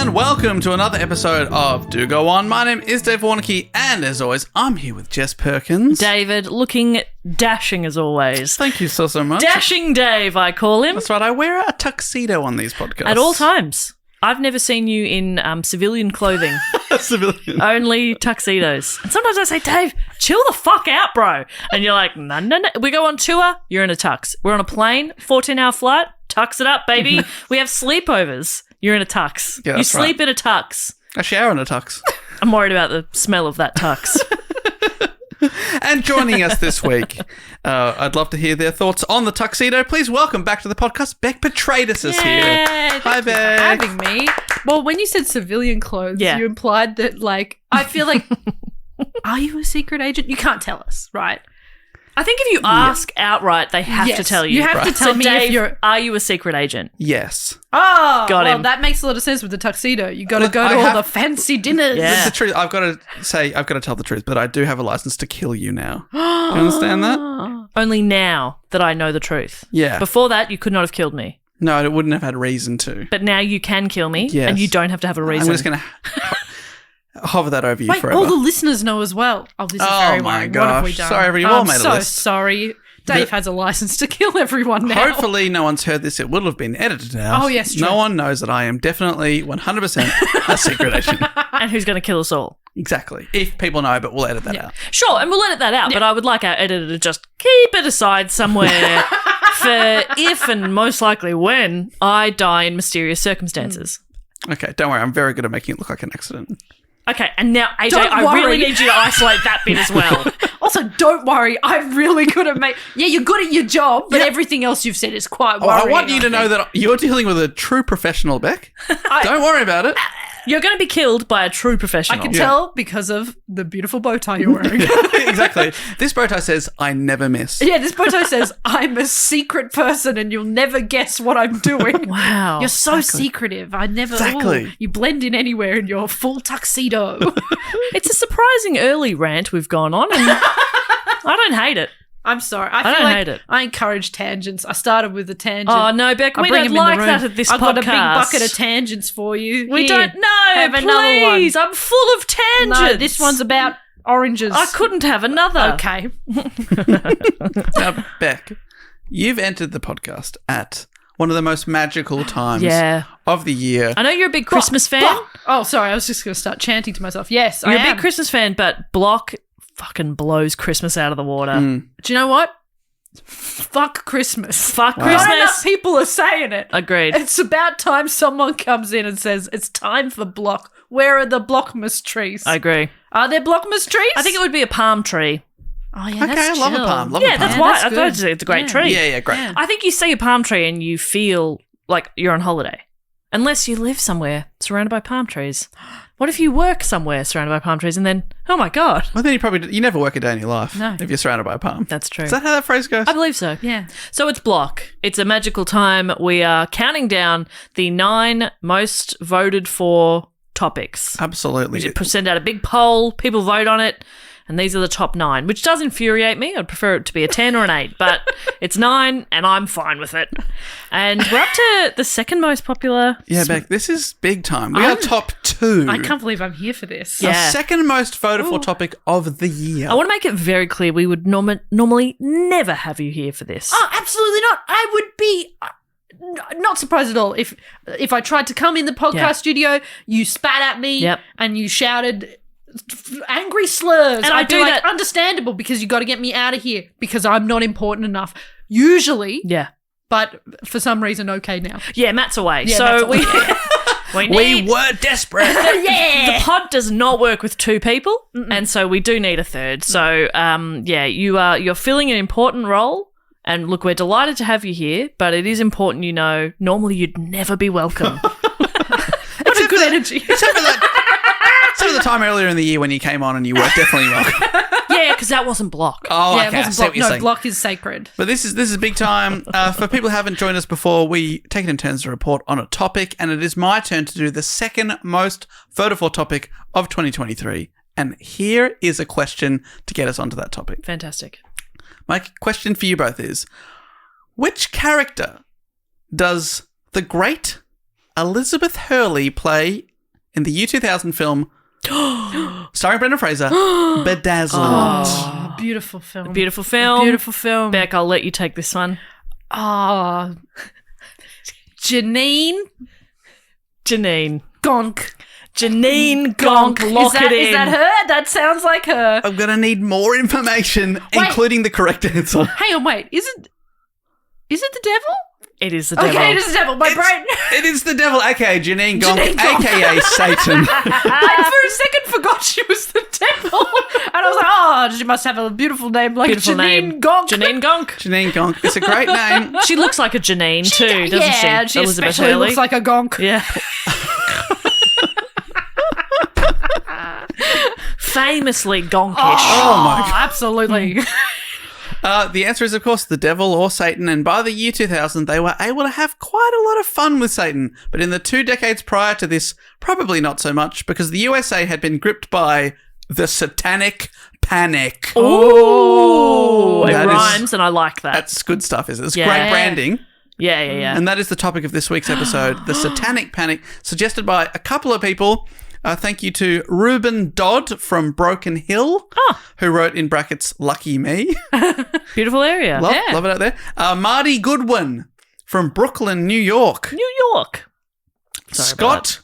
and welcome to another episode of Do Go On. My name is Dave Warnocky, and as always, I'm here with Jess Perkins. David, looking dashing as always. Thank you so much. Dashing Dave, I call him. That's right, I wear a tuxedo on these podcasts. At all times. I've never seen you in civilian clothing. Civilian. Only tuxedos. And sometimes I say, Dave, chill the fuck out, bro. And you're like, no. We go on tour, you're in a tux. We're on a plane, 14-hour flight, tux it up, baby. We have sleepovers, you're in a tux. Yeah, you sleep in a tux. I shower in a tux. I'm worried about the smell of that tux. And joining us this week, I'd love to hear their thoughts on the tuxedo. Please welcome back to the podcast, Bec Petraitis is here. Hi, Bec. Having me. Well, when you said civilian clothes, Yeah. you implied that, like, I feel like, are you a secret agent? You can't tell us, right? I think if you ask outright, they have to Yes, tell you. you have to tell me Dave, if you're... are you a secret agent? Yes. Oh, Got well, him. that makes a lot of sense with the tuxedo. You got to Look, go to I all have- the fancy dinners. Yeah. The truth, I've got to tell the truth, but I do have a license to kill you now. Do you understand that? Only now that I know the truth. Yeah. Before that, you could not have killed me. No, I wouldn't have had reason to. But now you can kill me, Yes. and you don't have to have a reason. I'm just going to hover that over you Wait, forever. all the listeners know as well. Oh, this is Oh very my worrying. What have we gosh. done? Sorry, everyone I'm made a so list. sorry. Dave has a license to kill everyone now. Hopefully no one's heard this. It will have been edited out. Oh, yes, true. No one knows that I am definitely 100% a secret agent. And who's going to kill us all? Exactly. If people know, but we'll edit that out. Sure, and we'll edit that out, but I would like our editor to just keep it aside somewhere for if and most likely when I die in mysterious circumstances. Okay, don't worry. I'm very good at making it look like an accident. Okay, and now, AJ, Don't I really worry. need you to isolate that bit as well. Also, don't worry. I'm really good at Yeah, you're good at your job, but Yeah. everything else you've said is quite Oh, worrying. I want you to know that you're dealing with a true professional, Bec. Don't worry about it. You're going to be killed by a true professional. I can tell because of the beautiful bow tie you're wearing. Exactly. This bow tie says, I never miss. Yeah, this bow tie says, I'm a secret person and you'll never guess what I'm doing. Wow. You're so secretive. I never... Exactly. Ooh, you blend in anywhere in your full tuxedo. It's a surprising early rant we've gone on, and I don't hate it. I'm sorry. I feel don't like hate it. I encourage tangents. I started with a tangent. Oh, no, Bec, I'll we bring don't him in the like room. that at this I've podcast. got a big bucket of tangents for you. We Here, don't know. have another one. Please, I'm full of tangents. No, this one's about oranges. I couldn't have another. Okay. Now, Bec, you've entered the podcast at one of the most magical times Yeah. of the year. I know you're a big Christmas fan. Oh, sorry. I was just going to start chanting to myself. Yes, You're I a am. big Christmas fan, but Block fucking blows Christmas out of the water. Do you know what? Fuck Christmas. Fuck Not enough Christmas. people are saying it. Agreed. It's about time someone comes in and says, it's time for Block. Where are the Blockmas trees? I agree. Are there Blockmas trees? I think it would be a palm tree. Oh, yeah, Okay, that's I love a chill. palm. Love Yeah, a palm. that's Yeah, why. that's I thought good. it's a great Yeah. tree. Yeah, great. Yeah. I think you see a palm tree and you feel like you're on holiday. Unless you live somewhere surrounded by palm trees. What if you work somewhere surrounded by palm trees and then, oh my God. Well, then you never work a day in your life No. if you're surrounded by a palm. That's true. Is that how that phrase goes? I believe so. Yeah. So it's Block. It's a magical time. We are counting down the 9 most voted for topics. Absolutely. We send out a big poll, people vote on it, and these are the top 9, which does infuriate me. I'd prefer it to be a 10 or an 8, but it's 9 and I'm fine with it. And we're up to the second most popular. Yeah, Bec, this is big time. We are top 2. I can't believe I'm here for this. Our Yeah. second most voted for topic of the year. I want to make it very clear we would normally never have you here for this. Oh, absolutely not. I would be not surprised at all if I tried to come in the podcast Yeah. studio, you spat at me Yep. and you shouted angry slurs. And I I'd be do like, that- understandable, because you got to get me out of here because I'm not important enough. Usually, Yeah. but for some reason, okay now. Yeah, Matt's away. Yeah, so Matt's we, we need... We were desperate. The pod does not work with 2 people, and so we do need a third. So, yeah, you're filling an important role, and look, we're delighted to have you here, but it is important you know, normally you'd never be welcome. What a good energy. Except for the time earlier in the year when you came on and you were definitely welcome. Yeah, because that wasn't Block. Oh, Yeah, okay. it I wasn't see what block. you're No, saying. block is sacred. But this is big time. For people who haven't joined us before, we take it in turns to report on a topic, and it is my turn to do the second most voted for topic of 2023. And here is a question to get us onto that topic. Fantastic. My question for you both is, which character does the great Elizabeth Hurley play in the year 2000 film starring Brendan Fraser, Bedazzled. Oh, beautiful film. Beautiful film. Beautiful film. Beck, I'll let you take this one. Oh, Janine Gonk. Janine Gonk. Lock it in. Is that her? That sounds like her. I'm going to need more information, including the correct answer. Hang on, wait. Is it the devil? It is the devil. Okay, it is the devil. My brain. It is the devil, aka Janine Gonk, Janine Gonk. aka Satan. I for a second forgot she was the devil. And I was like, oh, she must have a beautiful name like Beautiful Janine name. Gonk. Janine Gonk. Janine Gonk. It's a great name. She looks like a Janine too, doesn't she? Yeah, she Elizabeth especially Hurley. looks like a gonk. Yeah. Famously gonkish. Oh my God. Absolutely. The answer is, of course, the devil or Satan, and by the year 2000, they were able to have quite a lot of fun with Satan. But in the 2 decades prior to this, probably not so much, because the USA had been gripped by the Satanic Panic. Oh, it That is- rhymes, and I like that. That's good stuff, is it? It's Yeah. great branding. Yeah. And that is the topic of this week's episode, the Satanic Panic, suggested by a couple of people. Thank you to Ruben Dodd from Broken Hill, who wrote in brackets, lucky me. Beautiful area. Love it out there. Marty Goodwin from Brooklyn, New York. New York. Sorry about Scott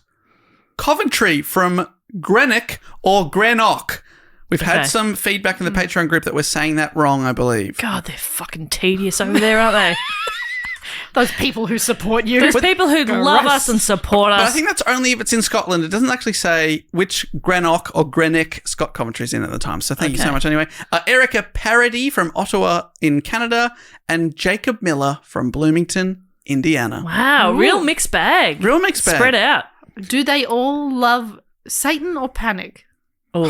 Coventry from Greenock or Greenock. We've had Okay. some feedback in the Patreon group that we're saying that wrong, I believe. God, they're fucking tedious over there, aren't they? Those people who support you. There's people who love us and support But I us. think that's only if it's in Scotland. It doesn't actually say which Greenock or Greenock Scott Coventry's in at the time. So thank you so much anyway. Erica Parody from Ottawa in Canada and Jacob Miller from Bloomington, Indiana. Wow, real mixed bag. Real mixed bag. Spread out. Do they all love Satan or panic? Oh,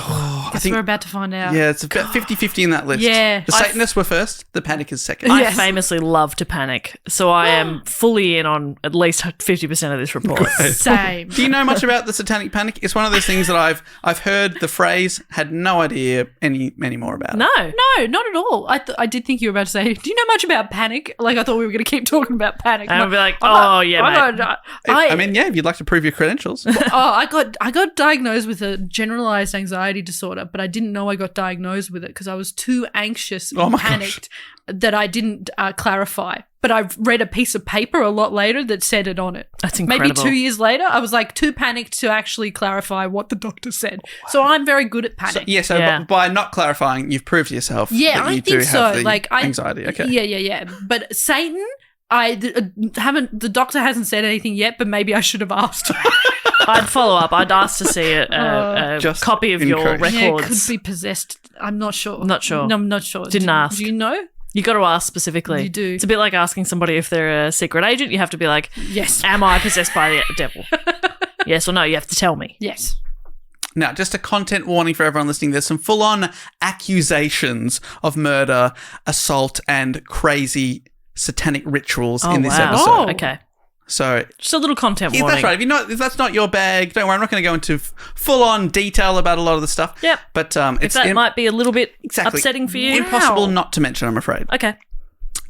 I Guess think, we're about to find out. yeah, it's about 50-50 in that list. Yeah. The Satanists were first, the Panic is second. I Yes. famously love to panic, so I am fully in on at least 50% of this report. Same. Do you know much about the Satanic Panic? It's one of those things that I've heard the phrase, had no idea any more about it. No. No, not at all. I did think you were about to say, do you know much about panic? Like, I thought we were going to keep talking about panic. And I'll be like, I'm yeah, not- mate. I mean, yeah, if you'd like to prove your credentials. I got diagnosed with a generalized anxiety disorder, but I didn't know I got diagnosed with it because I was too anxious and Oh my panicked that I didn't clarify. But I read a piece of paper a lot later that said it on it. That's incredible. Maybe 2 years later, I was like too panicked to actually clarify what the doctor said. So I'm very good at panic. So Yeah. by not clarifying, you've proved to yourself Yeah, that I you think do so. have the Like, anxiety. Okay. Yeah. But Satan, haven't. The doctor hasn't said anything yet, but maybe I should have asked. I'd follow up. I'd ask to see a Just copy of your incorrect. Yeah, it records. could be possessed. I'm not sure. Not sure. No, I'm not sure. Didn't ask. Do you know? You got to ask specifically. You do. It's a bit like asking somebody if they're a secret agent. You have to be like, Yes. am I possessed by the devil? Yes or no. You have to tell me. Yes. Now, just a content warning for everyone listening. There's some full-on accusations of murder, assault, and crazy satanic rituals in this episode. Oh. Okay. So Just a little content if warning. that's right. If that's not your bag, don't worry. I'm not going to go into full-on detail about a lot of the stuff. Yep. But If it's that might be a little bit exactly upsetting for you. impossible not to mention, I'm afraid. Okay.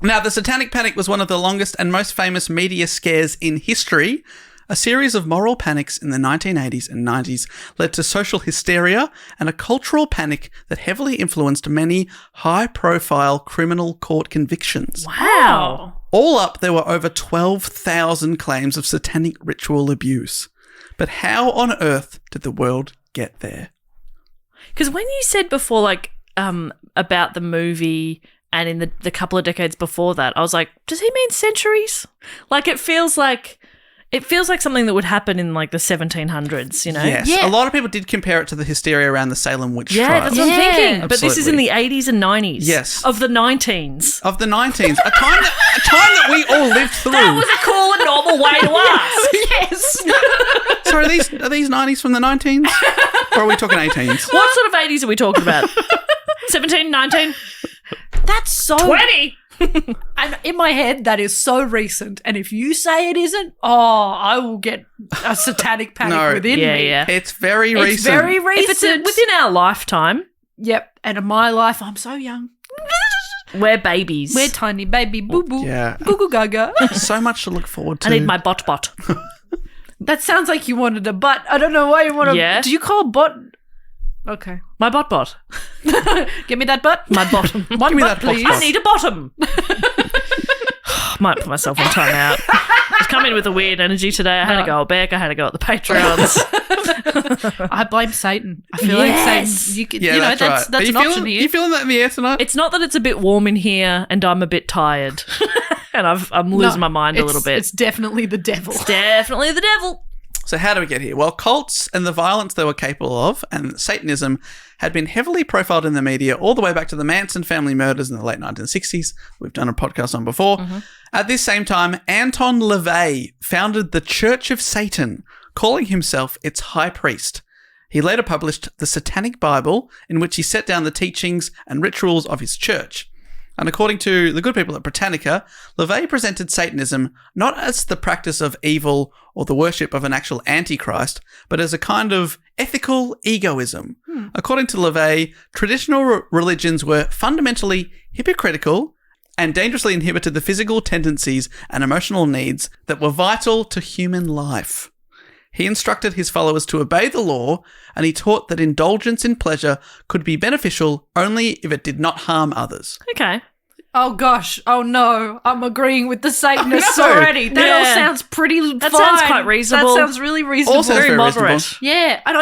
Now, the Satanic Panic was one of the longest and most famous media scares in history. A series of moral panics in the 1980s and 90s led to social hysteria and a cultural panic that heavily influenced many high-profile criminal court convictions. Wow. All up, there were over 12,000 claims of satanic ritual abuse. But how on earth did the world get there? Because when you said before, like, about the movie and in the couple of decades before that, I was like, does he mean centuries? Like, it feels like something that would happen in like the 1700s, you know? Yes. Yeah. A lot of people did compare it to the hysteria around the Salem witch Yeah, trials. that's what I'm Yeah. thinking. But this is in Absolutely. the 80s and 90s. Yes. Of the 19s. Of the 19s. A time that we all lived through. That was a cool and normal way to ask. Yes. So are these 90s from the 19s? Or are we talking 18s? What sort of 80s are we talking about? 17, 19, That's so 20? And in my head, that is so recent. And if you say it isn't, I will get a satanic panic No. within Yeah, me. yeah. It's very It's recent. very If it's recent. within our lifetime, Yep. And in my life, I'm so young. we're babies. We're tiny baby boo boo. Yeah. Goo goo gaga. So much to look forward to. I need my bot. That sounds like you wanted a butt. I don't know why you want to. Yeah. Do you call butt? Okay. My bot. Give me that butt. My bottom. One Give me butt, that box please. butt. I need a bottom. Might put myself on timeout. I've come in with a weird energy today. I had to go at Bec. I had to go at the Patreons. I blame Satan. I feel Yes. like Satan. You, could, Yeah, you know, that's right. that's Are an you option here. You feeling that in the air tonight? It's not that it's a bit warm in here and I'm a bit tired. And I'm losing my mind a little bit. It's definitely the devil. It's definitely the devil. So how do we get here? Well, cults and the violence they were capable of, and Satanism had been heavily profiled in the media all the way back to the Manson family murders in the late 1960s. We've done a podcast on before. At this same time, Anton LaVey founded the Church of Satan, calling himself its high priest. He later published the Satanic Bible, in which he set down the teachings and rituals of his church. And according to the good people at Britannica, LaVey presented Satanism not as the practice of evil or the worship of an actual antichrist, but as a kind of ethical egoism. According to LaVey, traditional religions were fundamentally hypocritical and dangerously inhibited the physical tendencies and emotional needs that were vital to human life. He instructed his followers to obey the law, and he taught that indulgence in pleasure could be beneficial only if it did not harm others. Okay. Oh gosh. Oh no. I'm agreeing with the Satanists I know. already. That all Yeah. sounds pretty That fine. sounds quite reasonable. That sounds really reasonable. All sounds Very very moderate. reasonable. Yeah, and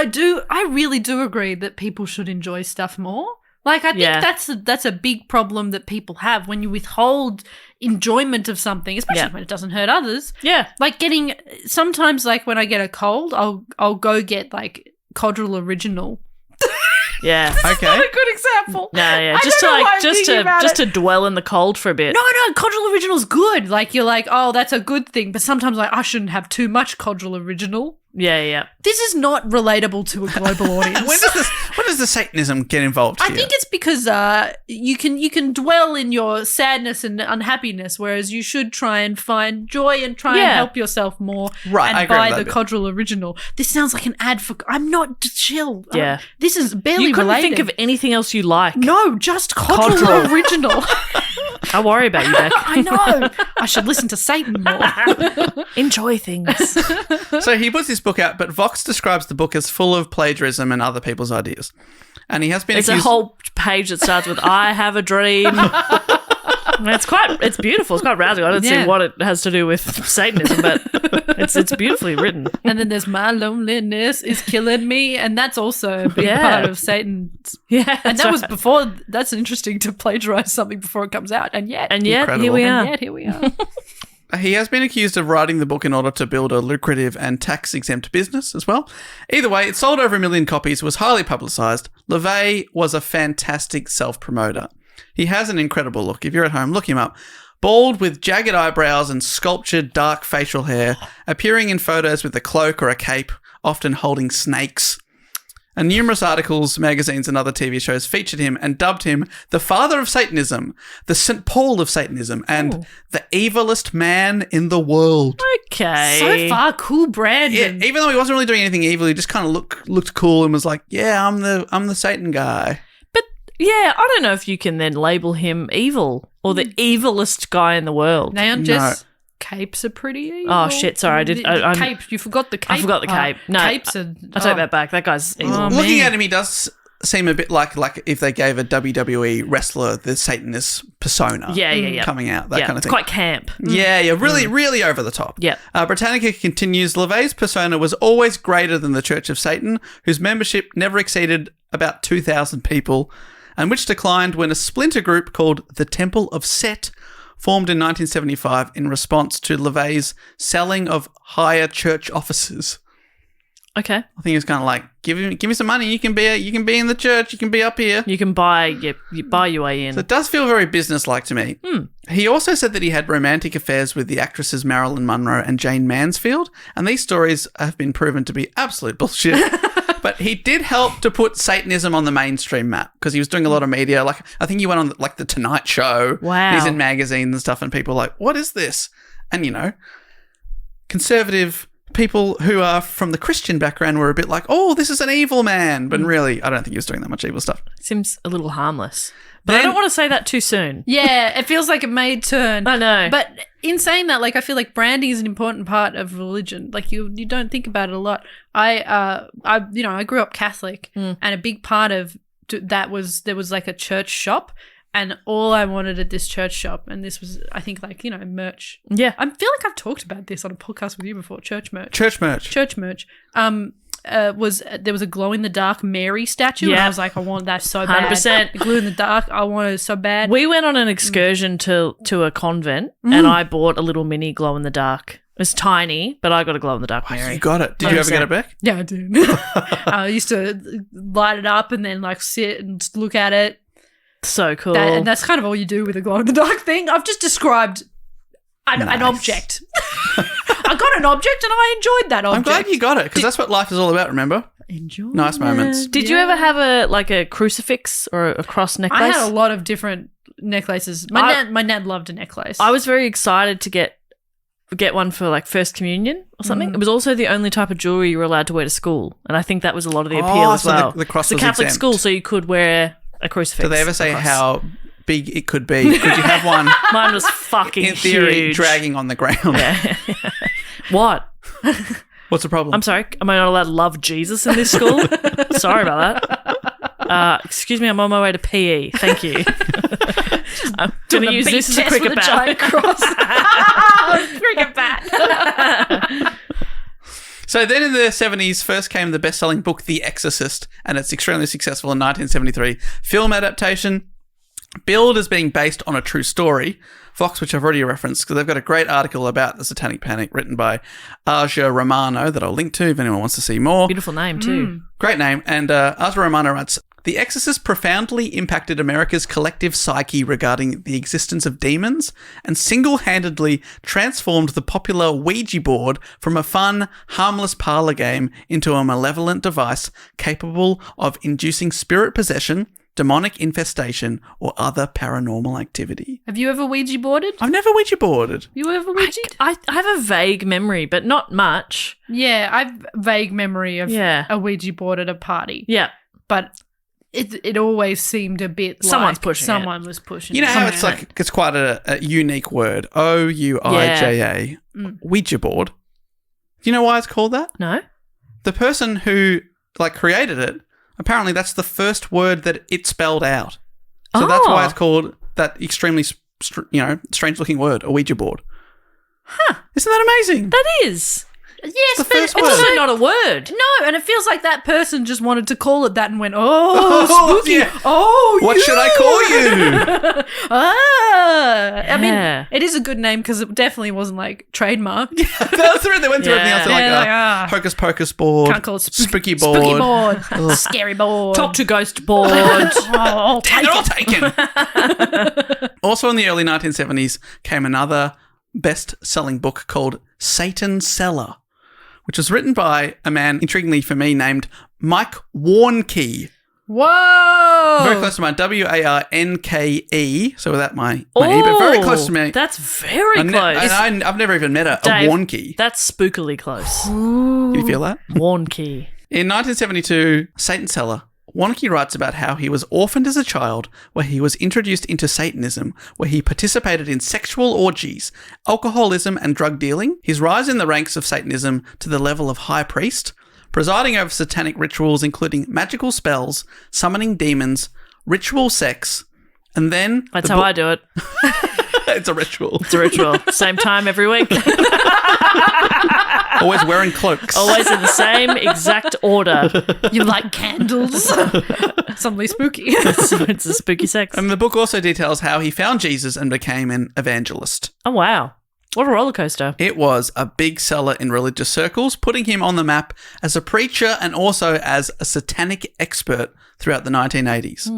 I really do agree that people should enjoy stuff more. Like, I think Yeah. that's a big problem that people have when you withhold enjoyment of something, especially Yeah. when it doesn't hurt others. Yeah. Like sometimes, like when I get a cold, I'll go get like Codral Original. Yeah. Okay. Not a good example. No, yeah. I Just to don't know why like I'm just thinking to about just it. to dwell in the cold for a bit. No, Codral Original's good. Like, you're like, oh, that's a good thing. But sometimes, like, I shouldn't have too much Codral Original. Yeah. This is not relatable to a global audience. When does the Satanism get involved I here? think it's because you can dwell in your sadness and unhappiness, whereas you should try and find joy and try Yeah. and help yourself more. Right, and I agree buy with the that bit. Codral Original. This sounds like an ad for. I'm not chill. Yeah. This is barely You couldn't related. think of anything else you like. No, just Codral Codral. Original. I worry about you, Bec. I know. I should listen to Satan more. Enjoy things. So he puts this book out, but Vox describes the book as full of plagiarism and other people's ideas. And he has been It's a accused... whole page that starts with "I have a dream." It's beautiful. It's quite rousing. I don't Yeah. see what it has to do with Satanism, but it's beautifully written. And then there's my loneliness is killing me, and that's also a big Yeah. part of Satan's. Yeah, And that was before. That's interesting to plagiarize something before it comes out, and yet, Incredible. here we are. and yet here we are. He has been accused of writing the book in order to build a lucrative and tax-exempt business as well. Either way, it sold over 1 million copies, was highly publicised. LaVey was a fantastic self-promoter. He has an incredible look. If you're at home, look him up. Bald with jagged eyebrows and sculptured dark facial hair, appearing in photos with a cloak or a cape, often holding snakes. And numerous articles, magazines, and other TV shows featured him and dubbed him the father of Satanism, the St. Paul of Satanism, and the evilest man in the world. Okay. So far, cool, Brandon. Yeah, even though he wasn't really doing anything evil, he just kind of looked cool and was like, "Yeah, I'm the Satan guy." But yeah, I don't know if you can then label him evil or the evilest guy in the world. Neon Jess, capes are pretty evil. Oh, shit, sorry, I did- I'm- Capes, you forgot the cape. I forgot the cape. No, capes are. I take that back. That guy's evil. Oh, Looking man. at him, he does seem a bit like if they gave a WWE wrestler the Satanist persona. Yeah. Coming out, that yeah, kind of it's thing. quite camp. Yeah, really over the top. Yeah. Britannica continues, LaVey's persona was always greater than the Church of Satan, whose membership never exceeded about 2,000 people, and which declined when a splinter group called the Temple of Set formed in 1975 in response to LaVey's selling of higher church offices. Okay. I think it's kind of like, give me some money, you can be in the church, you can be up here. You can buy you buy your way in. So it does feel very business-like to me. He also said that he had romantic affairs with the actresses Marilyn Monroe and Jane Mansfield, and these stories have been proven to be absolute bullshit. But he did help to put Satanism on the mainstream map because he was doing a lot of media. Like, I think he went on like the Tonight Show. Wow. He's in magazines and stuff, and people are like, "What is this?" And conservative people who are from the Christian background were a bit like, "Oh, this is an evil man," but really, I don't think he was doing that much evil stuff. Seems a little harmless. But I don't want to say that too soon. Yeah, it feels like it may turn. I know. But in saying that, like, I feel like branding is an important part of religion. Like, you don't think about it a lot. I grew up Catholic, and a big part of that was there was like a church shop, and all I wanted at this church shop, and this was, I think, like, merch. Yeah. I feel like I've talked about this on a podcast with you before. Church merch. Church merch. There was a glow in the dark Mary statue, and I was like, I want that so bad. 100%. Glow in the dark, I want it so bad. We went on an excursion to a convent, and I bought a little mini glow in the dark. It was tiny, but I got a glow in the dark Mary. You got it. Did you ever get it back? Yeah, I did. I used to light it up and then like sit and just look at it. So cool. And that's kind of all you do with a glow in the dark thing. I've just described an object. I got an object and I enjoyed that object. I'm glad you got it, because that's what life is all about, remember? Enjoy. Nice moments. Did you ever have a crucifix or a cross necklace? I had a lot of different necklaces. My dad loved a necklace. I was very excited to get one for like first communion or something. It was also the only type of jewelry you were allowed to wear to school, and I think that was a lot of the appeal as well. The cross it's a was Catholic exempt. school, so you could wear a crucifix. Did they ever say how big it could be? Could you have one? Mine was fucking in theory, huge. dragging on the ground. Yeah. What? What's the problem? I'm sorry. Am I not allowed to love Jesus in this school? Sorry about that. Excuse me, I'm on my way to PE. Thank you. I'm going to use this as a cricket bat. Cricket bat. So then in the 70s, first came the best-selling book, The Exorcist, and it's extremely successful in 1973. Film adaptation, billed as being based on a true story. Fox, which I've already referenced, because they've got a great article about the Satanic Panic written by Aja Romano that I'll link to if anyone wants to see more. Beautiful name too. Great name. And Aja Romano writes, The Exorcist profoundly impacted America's collective psyche regarding the existence of demons and single-handedly transformed the popular Ouija board from a fun, harmless parlor game into a malevolent device capable of inducing spirit possession, demonic infestation, or other paranormal activity. Have you ever Ouija boarded? I've never Ouija boarded. You ever Ouija? I have a vague memory, but not much. Yeah, I've vague memory of Yeah. a Ouija board at a party. Yeah. But it always seemed a bit Someone's like pushing someone was pushing You know it. how it's like, it's quite a unique word. Ouija. Ouija board. Do you know why it's called that? No? The person who created it, apparently that's the first word that it spelled out. So that's why it's called that extremely, strange looking word, a Ouija board. Huh. Isn't that amazing? That is. Yes, the but first it's word. It's also also not a word. no, and it feels like that person just wanted to call it that and went, oh, spooky. yeah. Oh, What should I call you? I mean, Yeah. it is a good name because it definitely wasn't trademarked. They went through everything else. They're Yeah. Hocus Pocus board. Can't call it spooky board. Spooky board. Scary board. Talk to ghost board. Oh, They're all taken. Also in the early 1970s came another best-selling book called Satan's Cellar, which was written by a man, intriguingly for me, named Mike Warnke. Whoa. Very close to mine, Warnke. So without my E, but very close to me. That's very close. I've never even met a Dave, Warnke. That's spookily close. Can you feel that? Warnke. In 1972, Satan's Cellar, Warnke writes about how he was orphaned as a child, where he was introduced into Satanism, where he participated in sexual orgies, alcoholism, and drug dealing, his rise in the ranks of Satanism to the level of high priest, presiding over satanic rituals including magical spells, summoning demons, ritual sex, and then... That's how I do it. It's a ritual. It's a ritual. Same time every week. Always wearing cloaks. Always in the same exact order. You like candles. Something spooky. It's a spooky sex. And the book also details how he found Jesus and became an evangelist. Oh, wow. What a roller coaster. It was a big seller in religious circles, putting him on the map as a preacher and also as a satanic expert throughout the 1980s.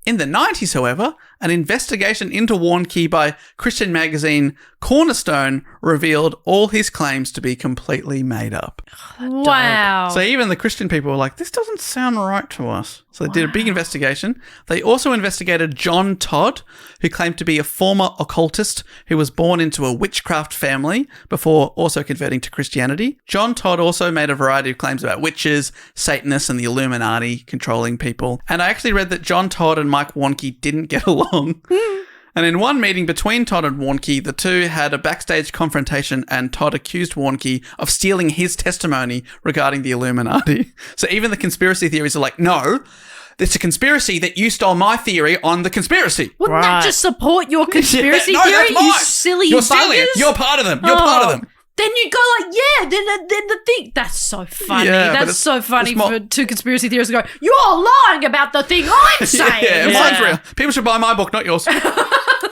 In the 90s, however, an investigation into Warnke by Christian magazine Cornerstone revealed all his claims to be completely made up. Wow. So even the Christian people were like, this doesn't sound right to us. So they did a big investigation. They also investigated John Todd, who claimed to be a former occultist who was born into a witchcraft family before also converting to Christianity. John Todd also made a variety of claims about witches, Satanists, and the Illuminati controlling people. And I actually read that John Todd and Mike Warnke didn't get along. And in one meeting between Todd and Warnke, the two had a backstage confrontation and Todd accused Warnke of stealing his testimony regarding the Illuminati. So even the conspiracy theories are like, no, it's a conspiracy that you stole my theory on the conspiracy. Wouldn't that just support your conspiracy No, theory? that's mine. You silly You're buggers. stealing it. You're part of them. You're part of them. Then you go like, yeah, then the thing. That's so funny. Yeah, but That's so funny it's more- for two conspiracy theorists to go, you're lying about the thing I'm saying. Yeah, mine's real. People should buy my book, not yours.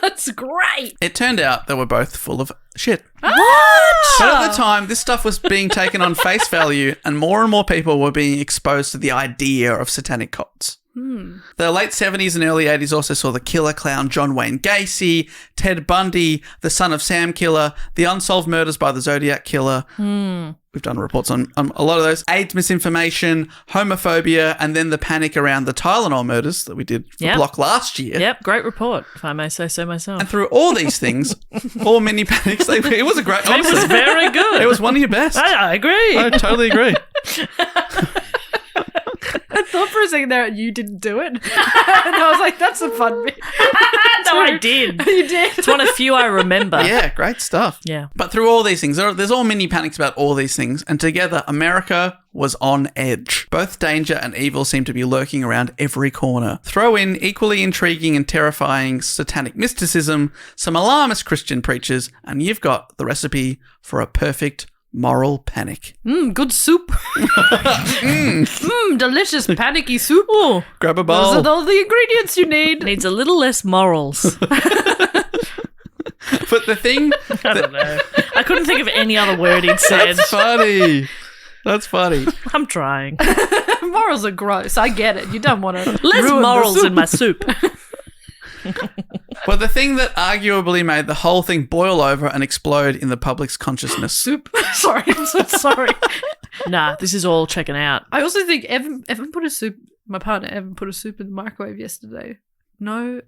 That's great. It turned out they were both full of shit. What? But at the time, this stuff was being taken on face value and more people were being exposed to the idea of satanic cults. The late 70s and early 80s also saw the killer clown John Wayne Gacy, Ted Bundy, the Son of Sam killer, the unsolved murders by the Zodiac killer. We've done reports on a lot of those. AIDS misinformation, homophobia, and then the panic around the Tylenol murders that we did for Block last year. Yep, great report, if I may say so myself. And through all these things, all mini panics, it was a great. It was very good. It was one of your best. I agree. I totally agree. I thought for a second there you didn't do it. And I was like, that's a fun bit. No, I did. You did. It's one of few I remember. Yeah, great stuff. Yeah. But through all these things, there's all mini panics about all these things, and together, America was on edge. Both danger and evil seemed to be lurking around every corner. Throw in equally intriguing and terrifying satanic mysticism, some alarmist Christian preachers, and you've got the recipe for a perfect moral panic. Good soup. Delicious panicky soup. Ooh, Grab a Those bowl. are all the ingredients you need. needs a little less morals. But the thing... I don't know. I couldn't think of any other word he'd said. That's funny. That's funny. I'm trying. Morals are gross. I get it. You don't want to Less morals in my soup. But the thing that arguably made the whole thing boil over and explode in the public's consciousness... soup. Sorry, I'm so sorry. Nah, this is all checking out. I also think Evan put a soup. My partner Evan put a soup in the microwave yesterday. No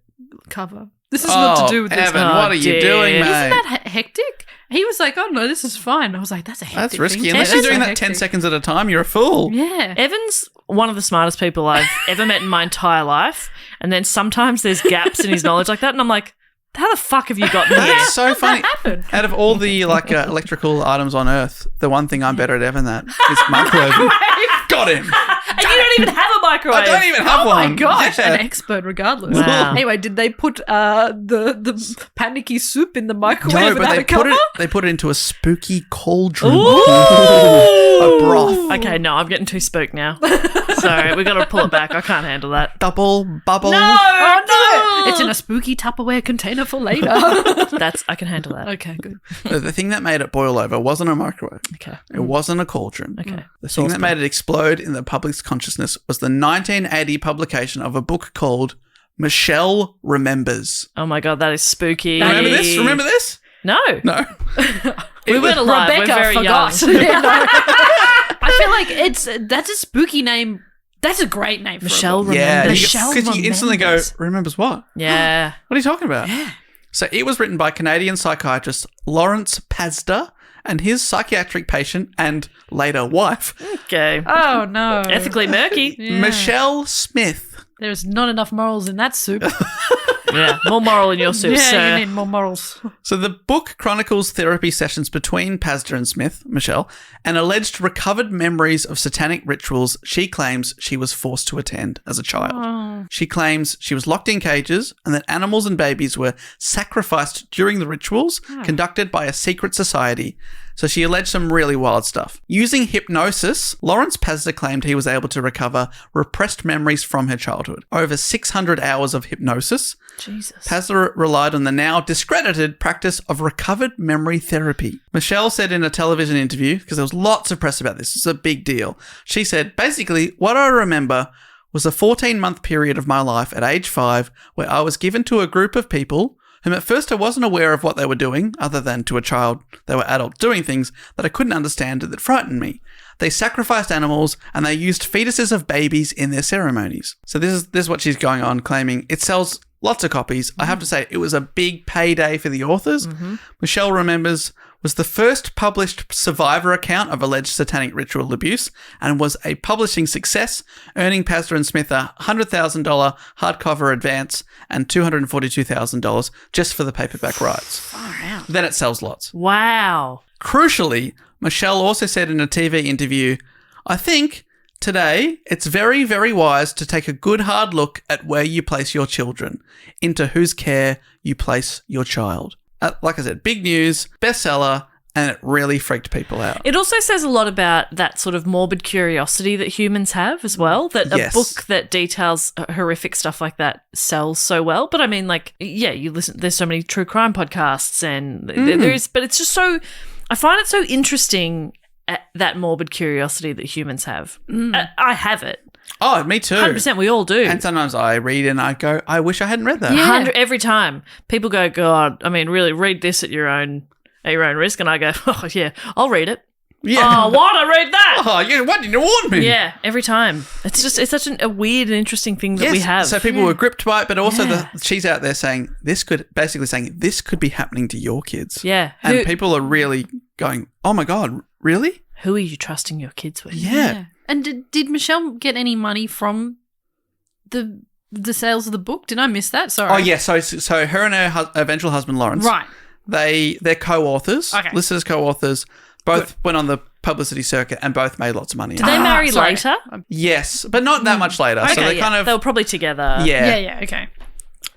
cover. This is not to do with this. Evan, Oh, what are you dear. doing, mate? Isn't that hectic? He was like, "Oh no, this is fine." I was like, "That's a hectic. That's risky. thing. Unless That's you're doing so that 10 hectic. seconds at a time, you're a fool. Yeah. Evan's one of the smartest people I've ever met in my entire life. And then sometimes there's gaps in his knowledge like that. And I'm like, how the fuck have you gotten here? That's so funny. happened? Out of all the electrical items on Earth, the one thing I'm better at Evan at is microwave. Got him. And you don't even have a microwave. I don't even have Oh one. my gosh, Yeah. an expert regardless. Wow. Anyway, did they put the panicky soup in the microwave No, but without they a cover? put it into a spooky cauldron. Ooh. A broth. Okay, no, I'm getting too spooked now. Sorry, we got to pull it back. I can't handle that. Double bubble. Oh no! It's in a spooky Tupperware container for later. I can handle that. Okay, good. The thing that made it boil over wasn't a microwave. Okay. It wasn't a cauldron. Okay. The thing that made it explode in the public's consciousness was the 1980 publication of a book called Michelle Remembers. Oh my god, that is spooky. Remember this? Remember this? No. No. We weren't alive. Rebecca We're very forgot. young. Yeah, no. I feel like that's a spooky name. That's a great name for Michelle a book. Yeah, Remembers. because you instantly go, Remembers. remembers what? Yeah. What are you talking about? Yeah. So it was written by Canadian psychiatrist Lawrence Pazder and his psychiatric patient and later wife, Okay. Oh no. Ethically murky. Yeah. Michelle Smith. There's not enough morals in that soup. Yeah. More moral in your soup, yeah, sir. you need more morals. So the book chronicles therapy sessions between Pazder and Smith, Michelle, and alleged recovered memories of satanic rituals she claims she was forced to attend as a child. Oh. She claims she was locked in cages and that animals and babies were sacrificed during the rituals conducted by a secret society. So she alleged some really wild stuff. Using hypnosis, Lawrence Pazder claimed he was able to recover repressed memories from her childhood. Over 600 hours of hypnosis. Jesus. Pazder relied on the now discredited practice of recovered memory therapy. Michelle said in a television interview, because there was lots of press about this, it's a big deal. She said, basically, what I remember was a 14-month period of my life at age 5 where I was given to a group of people whom at first I wasn't aware of what they were doing, other than to a child they were adults doing things that I couldn't understand that frightened me. They sacrificed animals and they used fetuses of babies in their ceremonies. So this is what she's going on, claiming it sells lots of copies. I have to say, it was a big payday for the authors. Michelle Remembers was the first published survivor account of alleged satanic ritual abuse and was a publishing success, earning Pazder and Smith a $100,000 hardcover advance and $242,000 just for the paperback rights. Far out. Then it sells lots. Wow. Crucially, Michelle also said in a TV interview, I think today it's very, very wise to take a good hard look at where you place your children, into whose care you place your child. Like I said, big news, bestseller, and it really freaked people out. It also says a lot about that sort of morbid curiosity that humans have as well, that Yes. a book that details horrific stuff like that sells so well. But I mean, like, yeah, you listen, there's so many true crime podcasts and there is, but it's just so, I find it so interesting, that morbid curiosity that humans have. I have it. Oh, me too. 100%, we all do. And sometimes I read and I go, I wish I hadn't read that. Yeah. 100 every time. People go, God, I mean, really, read this at your own risk. And I go, oh, yeah, I'll read it. Yeah. Oh, what? I read that. Oh, yeah, why didn't you warn me? Yeah, every time. It's just, it's such a weird and interesting thing that Yes, we have. so people were gripped by it, but also Yeah. she's out there saying this could be happening to your kids. Yeah. And people are really going, oh my God, really? Who are you trusting your kids with? Yeah. And did Michelle get any money from the sales of the book? Did I miss that? Sorry. Oh, yeah. So her and her eventual husband, Lawrence, Right. they're co-authors, Okay. listed as co-authors, both went on the publicity circuit and both made lots of money. Did they marry sorry. later? Yes, but not that much later. So Okay, they kind of, they were probably together. Yeah, okay.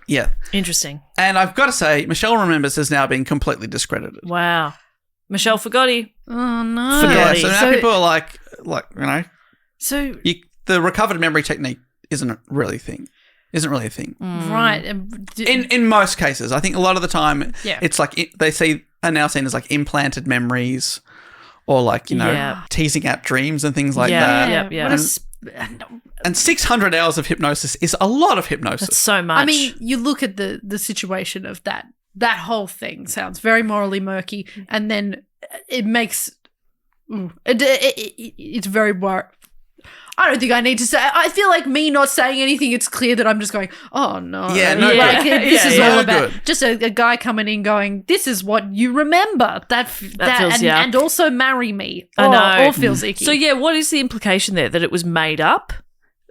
yeah. Interesting. And I've got to say, Michelle Remembers has now been completely discredited. Wow. Michelle Forgotti. Oh, no. Yeah, Forgotti. so now people are like, you know, So, the recovered memory technique isn't really a thing. right. In most cases, I think a lot of the time, Yeah. it's like are now seen as like implanted memories, or like, you know, Yeah. teasing out dreams and things like Yeah. that. Yeah. What And 600 hours of hypnosis is a lot of hypnosis. That's so much. I mean, you look at the situation of that whole thing sounds very morally murky, and then it makes it's very I don't think I need to say. I feel like me not saying anything, it's clear that I'm just going, oh no. Yeah, no like, good. this is Yeah, all no about good. just a guy coming in going, this is what you remember. That feels and, yuck. and also marry me. I know. All feels icky. So yeah, what is the implication there? That it was made up?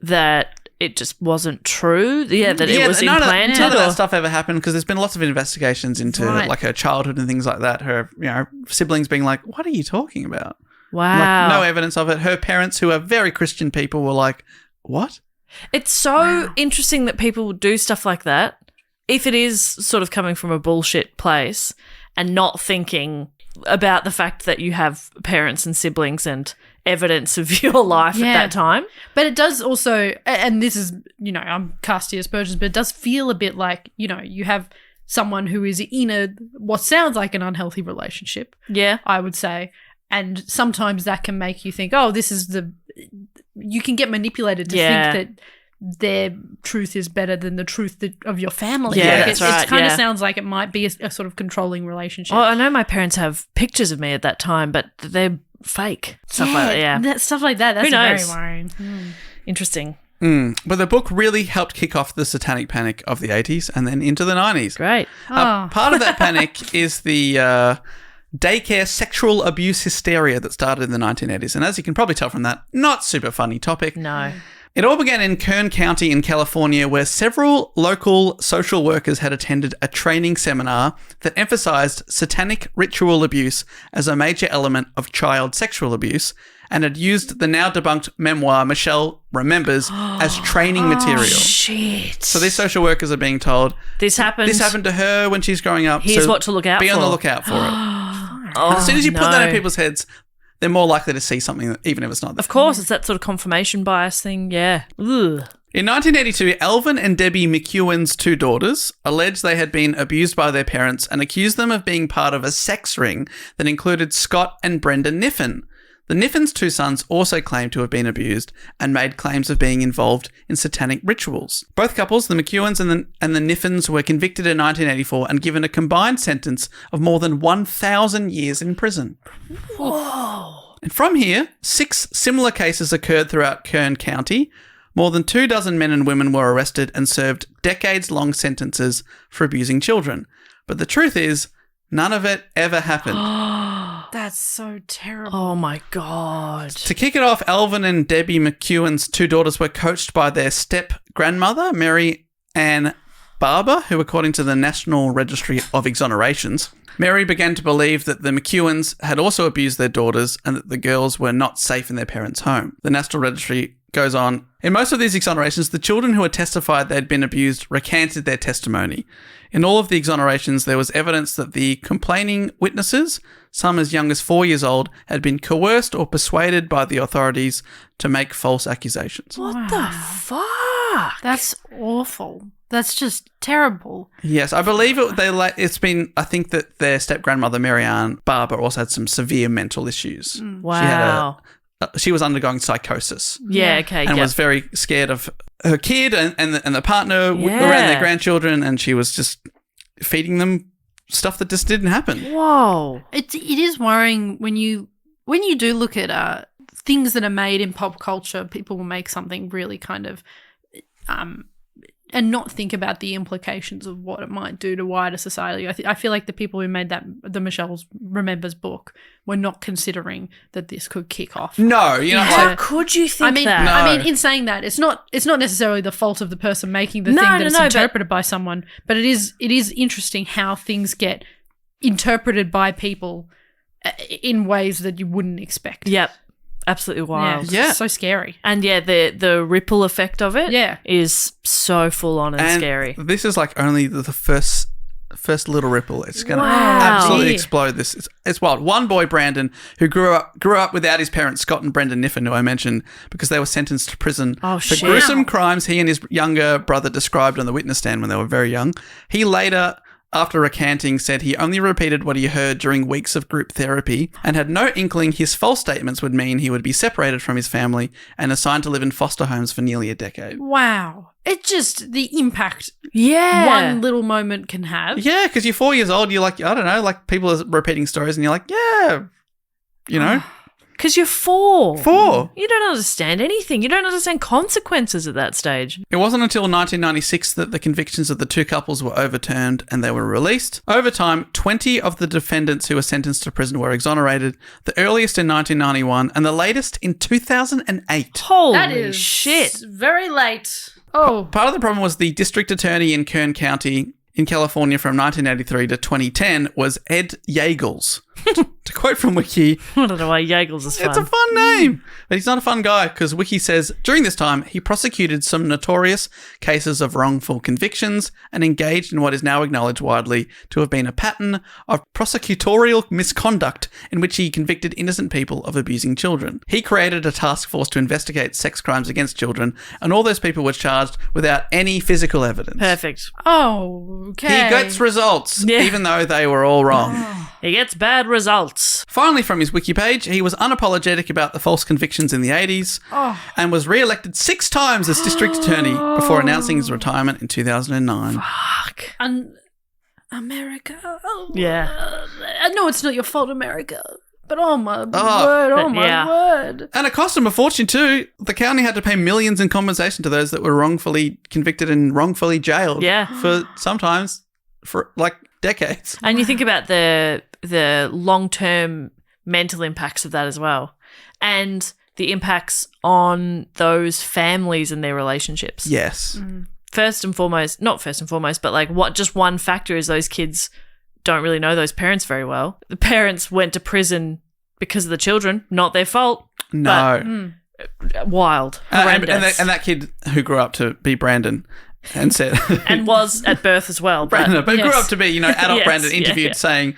That it just wasn't true? Yeah, that it was none implanted? None of that or- stuff ever happened because there's been lots of investigations into Right. like her childhood and things like that. Her, you know, siblings being like, "What are you talking about?" Wow. Like, no evidence of it. Her parents, who are very Christian people, were like, "What?" It's so interesting that people would do stuff like that if it is sort of coming from a bullshit place and not thinking about the fact that you have parents and siblings and evidence of your life at that time. But it does also, and this is, you know, I'm casting aspersions, but it does feel a bit like, you know, you have someone who is in what sounds like an unhealthy relationship, Yeah. I would say. And sometimes that can make you think, oh, you can get manipulated to Yeah. think that their truth is better than the truth of your family. Yeah, Like, that's it right, kind of yeah. sounds like it might be a sort of controlling relationship. Well, I know my parents have pictures of me at that time, but they're fake. Stuff like that, yeah. Stuff like that. That's Who very knows? worrying. Interesting. But the book really helped kick off the Satanic Panic of the 80s and then into the 90s. Great. Part of that panic is the daycare sexual abuse hysteria that started in the 1980s. And as you can probably tell from that, not super funny topic. No. It all began in Kern County in California, where several local social workers had attended a training seminar that emphasized satanic ritual abuse as a major element of child sexual abuse and had used the now debunked memoir Michelle Remembers as training material. Shit. So these social workers are being told, This happened. this happened to her when she's growing up. Here's so what to look out be on for." the lookout for it. Oh, As soon as you put that in no. people's heads, they're more likely to see something, even if it's not there. Of course, it's that sort of confirmation bias thing. Yeah. Ugh. In 1982, Alvin and Debbie McEwen's two daughters alleged they had been abused by their parents and accused them of being part of a sex ring that included Scott and Brenda Niffen. The Niffin's two sons also claimed to have been abused and made claims of being involved in satanic rituals. Both couples, the McEwens and the Niffins, were convicted in 1984 and given a combined sentence of more than 1,000 years in prison. Whoa. And from here, 6 similar cases occurred throughout Kern County. More than 24 men and women were arrested and served decades-long sentences for abusing children. But the truth is, none of it ever happened. That's so terrible. Oh, my God. To kick it off, Alvin and Debbie McEwen's 2 daughters were coached by their step-grandmother, Mary Ann Barber, who, according to the National Registry of Exonerations, Mary began to believe that the McEwens had also abused their daughters and that the girls were not safe in their parents' home. The National Registry goes on. In most of these exonerations, the children who had testified they'd been abused recanted their testimony. In all of the exonerations, there was evidence that the complaining witnesses, some as young as 4 years old, had been coerced or persuaded by the authorities to make false accusations. What the fuck? That's awful. That's just terrible. Yes, I believe I think that their step-grandmother, Mary Ann Barber, also had some severe mental issues. Wow. She was undergoing psychosis. Yeah, okay. And was very scared of her kid and the partner around their grandchildren, and she was just feeding them stuff that just didn't happen. Whoa. It is worrying when you do look at things that are made in pop culture. People will make something really kind of and not think about the implications of what it might do to wider society. I feel like the people who made the Michelle Remembers book were not considering that this could kick off. No, How could you think that? No. I mean, in saying that, it's not necessarily the fault of the person making the thing that it's interpreted by someone, but it is interesting how things get interpreted by people in ways that you wouldn't expect. Yep. Absolutely wild. Yeah. So scary. And the ripple effect of it is so full on and scary. This is like only the first little ripple. It's going to Wow. absolutely explode. This it's wild. One boy, Brandon, who grew up without his parents, Scott and Brendan Niffin, who I mentioned, because they were sentenced to prison for gruesome crimes he and his younger brother described on the witness stand when they were very young. He later, after recanting, said he only repeated what he heard during weeks of group therapy and had no inkling his false statements would mean he would be separated from his family and assigned to live in foster homes for nearly a decade. Wow. It's just the impact one little moment can have. Yeah, because you're 4 years old, you're like, I don't know, like people are repeating stories and you're like, yeah, you know. Because you're 4. 4. You don't understand anything. You don't understand consequences at that stage. It wasn't until 1996 that the convictions of the 2 couples were overturned and they were released. Over time, 20 of the defendants who were sentenced to prison were exonerated, the earliest in 1991 and the latest in 2008. Holy That is shit. very late. Oh. Part of the problem was the district attorney in Kern County in California from 1983 to 2010 was Ed Yeagles. To quote from Wiki, I don't know why Yeagles is fun. it's a fun name, but he's not a fun guy because Wiki says during this time he prosecuted some notorious cases of wrongful convictions and engaged in what is now acknowledged widely to have been a pattern of prosecutorial misconduct in which he convicted innocent people of abusing children. He created a task force to investigate sex crimes against children, and all those people were charged without any physical evidence. Perfect. Oh, okay. He gets results, even though they were all wrong. He gets bad results. Finally, from his wiki page, he was unapologetic about the false convictions in the 80s and was re-elected 6 times as district attorney before announcing his retirement in 2009. Fuck. America. Yeah. I know it's not your fault, America. But oh my word. And it cost him a fortune too. The county had to pay millions in compensation to those that were wrongfully convicted and wrongfully jailed. Yeah. For sometimes, for like decades. And you think about the long-term mental impacts of that as well, and the impacts on those families and their relationships. Yes. Not first and foremost, but like just one factor is those kids don't really know those parents very well. The parents went to prison because of the children, not their fault. No. Wild. And Horrendous. that kid who grew up to be Brandon and said... and was at birth as well. Brandon, but grew up to be, adult Yes, Brandon, interviewed saying,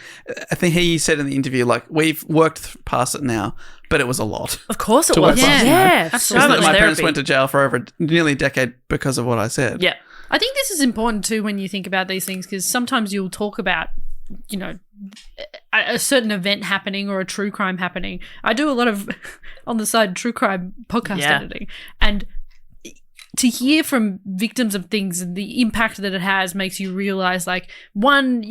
I think he said in the interview, like, we've worked past it now, but it was a lot. Of course it To was. work past, Yeah. Absolutely. So That much my parents therapy. went to jail for over nearly a decade because of what I said. Yeah. I think this is important too when you think about these things, because sometimes you'll talk about a certain event happening or a true crime happening. I do a lot of on the side true crime podcast editing, and to hear from victims of things and the impact that it has makes you realize like one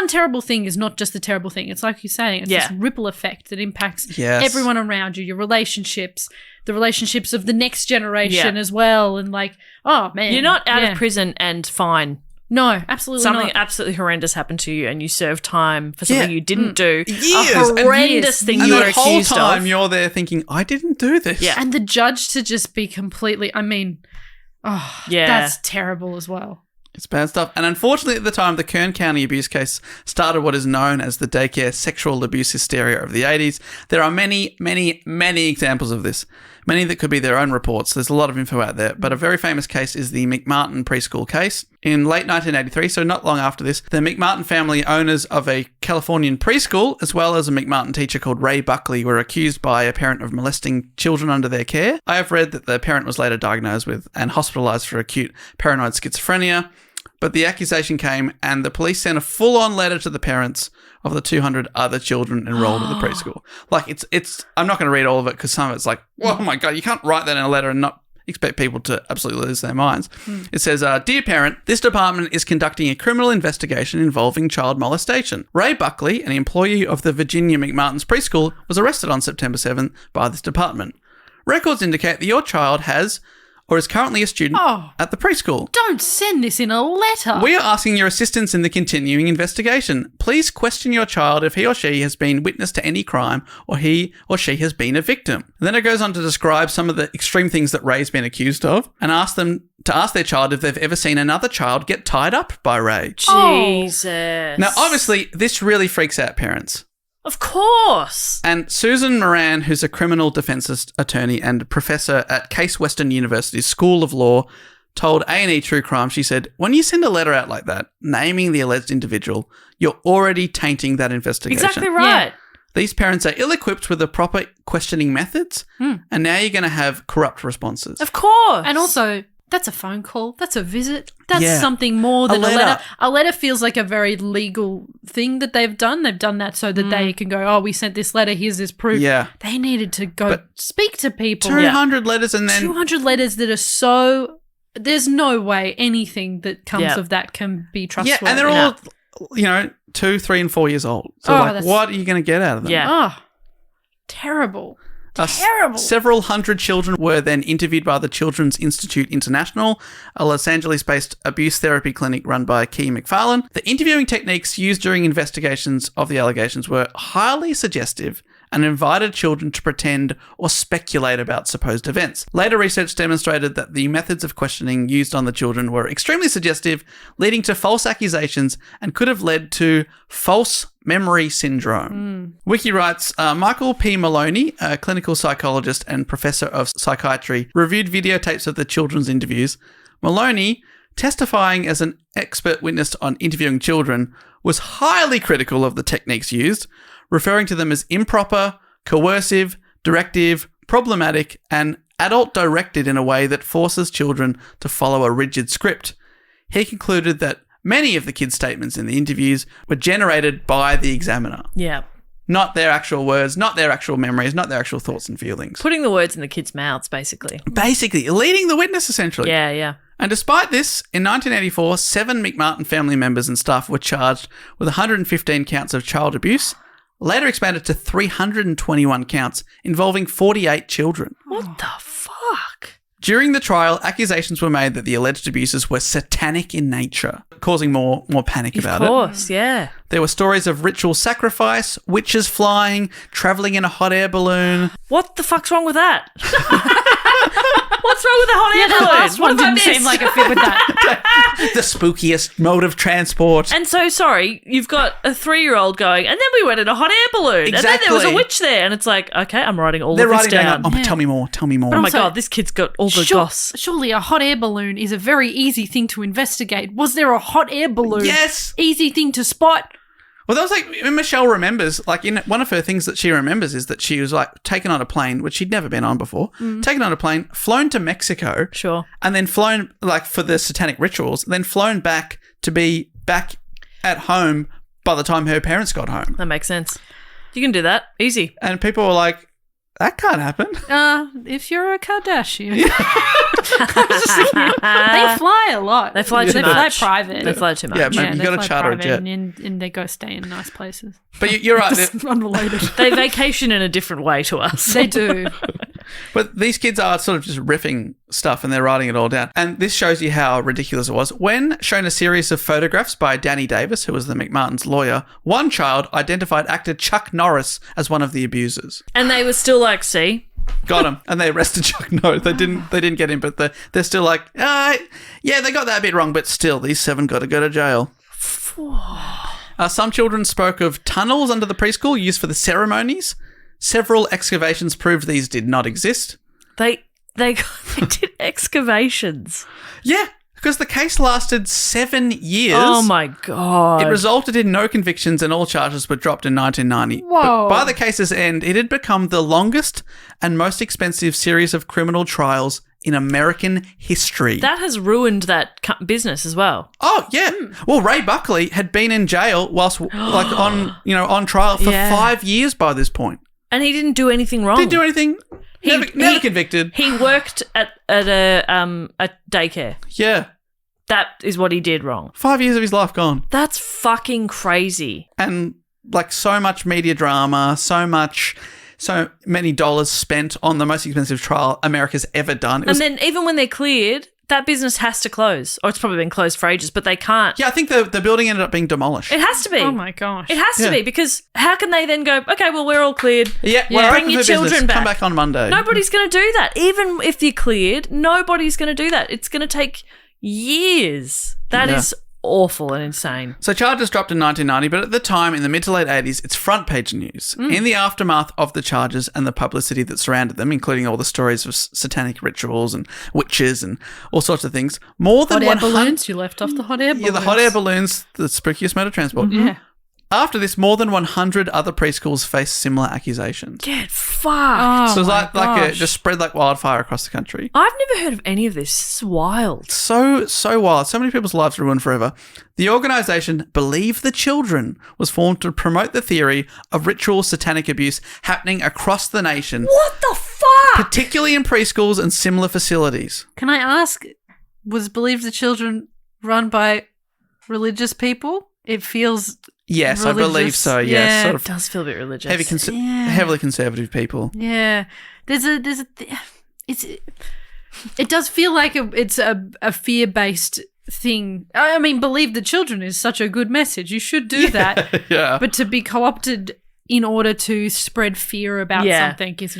terrible thing is not just a terrible thing. It's like you're saying, it's this ripple effect that impacts everyone around you, your relationships, the relationships of the next generation as well. And like, oh man, you're not out of prison and fine. No, absolutely something not. absolutely horrendous happened to you and you served time for something you didn't do. Years. A horrendous thing you were accused of. And the whole time you're there thinking, I didn't do this. Yeah. And the judge to just be completely, that's terrible as well. It's bad stuff. And unfortunately at the time, the Kern County abuse case started what is known as the daycare sexual abuse hysteria of the 80s. There are many, many, many examples of this. Many that could be their own reports. There's a lot of info out there. But a very famous case is the McMartin preschool case. In late 1983, so not long after this, the McMartin family, owners of a Californian preschool, as well as a McMartin teacher called Ray Buckley, were accused by a parent of molesting children under their care. I have read that the parent was later diagnosed with and hospitalized for acute paranoid schizophrenia. But the accusation came and the police sent a full-on letter to the parents of the 200 other children enrolled at the preschool. Like, it's. I'm not going to read all of it because some of it's like, oh my God, you can't write that in a letter and not expect people to absolutely lose their minds. It says, Dear parent, this department is conducting a criminal investigation involving child molestation. Ray Buckley, an employee of the Virginia McMartin's preschool, was arrested on September 7th by this department. Records indicate that your child has or is currently a student at the preschool. Don't send this in a letter. We are asking your assistance in the continuing investigation. Please question your child if he or she has been witness to any crime or he or she has been a victim. And then it goes on to describe some of the extreme things that Ray's been accused of and ask them to ask their child if they've ever seen another child get tied up by Ray. Jesus. Now, obviously, this really freaks out parents. Of course. And Susan Moran, who's a criminal defense attorney and professor at Case Western University's School of Law, told A&E True Crime, she said, when you send a letter out like that, naming the alleged individual, you're already tainting that investigation. Exactly right. Yeah. These parents are ill-equipped with the proper questioning methods, and now you're going to have corrupt responses. Of course. And also, that's a phone call. That's a visit. That's something more than a letter. A letter feels like a very legal thing that they've done. They've done that so that they can go, we sent this letter. Here's this proof. Yeah. They needed to go speak to people. 200 letters and then 200 letters that are so – there's no way anything that comes of that can be trustworthy. Yeah, and they're all, 2, 3, and 4 years old. So, what are you going to get out of them? Yeah. Oh, terrible. Terrible. Several hundred children were then interviewed by the Children's Institute International, a Los Angeles-based abuse therapy clinic run by Key McFarlane. The interviewing techniques used during investigations of the allegations were highly suggestive and invited children to pretend or speculate about supposed events. Later research demonstrated that the methods of questioning used on the children were extremely suggestive, leading to false accusations and could have led to false memory syndrome. Wiki writes, Michael P. Maloney, a clinical psychologist and professor of psychiatry, reviewed videotapes of the children's interviews. Maloney, testifying as an expert witness on interviewing children, was highly critical of the techniques used, referring to them as improper, coercive, directive, problematic, and adult-directed in a way that forces children to follow a rigid script. He concluded that many of the kids' statements in the interviews were generated by the examiner. Yeah. Not their actual words, not their actual memories, not their actual thoughts and feelings. Putting the words in the kids' mouths, basically. Basically, leading the witness, essentially. Yeah, yeah. And despite this, in 1984, 7 McMartin family members and staff were charged with 115 counts of child abuse, later expanded to 321 counts involving 48 children. What the fuck? During the trial, accusations were made that the alleged abuses were satanic in nature, causing more panic about it. Of course, yeah. There were stories of ritual sacrifice, witches flying, travelling in a hot air balloon. What the fuck's wrong with that? What's wrong with the hot air balloon? The last one didn't seem like a fit with that. The spookiest mode of transport. And so, sorry, you've got a 3-year-old going, and then we went in a hot air balloon. Exactly. And then there was a witch there. And it's like, okay, I'm writing all They're of this writing down. down. Tell me more. Tell me more. Oh my Also, God, this kid's got all the goss. Surely a hot air balloon is a very easy thing to investigate. Was there a hot air balloon? Yes. Easy thing to spot. Well, that was like, Michelle remembers, like, in one of her things that she remembers is that she was like taken on a plane, which she'd never been on before, taken on a plane, flown to Mexico. Sure. And then flown, like, for the satanic rituals, then flown back to be back at home by the time her parents got home. That makes sense. You can do that. Easy. And people were like, that can't happen. If you're a Kardashian. They fly a lot. They fly too They much. fly private. Yeah, man, you they got to fly charter a private jet. and they go stay in nice places. But you're right. It's unrelated. They vacation in a different way to us. They do. But these kids are sort of just riffing stuff and they're writing it all down. And this shows you how ridiculous it was. When shown a series of photographs by Danny Davis, who was the McMartins' lawyer, one child identified actor Chuck Norris as one of the abusers. And they were still like, see? Got him. And they arrested Chuck. No, they didn't get him, but they're still like, yeah, they got that bit wrong, but still, these 7 got to go to jail. Some children spoke of tunnels under the preschool used for the ceremonies. Several excavations proved these did not exist. They did excavations. Yeah, because the case lasted 7 years. Oh, my God. It resulted in no convictions and all charges were dropped in 1990. Whoa. But by the case's end, it had become the longest and most expensive series of criminal trials in American history. That has ruined that business as well. Oh, yeah. Well, Ray Buckley had been in jail whilst on trial for 5 years by this point. And he didn't do anything wrong. Didn't do anything. Never convicted. He worked at a daycare. Yeah. That is what he did wrong. 5 years of his life gone. That's fucking crazy. And like so much media drama, so many dollars spent on the most expensive trial America's ever done. And then even when they're cleared, that business has to close. Or it's probably been closed for ages, but they can't. Yeah, I think the building ended up being demolished. It has to be. Oh, my gosh. It has to be, because how can they then go, okay, well, we're all cleared. Yeah, Bring your children back. Come back on Monday. Nobody's going to do that. Even if you're cleared, nobody's going to do that. It's going to take years. That is awful and insane. So charges dropped in 1990, but at the time, in the mid to late 80s, it's front page news. In the aftermath of the charges and the publicity that surrounded them, including all the stories of satanic rituals and witches and all sorts of things, more than Hot air balloons. You left off the hot air balloons. Yeah, the hot air balloons, the spookiest mode of transport. Yeah. After this, more than 100 other preschools faced similar accusations. Get fucked. Oh, So it was my gosh. just spread like wildfire across the country. I've never heard of any of this. This is wild. So wild. So many people's lives ruined forever. The organisation Believe the Children was formed to promote the theory of ritual satanic abuse happening across the nation, What the fuck? particularly in preschools and similar facilities. Can I ask, was Believe the Children run by religious people? It feels Yes, religious. I believe so. Yes, Yeah. sort It of does feel a bit religious. heavily conservative people. Yeah, it does feel like it's a fear-based thing. I mean, Believe the Children is such a good message. You should do that. Yeah. But to be co-opted in order to spread fear about something is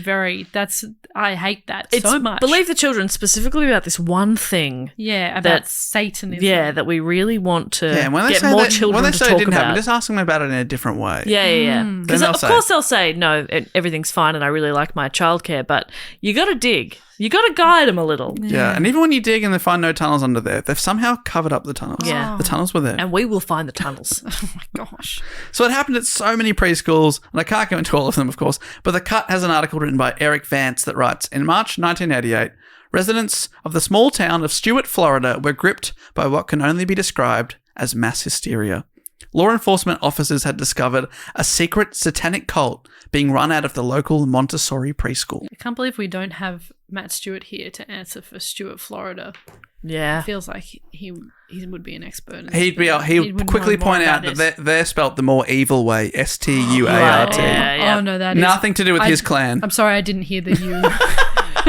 I hate that so much. Believe the Children specifically about this one thing. Yeah, about Satanism. Yeah, that we really want to Yeah, when they get say more that, children when they to say it talk didn't happen, about. just ask them about it in a different way. Yeah. Because Then of they'll course they'll say, no, everything's fine and I really like my childcare, but you got to dig. You got to guide them a little. Yeah, and even when you dig and they find no tunnels under there, they've somehow covered up the tunnels. Yeah. The tunnels were there. And we will find the tunnels. Oh my gosh. So it happened at so many preschools, and I can't go into all of them, of course, but The Cut has an article written by Eric Vance that writes, in March 1988, residents of the small town of Stuart, Florida were gripped by what can only be described as mass hysteria. Law enforcement officers had discovered a secret satanic cult being run out of the local Montessori preschool. I can't believe we don't have Matt Stewart here to answer for Stuart, Florida. Yeah. It feels like he would be an expert. In this, He would would quickly know more point out about that this. they're spelt the more evil way, Stuart. Yeah. Oh no, that is Nothing to do with his clan. I'm sorry, I didn't hear the U.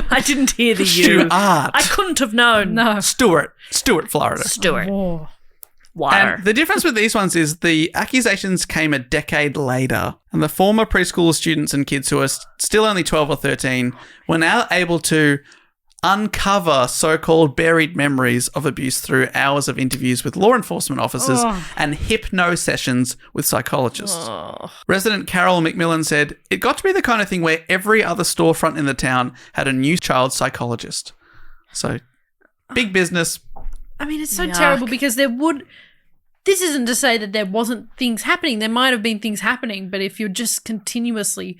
I didn't hear the U. Stuart. I couldn't have known. No. Stuart, Florida. Stuart. Oh. Water. And the difference with these ones is the accusations came a decade later, and the former preschool students and kids who are still only 12 or 13 were now able to uncover so-called buried memories of abuse through hours of interviews with law enforcement officers and hypno sessions with psychologists. Resident Carol McMillan said, "It got to be the kind of thing where every other storefront in the town had a new child psychologist." So, big business. I mean, it's so Yuck. terrible because this isn't to say that there wasn't things happening. There might have been things happening, but if you're just continuously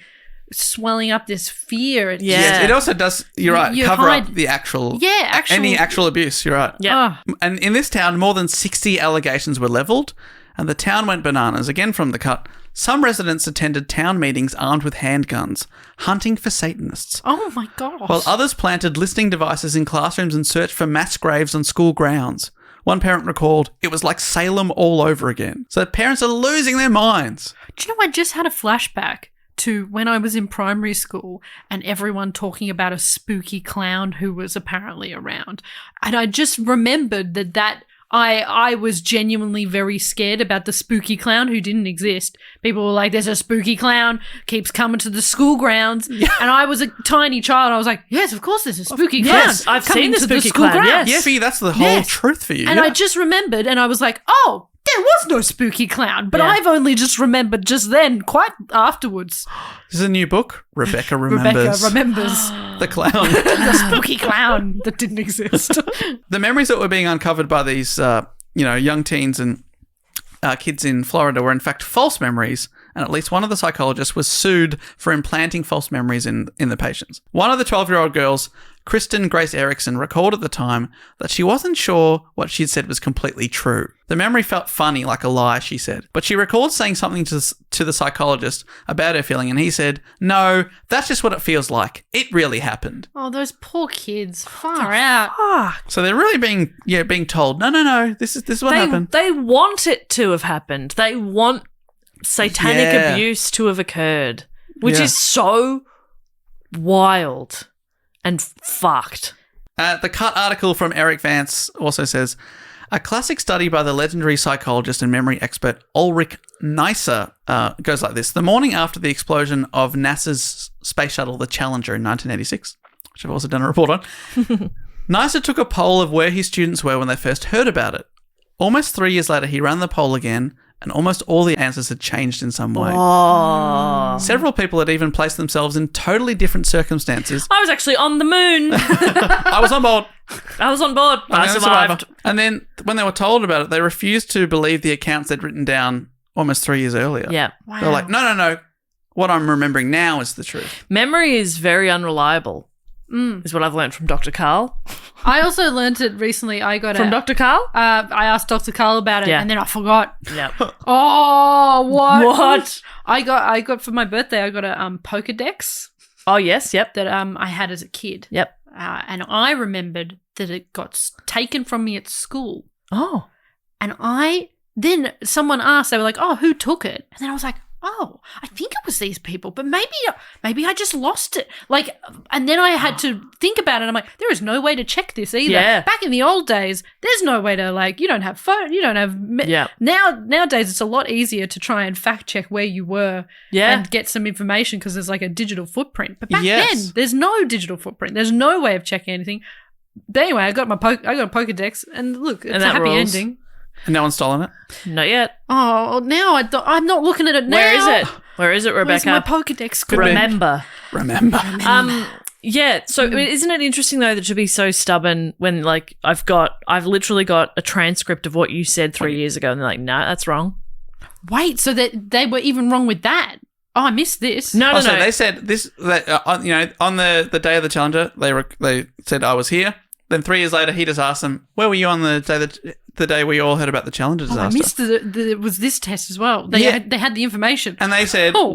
swelling up this fear, it's Yes, it also does, you're right, You cover hide- up the actual, actual any actual abuse, you're right. Yeah. Oh, And in this town, more than 60 allegations were levelled, and the town went bananas. Again from the cut. Some residents attended town meetings armed with handguns, hunting for Satanists, Oh my gosh. while others planted listening devices in classrooms and searched for mass graves on school grounds. One parent recalled, it was like Salem all over again. So parents are losing their minds. Do you know, I just had a flashback to when I was in primary school and everyone talking about a spooky clown who was apparently around. And I just remembered that I was genuinely very scared about the spooky clown who didn't exist. People were like, there's a spooky clown, keeps coming to the school grounds. Yeah. And I was a tiny child. I was like, yes, of course there's a spooky clown. Yes, I've coming seen the to spooky school clown, grounds. yes. Yeah, for you, that's the whole Yes. truth for you. And yeah. I just remembered and I was like, oh, there was no spooky clown. But Yeah. I've only just remembered just then, quite afterwards. This is a new book. Rebecca remembers Rebecca remembers the clown. the spooky clown that didn't exist. The memories that were being uncovered by these, young teens and kids in Florida were in fact false memories, and at least one of the psychologists was sued for implanting false memories in the patients. One of the 12-year-old girls, Kristen Grace Erickson, recalled at the time that she wasn't sure what she'd said was completely true. The memory felt funny, like a lie, she said. But she recalled saying something to the psychologist about her feeling, and he said, no, that's just what it feels like. It really happened. Oh, those poor kids. Far out. So they're really being told, no, this is what happened. They want it to have happened. They want satanic Yeah. abuse to have occurred, which Yeah. is so wild and fucked. The cut article from Eric Vance also says, a classic study by the legendary psychologist and memory expert Ulrich Neisser goes like this. The morning after the explosion of NASA's space shuttle, the Challenger, in 1986, which I've also done a report on, Neisser took a poll of where his students were when they first heard about it. Almost 3 years later, he ran the poll again, and almost all the answers had changed in some way. Oh. Several people had even placed themselves in totally different circumstances. I was actually on the moon. I was on board. I was on board. I'm I the survived. survivor. And then when they were told about it, they refused to believe the accounts they'd written down almost 3 years earlier. Yeah. Wow. They're like, no. What I'm remembering now is the truth. Memory is very unreliable, is what I've learned from Dr. Carl. I also learned it recently. I got From Dr. Carl? I asked Dr. Carl about it, Yeah. and then I forgot. Yeah. Oh, what? What? I got for my birthday. I got a Pokedex Oh, yes. Yep. that I had as a kid. Yep. And I remembered that it got taken from me at school. Oh. And then someone asked, they were like, oh, who took it? And then I was like, oh, I think it was these people, but maybe I just lost it. Like, and then I had to think about it. I'm like, there is no way to check this either. Yeah. Back in the old days, there's no way to, like, you don't have phone, you don't have. Yeah. Nowadays, it's a lot easier to try and fact check where you were Yeah. and get some information because there's like a digital footprint. But back Yes. then, there's no digital footprint. There's no way of checking anything. But anyway, I got a Pokedex, and look, it's And a that happy rules. ending. And no one's stolen it. Not yet. Oh, now I'm not looking at it now. Where is it? Where is it, Where's Rebecca? my Pokedex? Could be. Remember. Remember. Yeah. So isn't it interesting though that to be so stubborn when like I've literally got a transcript of what you said 3 years ago, and they're like, no, that's wrong. Wait, so that they were even wrong with that? Oh, I missed this. No. So they said this, that, on the day of the Challenger, they said I was here. Then 3 years later, he just asked them, where were you on the day we all heard about the Challenger Oh, I disaster? missed it was this test as well. They had the information. And they said, Oh.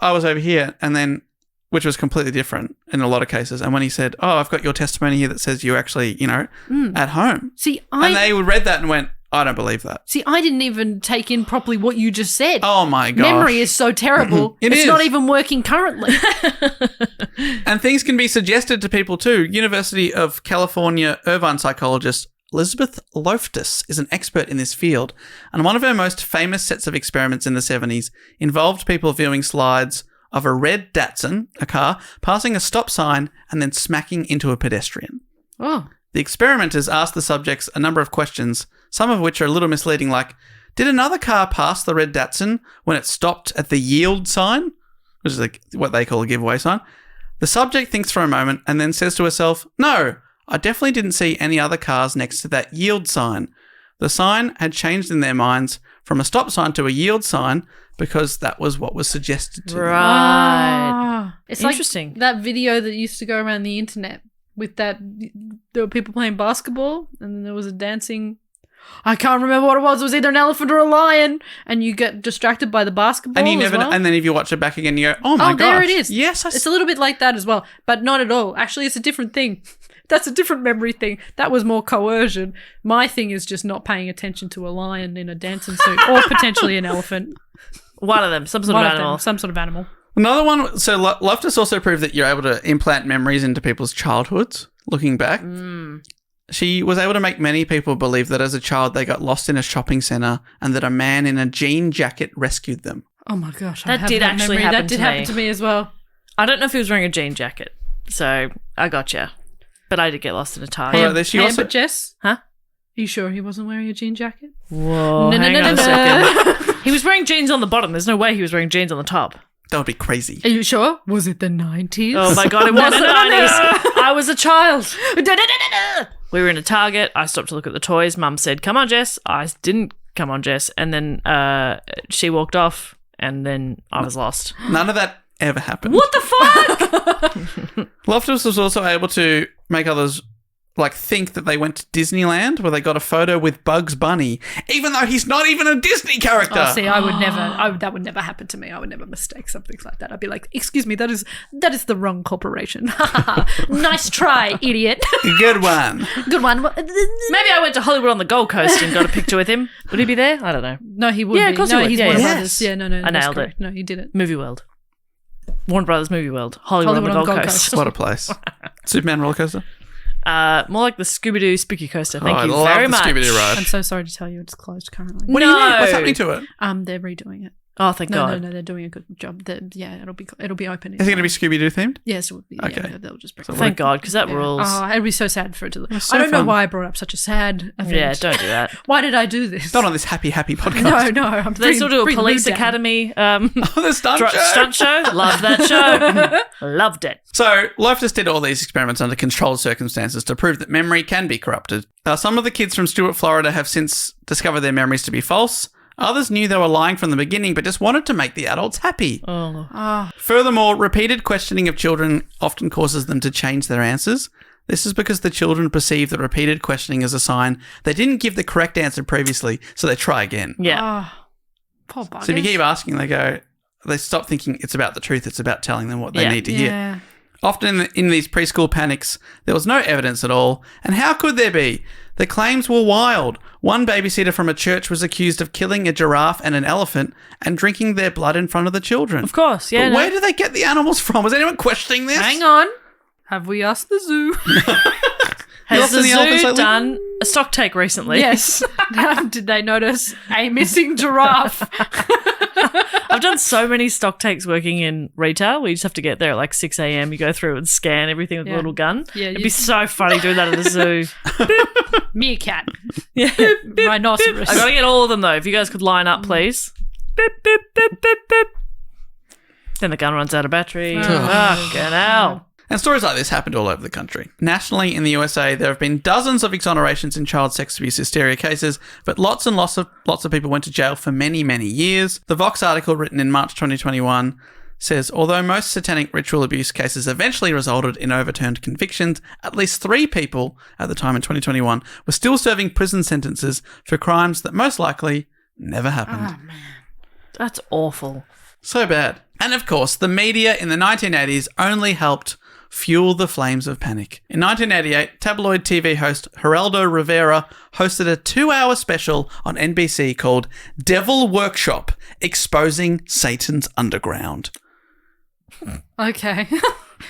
I was over here, and then, which was completely different in a lot of cases. And when he said, oh, I've got your testimony here that says you actually, at home. See, And they read that and went, I don't believe that. I didn't even take in properly what you just said. Oh my gosh. Memory is so terrible. It it's is. not even working currently. And things can be suggested to people too. University of California Irvine psychologist Elizabeth Loftus is an expert in this field, and one of her most famous sets of experiments in the 70s involved people viewing slides of a red Datsun, a car, passing a stop sign and then smacking into a pedestrian. Oh. The experimenters asked the subjects a number of questions, some of which are a little misleading, like, did another car pass the red Datsun when it stopped at the yield sign? Which is like what they call a giveaway sign. The subject thinks for a moment and then says to herself, no, I definitely didn't see any other cars next to that yield sign. The sign had changed in their minds from a stop sign to a yield sign because that was what was suggested to them. Right. Ah. It's Interesting. like that video that used to go around the internet with that there were people playing basketball and then there was a dancing I can't remember what it was. It was either an elephant or a lion. And you get distracted by the basketball And you never, as well. and then if you watch it back again, you go, oh my gosh. there it is. Yes, It's a little bit like that as well, but not at all. Actually, it's a different thing. That's a different memory thing. That was more coercion. My thing is just not paying attention to a lion in a dancing suit or potentially an elephant. One of them, some sort of animal. Some sort of animal. Another one. So Loftus also proved that you're able to implant memories into people's childhoods. Looking back, she was able to make many people believe that as a child they got lost in a shopping centre and that a man in a jean jacket rescued them. Oh my gosh. That did actually happen That did to happen me. to me as well. I don't know if he was wearing a jean jacket, so I gotcha. But I did get lost in a Target. Well, she also- but Jess? Huh? Are you sure he wasn't wearing a jean jacket? Whoa, hang on a second. He was wearing jeans on the bottom. There's no way he was wearing jeans on the top. That would be crazy. Are you sure? Was it the 90s? Oh my God, it was the 90s. I was a child. We were in a Target. I stopped to look at the toys. Mum said, come on, Jess. I didn't come on, Jess. And then she walked off and then I was lost. None of that ever happened. What the fuck? Loftus was also able to make others think that they went to Disneyland where they got a photo with Bugs Bunny, even though he's not even a Disney character. Oh, see, I would never. That would never happen to me. I would never mistake something like that. I'd be like, "Excuse me, that is the wrong corporation." Nice try, idiot. Good one. Good one. Maybe I went to Hollywood on the Gold Coast and got a picture with him. Would he be there? I don't know. No, he would. Yeah, be. of course no, he would. he's Yeah, Warner yes. Brothers. Yeah, no, I that's nailed correct. it. No, he did it. Movie World. Warner Brothers Movie World. Hollywood on the Gold Coast. What a place. Superman roller coaster. More like the Scooby-Doo Spooky Coaster. Thank you I love very the much. Scooby-Doo ride. I'm so sorry to tell you, it's closed currently. What do you mean? What's happening to it? They're redoing it. Oh, thank No, God. no, they're doing a good job. It'll be open. Is it going to be Scooby-Doo themed? Yes, it would be. Okay. Yeah, they'll just bring. Thank God, because that rules. Oh, it'd be so sad for it to. so I don't know fun. why I brought up such a sad event. Yeah, don't do that. Why did I do this? Not on this happy podcast. No. I'm Do they still do a police academy Oh, the stunt show. stunt show? Love that show. Loved it. So, Loftus did all these experiments under controlled circumstances to prove that memory can be corrupted. Some of the kids from Stuart, Florida have since discovered their memories to be false. Others knew they were lying from the beginning, but just wanted to make the adults happy. Oh. Furthermore, repeated questioning of children often causes them to change their answers. This is because the children perceive the repeated questioning as a sign they didn't give the correct answer previously, so they try again. Yeah. Poor buggers. So if you keep asking, they stop thinking it's about the truth, it's about telling them what they need to hear. Yeah. Often in these preschool panics, there was no evidence at all. And how could there be? The claims were wild. One babysitter from a church was accused of killing a giraffe and an elephant and drinking their blood in front of the children. Of course, yeah. But where do they get the animals from? Was anyone questioning this? Hang on. Have we asked the zoo? Has lost the any elephants zoo lately? done a stock take recently? Yes. Did they notice a missing giraffe? I've done so many stock takes working in retail. We just have to get there at 6 a.m. You go through and scan everything with a little gun. Yeah, It'd be so funny doing that at the zoo. Meerkat. Yeah. Rhinoceros. I gotta get all of them though. If you guys could line up, please. Beep, beep, beep, beep, beep. Then the gun runs out of battery. Fucking hell. And stories like this happened all over the country. Nationally, in the USA, there have been dozens of exonerations in child sex abuse hysteria cases, but lots and lots of people went to jail for many, many years. The Vox article written in March 2021 says, although most satanic ritual abuse cases eventually resulted in overturned convictions, at least 3 people at the time in 2021 were still serving prison sentences for crimes that most likely never happened. Oh, man. That's awful. So bad. And of course, the media in the 1980s only helped fuel the flames of panic. In 1988, tabloid TV host Geraldo Rivera hosted a 2-hour special on NBC called Devil Workshop, Exposing Satan's Underground. Okay.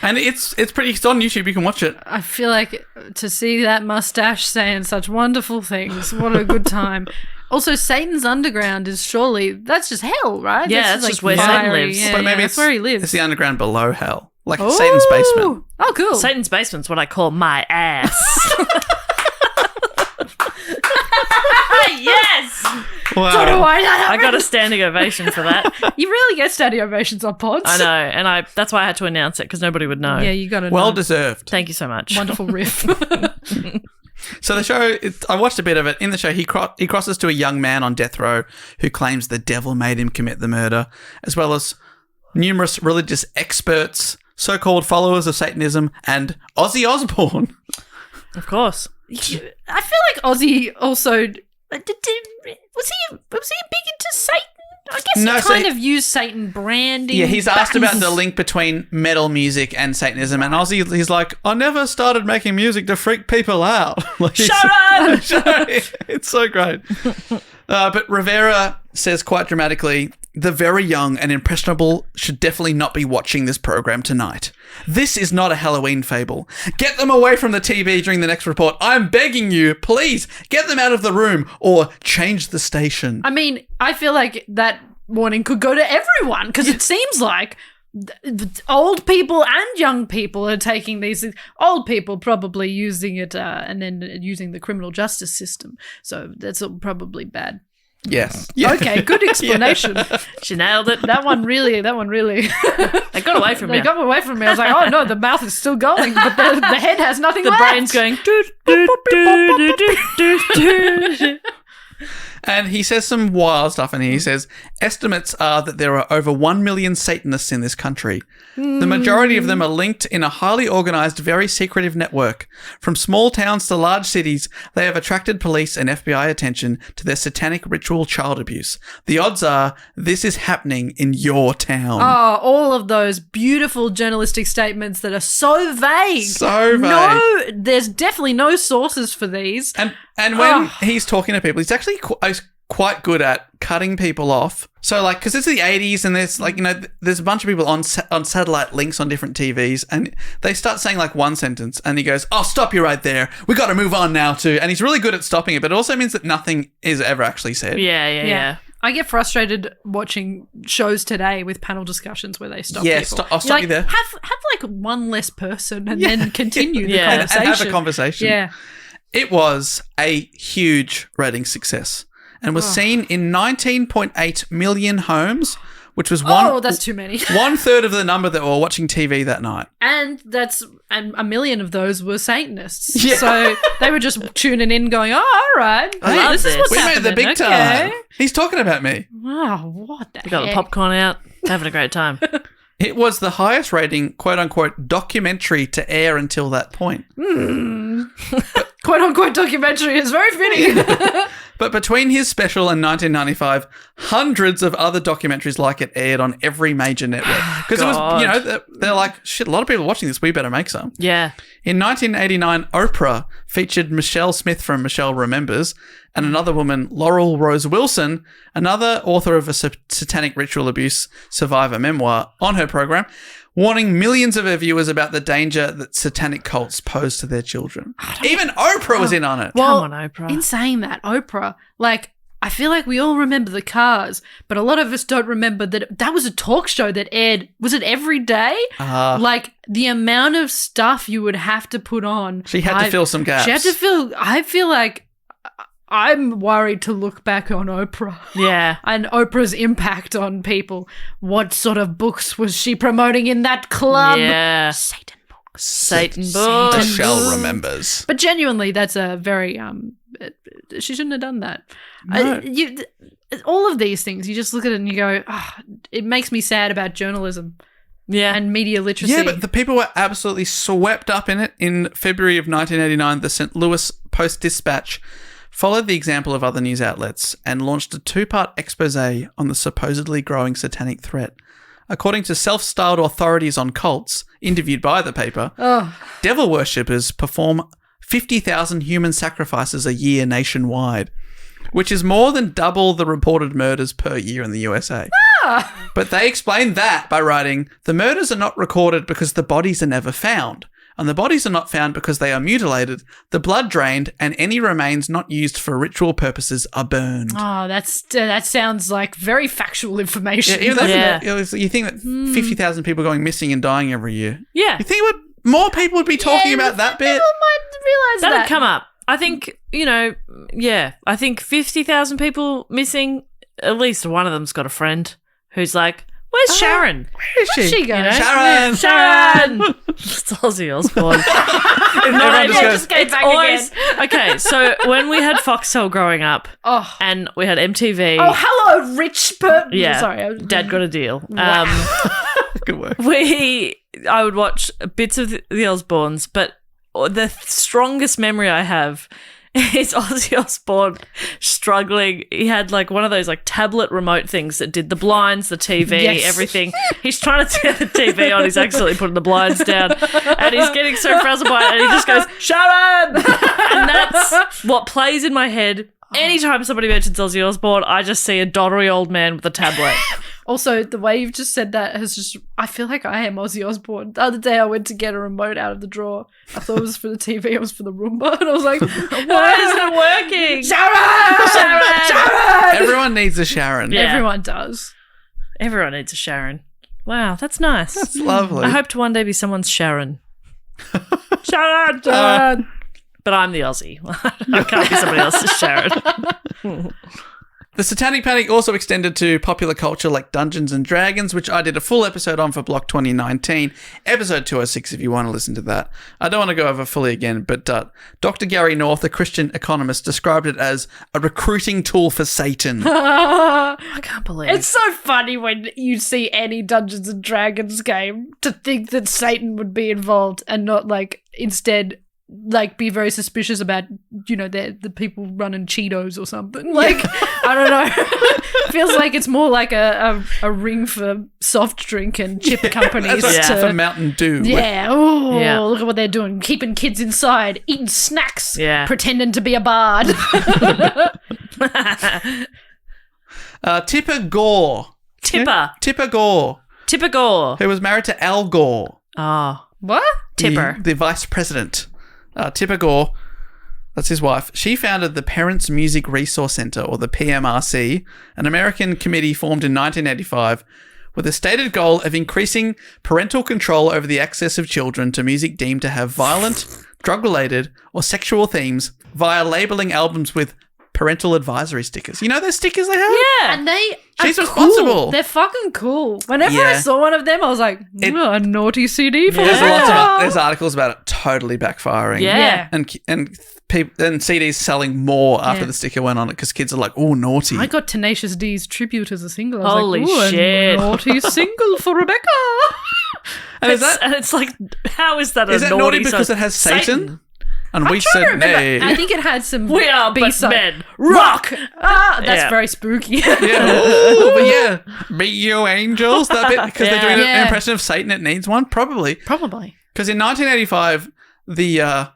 And it's on YouTube, you can watch it. I feel like to see that mustache saying such wonderful things, what a good time. Also, Satan's underground is that's just hell, right? Yeah, that's just where Satan lives. Yeah, But maybe that's where he lives. It's the underground below hell. Like Satan's basement. Oh, cool. Satan's basement's what I call my ass. Yes! Wow. Don't know why that I happened. got a standing ovation for that. You really get standing ovations on pods. I know, and that's why I had to announce it because nobody would know. Yeah, you got it. Well deserved. Thank you so much. Wonderful riff. So the show, I watched a bit of it. In the show, he crosses to a young man on death row who claims the devil made him commit the murder, as well as numerous religious experts, so-called followers of Satanism, and Ozzy Osbourne. Of course. I feel like Ozzy also Was he big into Satan? I guess No, he so kind of used Satan branding. Yeah, he's asked about the link between metal music and Satanism, and Ozzy, he's like, I never started making music to freak people out. Like, Shut up! It's so great. But Rivera says quite dramatically, the very young and impressionable should definitely not be watching this program tonight. This is not a Halloween fable. Get them away from the TV during the next report. I'm begging you, please, get them out of the room or change the station. I mean, I feel like that warning could go to everyone because it seems like old people and young people are taking these. Old people probably using it and then using the criminal justice system. So that's all probably bad. Yes. Yeah. Okay, good explanation. She nailed it. That one really. They got away from They me. got away from me. I was like, oh no, the mouth is still going, but the head has nothing The left. brain's going. Do, do, do, do, do, do. And he says some wild stuff in here. He says, estimates are that there are over 1 million Satanists in this country. The majority of them are linked in a highly organised, very secretive network. From small towns to large cities, they have attracted police and FBI attention to their satanic ritual child abuse. The odds are this is happening in your town. Oh, all of those beautiful journalistic statements that are so vague. So vague. No, there's definitely no sources for these. And when he's talking to people, he's actually quite good at cutting people off. So, like, because it's the 80s and there's, like, you know, there's a bunch of people on satellite links on different TVs and they start saying, like, one sentence and he goes, oh, stop you right there. We got to move on now too. And he's really good at stopping it, but it also means that nothing is ever actually said. Yeah. I get frustrated watching shows today with panel discussions where they stop Yeah, people. I'll stop you there. Have like one less person and then continue the Yeah. conversation. And have a conversation. Yeah. It was a huge rating success and was seen in 19.8 million homes, which was that's too many. 1/3 of the number that were watching TV that night. And and a million of those were Satanists. Yeah. So they were just tuning in going, oh, all right. I love this is this. what's We happening. made the big time. He's talking about me. Wow, what the They got the heck? popcorn out. Having a great time. It was the highest rating, quote-unquote, documentary to air until that point. Quote-unquote documentary is very fitting. But between his special and 1995, hundreds of other documentaries like it aired on every major network. Because it was, you know, they're like, shit, a lot of people are watching this. We better make some. Yeah. In 1989, Oprah featured Michelle Smith from Michelle Remembers and another woman, Laurel Rose Wilson, another author of a satanic ritual abuse survivor memoir, on her program, warning millions of her viewers about the danger that satanic cults pose to their children. Even Oprah was in on it. Well, Come on, Oprah. In saying that, Oprah, like, I feel like we all remember the Cars, but a lot of us don't remember that was a talk show that aired, was it every day? Like, the amount of stuff you would have to put on. She had to fill some gaps. I feel like I'm worried to look back on Oprah. Yeah. And Oprah's impact on people. What sort of books was she promoting in that club? Yeah. Satan books. Satan books. Michelle Remembers. But genuinely, that's a very she shouldn't have done that. No. All of these things, you just look at it and you go, it makes me sad about journalism Yeah. and media literacy. Yeah, but the people were absolutely swept up in it. In February of 1989, the St. Louis Post-Dispatch followed the example of other news outlets and launched a 2-part expose on the supposedly growing satanic threat. According to self-styled authorities on cults interviewed by the paper, devil worshippers perform 50,000 human sacrifices a year nationwide, which is more than double the reported murders per year in the USA. But they explained that by writing, the murders are not recorded because the bodies are never found. And the bodies are not found because they are mutilated, the blood drained, and any remains not used for ritual purposes are burned. Oh, that sounds like very factual information. Yeah, even though Yeah. you think that 50,000 people going missing and dying every year. Yeah. You think more people would be talking about that bit? People might realize That'd that. come up. I think, I think 50,000 people missing, at least one of them's got a friend who's like, where's Sharon? Where is Where'd she go? You know? Sharon! Sharon! It's Ozzy Osbourne. Everyone just goes, Go back again. Okay, so when we had Foxtel growing up Oh. and we had MTV. Oh, hello, rich person. yeah. Sorry. Dad got a deal. good work. I would watch bits of the Osbournes, but the strongest memory I have Is Ozzy Osbourne struggling? He had like one of those like tablet remote things that did the blinds, the TV, Yes. everything. He's trying to turn the TV on. He's accidentally putting the blinds down, and he's getting so frazzled by it, and he just goes, "Sharon!" And that's what plays in my head. Anytime somebody mentions Ozzy Osbourne, I just see a doddery old man with a tablet. Also, the way you've just said that has just, I feel like I am Ozzy Osbourne. The other day I went to get a remote out of the drawer. I thought it was for the TV, it was for the Roomba. And I was like, Why isn't it working? Sharon! Everyone needs a Sharon. Yeah. Everyone does. Everyone needs a Sharon. Wow, that's nice. That's lovely. I hope to one day be someone's Sharon. Sharon! But I'm the Aussie. I can't be somebody else's Sharon. The Satanic Panic also extended to popular culture like Dungeons and Dragons, which I did a full episode on for Block 2019, episode 206 if you want to listen to that. I don't want to go over fully again, but Dr. Gary North, a Christian economist, described it as a recruiting tool for Satan. I can't believe It's so funny when you see any Dungeons and Dragons game to think that Satan would be involved and not like instead like be very suspicious about, you know, the people running Cheetos or something. Like, I don't know. Feels like it's more like a ring for soft drink and chip companies. That's for Mountain Dew. Yeah. Oh, Yeah. look at what they're doing. Keeping kids inside, eating snacks, Yeah. pretending to be a bard. Tipper Gore. Tipper. Tipper Gore, Tipper Gore. who was married to Al Gore. Oh, What? Tipper. The vice president. Tipper Gore, that's his wife. She founded the Parents Music Resource Center, or the PMRC, an American committee formed in 1985 with a stated goal of increasing parental control over the access of children to music deemed to have violent, drug-related, or sexual themes via labeling albums with parental advisory stickers. You know those stickers they have? Yeah. And they She's are responsible. Cool. They're fucking cool. Whenever Yeah. I saw one of them, I was like, a naughty CD for There's her. lots of there's articles about it totally backfiring. Yeah. And people and CDs selling more after Yeah. the sticker went on it because kids are like, oh, naughty. I got Tenacious D's tribute as a single. I was Holy like, ooh, shit. a naughty single for Rebecca. and is that And it's like, how is that is a that naughty because song? it has Satan? And we Trying to said remember. nay. I think it had some We are but B-side. men. Rock! That's Yeah. very spooky. Yeah, ooh, but yeah, be you angels. That bit because they're doing an Yeah. impression of Satan. It needs one probably Probably. because in 1985 the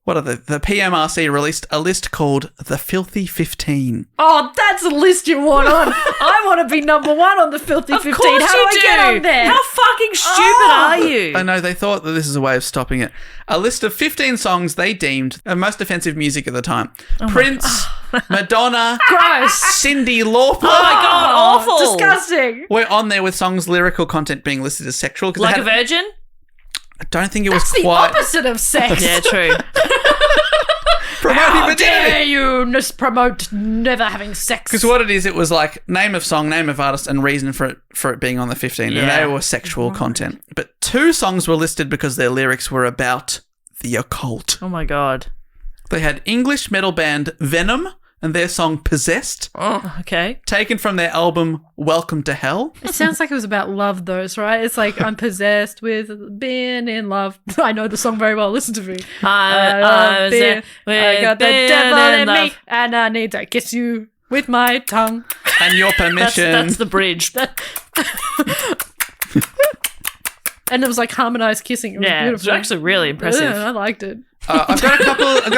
PMRC released a list called the Filthy 15. Oh, that's a list you want on. I want to be number one on the Filthy 15. Of course How do you I do. get on there? How fucking stupid are you? I know they thought that this is a way of stopping it. A list of 15 songs they deemed the most offensive music at the time. Prince, Madonna, Gross. Cindy Lauper. Oh my God, awful. Disgusting. We're on there with songs' lyrical content being listed as sexual. 'Cause they Like had- a virgin? I don't think it was It's the quite opposite of sex. Yeah, true. promoting How virginity. dare you promote never having sex? Because what it is, it was like name of song, name of artist, and reason for it being on the 15, and Yeah. they were sexual content. But 2 songs were listed because their lyrics were about the occult. Oh my God. They had English metal band Venom and their song Possessed, Oh, okay. taken from their album Welcome to Hell. It sounds like it was about love, though, right? It's like, I'm possessed with being in love. I know the song very well. Listen to me. I I got the devil in me, and I need to kiss you with my tongue. And your permission. That's the bridge. And it was like harmonized kissing. It was Yeah, it's beautiful. actually really impressive. Yeah, I liked it. I've got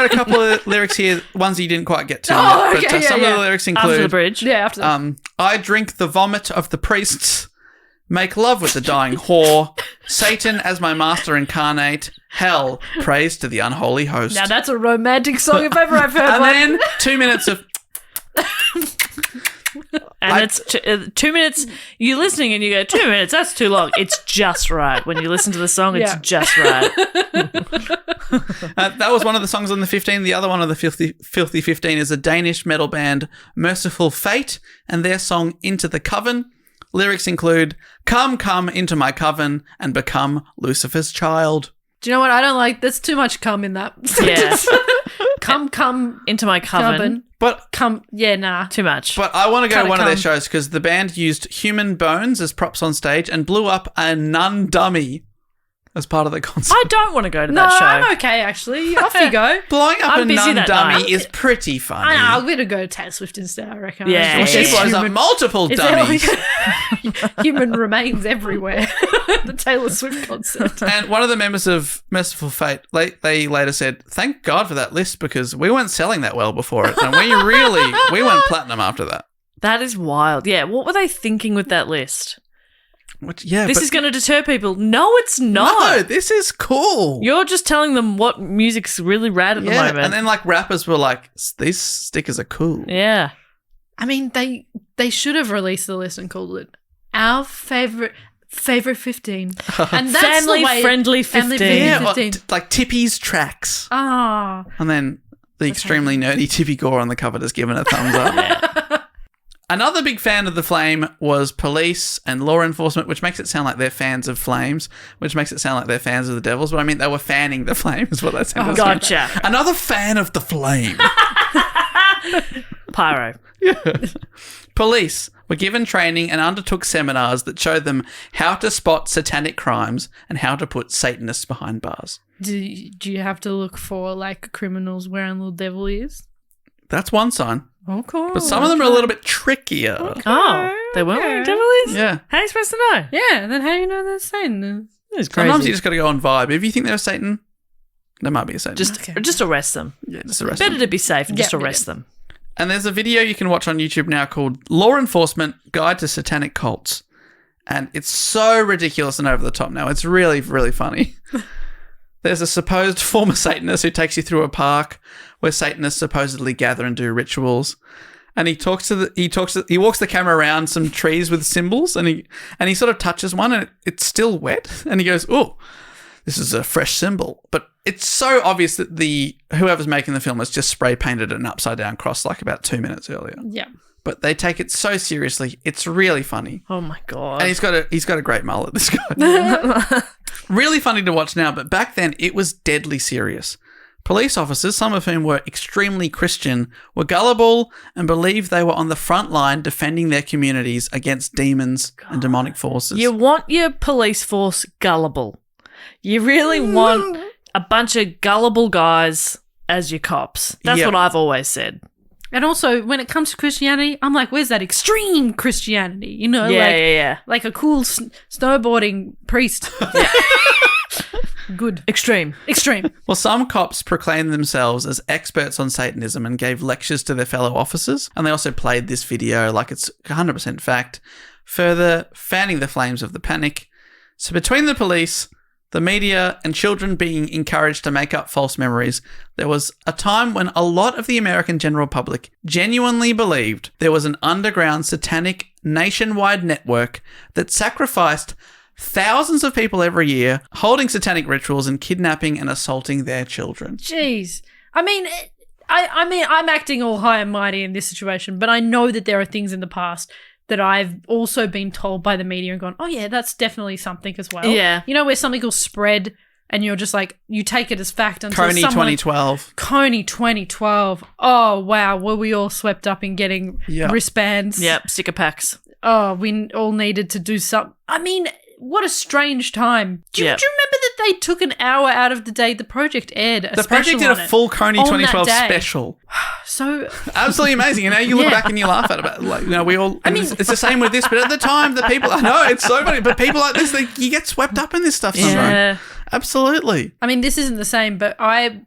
a couple of lyrics here, ones you didn't quite get to. Oh, yet, okay, but some yeah. of the lyrics After the include bridge. Yeah, after that. I drink the vomit of the priests, make love with the dying whore, Satan as my master incarnate, hell, praise to the unholy host. Now that's a romantic song if ever I've heard And one. then 2 minutes of And it's 2 minutes. You're listening and you go, 2 minutes, that's too long. It's just right. When you listen to the song, it's Yeah. just right. that was one of the songs on the 15. The other one of the Filthy 15 is a Danish metal band, Merciful Fate, and their song Into the Coven. Lyrics include, come, come into my coven and become Lucifer's child. Do you know what? I don't like. There's too much cum in that. Yeah. Come, Into my coven. coven. But Come, yeah, nah. Too much. I want to go to Kinda one of their cum. shows because the band used human bones as props on stage and blew up a nun dummy. as part of the concert. I don't want to go to No, that show. I'm okay, actually. Off you go. Blowing up I'm a busy nun that dummy night. is pretty funny. I know, I'm going to go to Taylor Swift instead, I reckon. Yeah. Well, she Yeah. blows up multiple Is there dummies. like human remains everywhere? The Taylor Swift concert. And one of the members of Merciful Fate, they later said, "Thank God for that list because we weren't selling that well before it, and we went platinum after that." That is wild. Yeah, what were they thinking with that list? Which, yeah, This but is going to deter people. No, it's not. no, this is cool. You're just telling them what music's really rad at the moment. And then like rappers were like, "These stickers are cool." yeah. I mean, they should have released the list and called it our favorite 15. And that's Family the way, friendly 15. Yeah, or 15. like Tippy's tracks, Ah. and then the extremely nerdy Tippy Gore on the cover just giving a thumbs up. Another big fan of the flame was police and law enforcement, which makes it sound like they're fans of flames, which makes it sound like they're fans of the devils. But I mean, they were fanning the flame, is what that sounded like. Gotcha. Another fan of the flame. Pyro. Police were given training and undertook seminars that showed them how to spot satanic crimes and how to put Satanists behind bars. Do you have to look for like criminals wearing little devil ears? That's one sign. Oh, cool. But some of them are a little bit trickier. Oh, they weren't wearing devil ears? Yeah. How are you supposed to know? Yeah, then how do you know they're Satan? It's crazy. Sometimes you just got to go on vibe. If you think they're Satan, there might be a Satan. Just arrest them. yeah, just arrest Better them. to be safe and just Yeah, arrest yeah. them. And there's a video you can watch on YouTube now called Law Enforcement Guide to Satanic Cults. And it's so ridiculous and over the top now. It's really, really funny. There's a supposed former Satanist who takes you through a park where Satanists supposedly gather and do rituals. And he walks the camera around some trees with symbols, and he sort of touches one, and it's still wet. And he goes, "Oh, this is a fresh symbol." But it's so obvious that whoever's making the film has just spray painted an upside down cross like about 2 minutes earlier. Yeah. But they take it so seriously. It's really funny. Oh my God. And he's got a great mullet, this guy. Really funny to watch now, but back then it was deadly serious. Police officers, some of whom were extremely Christian, were gullible and believed they were on the front line defending their communities against demons and demonic forces. You want your police force gullible. You really want a bunch of gullible guys as your cops. That's Yep. what I've always said. And also, when it comes to Christianity, I'm like, where's that extreme Christianity? You know, Yeah. like a cool snowboarding priest. Good. Extreme. Well, some cops proclaimed themselves as experts on Satanism and gave lectures to their fellow officers, and they also played this video like it's 100% fact, further fanning the flames of the panic. So between the police, the media, and children being encouraged to make up false memories, there was a time when a lot of the American general public genuinely believed there was an underground satanic nationwide network that sacrificed thousands of people every year, holding satanic rituals and kidnapping and assaulting their children. Jeez. I mean, I'm acting all high and mighty in this situation, but I know that there are things in the past that I've also been told by the media and gone, oh yeah, that's definitely something as well. Yeah. You know, where something will spread and you're just like, you take it as fact until Coney 2012. Coney 2012. Oh, wow. Were we all swept up in getting Yeah. wristbands? Yep, sticker packs. Oh, we all needed to do something. I mean, what a strange time. Do you Yep. remember that they took an hour out of the day the project aired? The project did a full Coney on 2012 that day. special. So Absolutely amazing. And now you look Yeah. back and you laugh at it. Like, you know, we all. It's the same with this, but at the time, the people. I know it's so funny, but people like this, you get swept up in this stuff. Sometimes. Yeah. Absolutely. I mean, this isn't the same, but I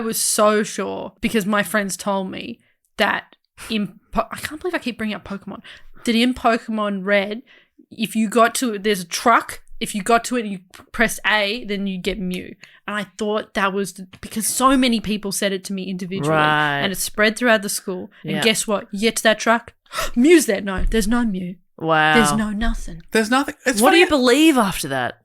was so sure because my friends told me that I can't believe I keep bringing up Pokemon. That in Pokemon Red, if you got to it, there's a truck. If you got to it and you press A, then you get Mew. And I thought that was because so many people said it to me individually. Right. And it spread throughout the school. Yeah. And guess what? You get to that truck, Mew's there. No, there's no Mew. Wow. There's no nothing. There's nothing. It's What do funny. you believe after that?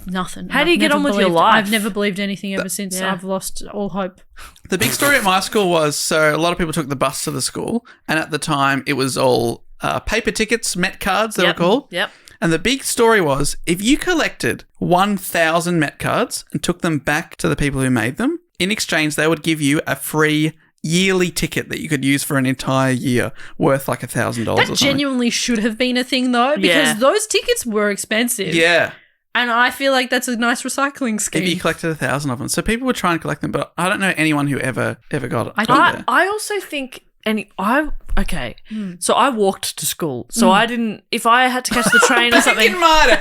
Nothing. How do you I've get never on with your believed- life? I've never believed anything ever since. Yeah. I've lost all hope. The big story at my school was so a lot of people took the bus to the school, and at the time it was all paper tickets, Met cards they were called. Yep. And the big story was if you collected 1,000 Met cards and took them back to the people who made them, in exchange they would give you a free yearly ticket that you could use for an entire year worth like $1,000 or That something. genuinely should have been a thing though, because Yeah. those tickets were expensive. Yeah. And I feel like that's a nice recycling scheme. If you collected 1,000 of them. So people would try and collect them, but I don't know anyone who ever got it. I also think, so I walked to school. So I didn't, if I had to catch the train or something. I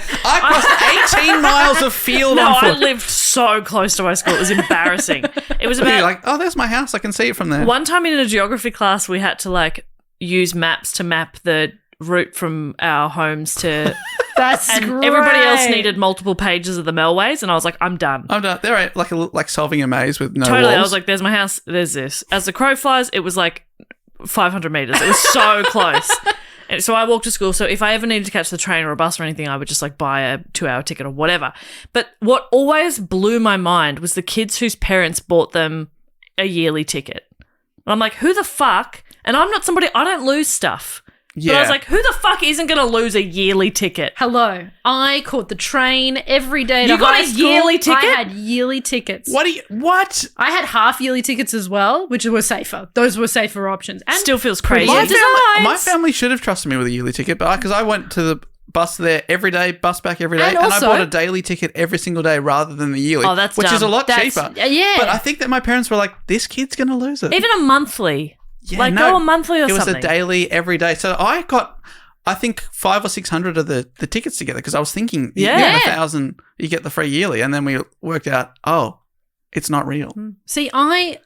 crossed 18 miles of field on foot. I lived so close to my school. It was embarrassing. It was about. You're like, oh, there's my house. I can see it from there. One time in a geography class, we had to like use maps to map the route from our homes to. That's and great. Everybody else needed multiple pages of the Melways, and I was like, I'm done. They're like solving a maze with no Totally. walls. I was like, there's my house, there's this. As the crow flies, it was like 500 meters. It was so close. And so I walked to school. So if I ever needed to catch the train or a bus or anything, I would just like buy a 2-hour ticket or whatever. But what always blew my mind was the kids whose parents bought them a yearly ticket. And I'm like, who the fuck? And I'm not somebody, I don't lose stuff. Yeah. But I was like, who the fuck isn't going to lose a yearly ticket? Hello. I caught the train every day to You got high a school. yearly ticket? I had yearly tickets. What? I had half yearly tickets as well, which were safer. Those were safer options. And Still feels crazy. My family should have trusted me with a yearly ticket, but because I went to the bus there every day, bus back every day, And and I also- bought a daily ticket every single day rather than the yearly. Oh, that's which is a dumb. lot That's- cheaper. yeah. But I think that my parents were like, this kid's going to lose it. Even a monthly. Yeah, Go a monthly or it something. was a daily every day. So I got, I think, 500 or 600 of the tickets together because I was thinking, you get 1,000, you get the free yearly. And then we worked out, it's not real. See, I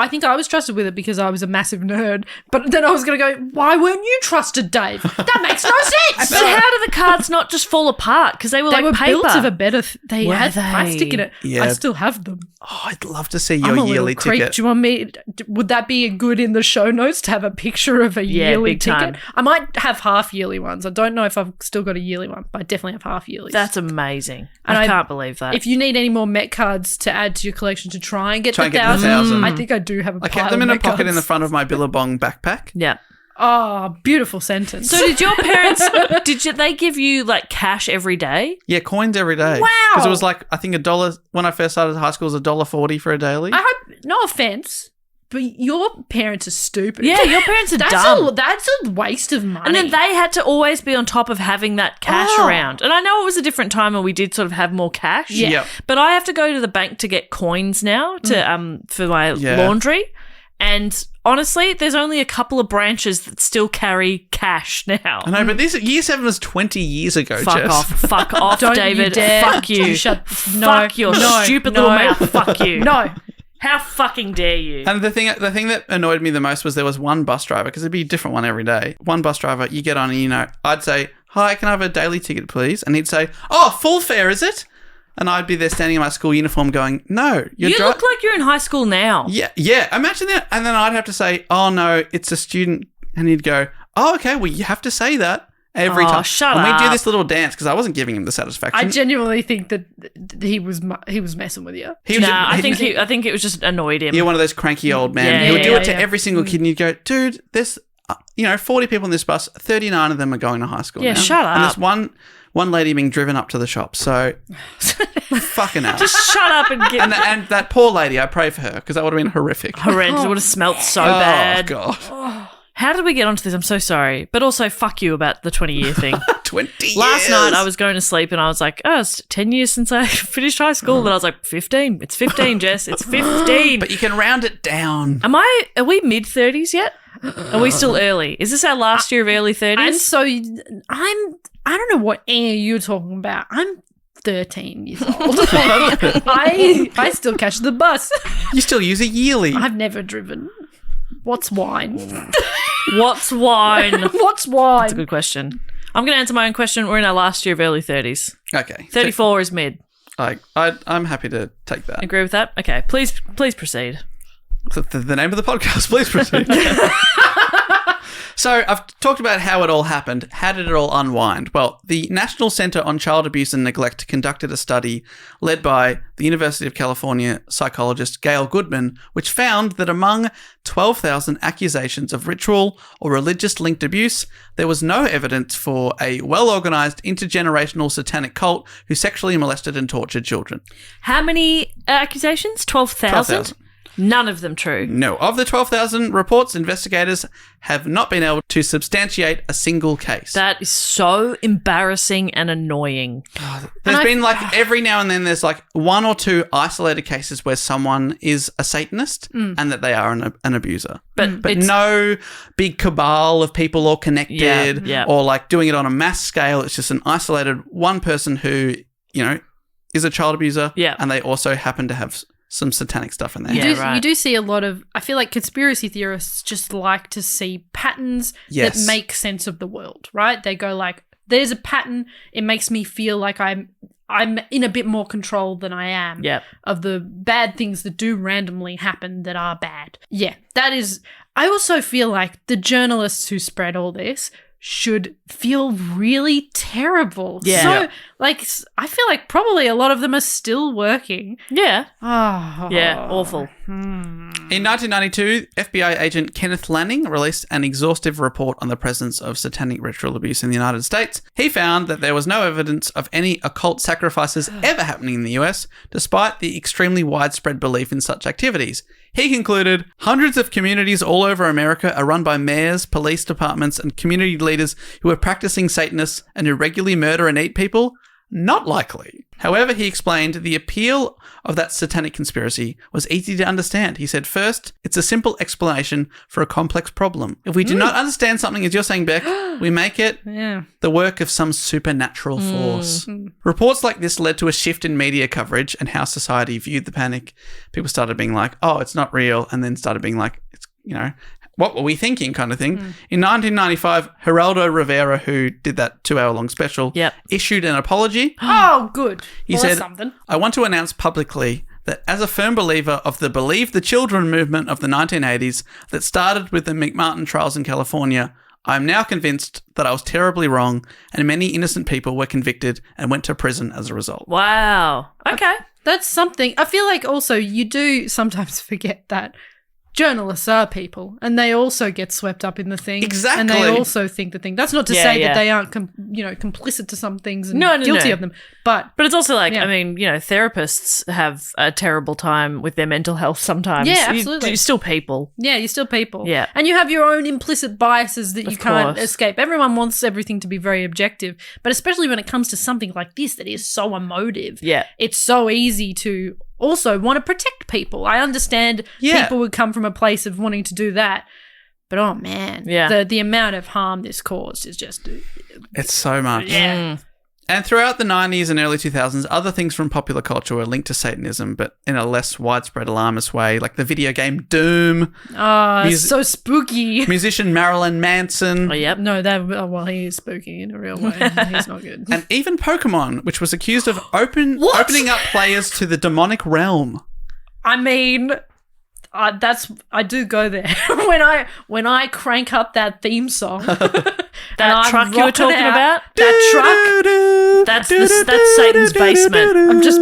think I was trusted with it because I was a massive nerd. But then I was going to go, why weren't you trusted, Dave? That makes no sense. But how do the cards not just fall apart? Because they were They like were paper. built of a better. They Were had they? plastic in it. Yeah. I still have them. Oh, I'd love to see I'm your a little yearly creep. ticket. Do you want me? Would that be good in the show notes to have a picture of a yearly big ticket? time. I might have half yearly ones. I don't know if I've still got a yearly one, but I definitely have half yearly. That's amazing. And I I- can't believe that. If you need any more Met cards to add to your collection to try and get Try the and get the 1,000, 1,000. I think I do have a I pile kept them of in a Met pocket in cards. the front of my Billabong backpack. yeah. Oh, beautiful sentence. So did your parents, they give you like cash every day? Yeah, coins every day. Wow. Because it was like, I think $1, when I first started high school, it was $1.40 for a daily. I hope, no offense, but your parents are stupid. Yeah, your parents are dumb. That's a waste of money. And then they had to always be on top of having that cash Oh. around. And I know it was a different time and we did sort of have more cash. Yeah. Yep. But I have to go to the bank to get coins now to for my Yeah. laundry. And honestly, there's only a couple of branches that still carry cash now. I know, but this year 7 was 20 years ago, Fuck Jess. off. Fuck off, Don't you David. dare. Fuck you. Fuck your stupid little mouth. Fuck you. No. How fucking dare you? And the thing that annoyed me the most was there was one bus driver, because it'd be a different one every day. One bus driver, you get on and I'd say, hi, can I have a daily ticket, please? And he'd say, oh, full fare, is it? And I'd be there standing in my school uniform going, no. You look like you're in high school now. Yeah. Imagine that. And then I'd have to say, oh, no, it's a student. And he'd go, oh, okay, well, you have to say that every time. Shut and we'd do up. this little dance because I wasn't giving him the satisfaction. I genuinely think that he was messing with you. He was I think it was just annoyed him. You're one of those cranky old men. Yeah, He would do it to yeah. every single kid, and you'd go, dude, there's 40 people in this bus, 39 of them are going to high school Yeah, now. shut And up. there's one lady being driven up to the shop, so fucking hell. Just shut up and get And that poor lady, I pray for her, because that would have been horrific. horrendous. It would have smelt so Oh, bad. God. How did we get onto this? I'm so sorry. But also, fuck you about the 20-year thing. 20 years. Last night, I was going to sleep and I was like, oh, it's 10 years since I finished high school. And I was like, 15. It's 15, Jess. It's 15. But you can round it down. Are we mid-30s yet? Are we still early? Is this our last year of early 30s? And so I don't know what year you're talking about. I'm 13 years old. I still catch the bus. You still use a yearly. I've never driven. What's wine? What's wine? What's wine? That's a good question. I'm going to answer my own question. We're in our last year of early 30s. Okay. 34 is mid. I'm happy to take that. Agree with that? Okay. Please proceed. The name of the podcast, please proceed. So I've talked about how it all happened. How did it all unwind? Well, the National Center on Child Abuse and Neglect conducted a study led by the University of California psychologist Gail Goodman, which found that among 12,000 accusations of ritual or religious-linked abuse, there was no evidence for a well-organized intergenerational satanic cult who sexually molested and tortured children. How many accusations? 12,000? 12,000. None of them true. No. Of the 12,000 reports, investigators have not been able to substantiate a single case. That is so embarrassing and annoying. There's been like every now and then there's like one or two isolated cases where someone is a Satanist and that they are an abuser. But no big cabal of people all connected or like doing it on a mass scale. It's just an isolated one person who, you know, is a child abuser and they also happen to have some satanic stuff in there. You do see a lot of, I feel like conspiracy theorists just like to see patterns that make sense of the world, right? They go like, there's a pattern, it makes me feel like I'm in a bit more control than I am of the bad things that do randomly happen that are bad. Yeah, that is, I also feel like the journalists who spread all this should feel really terrible. Yeah. So, like, I feel like probably a lot of them are still working. Yeah. Oh. Yeah, awful. In 1992, FBI agent Kenneth Lanning released an exhaustive report on the presence of satanic ritual abuse in the United States. He found that there was no evidence of any occult sacrifices ever happening in the US, despite the extremely widespread belief in such activities. He concluded, hundreds of communities all over America are run by mayors, police departments, and community leaders who are practicing Satanists and who regularly murder and eat people. Not likely. However, he explained the appeal of that satanic conspiracy was easy to understand. He said, first, it's a simple explanation for a complex problem. If we do not understand something, as you're saying, Bec, we make it the work of some supernatural force. Reports like this led to a shift in media coverage and how society viewed the panic. People started being like, oh, it's not real, and then started being like, it's, you know, what were we thinking kind of thing. In 1995, Geraldo Rivera, who did that 2-hour-long special, issued an apology. Oh, good. He said, I want to announce publicly that as a firm believer of the Believe the Children movement of the 1980s that started with the McMartin trials in California, I am now convinced that I was terribly wrong and many innocent people were convicted and went to prison as a result. Wow. Okay. That's something. I feel like also you do sometimes forget that journalists are people and they also get swept up in the thing. Exactly. And they also think the thing. That's not to say that they aren't, complicit to some things and guilty of them. But it's also like, I mean, you know, therapists have a terrible time with their mental health sometimes. Yeah, absolutely. You're still people. Yeah, you're still people. Yeah. And you have your own implicit biases that you can't escape. Everyone wants everything to be very objective, but especially when it comes to something like this that is so emotive. Yeah. It's so easy to also want to protect people. I understand people would come from a place of wanting to do that, but oh man, the amount of harm this caused is just... It's so much. Yeah. And throughout the 90s and early 2000s, other things from popular culture were linked to Satanism, but in a less widespread alarmist way, like the video game Doom. Oh, it's so spooky. Musician Marilyn Manson. Oh, yep. No, he is spooky in a real way. He's not good. And even Pokemon, which was accused of opening up players to the demonic realm. I mean... I do go there when I crank up that theme song. That truck you were talking about? That truck. That's Satan's basement. I'm just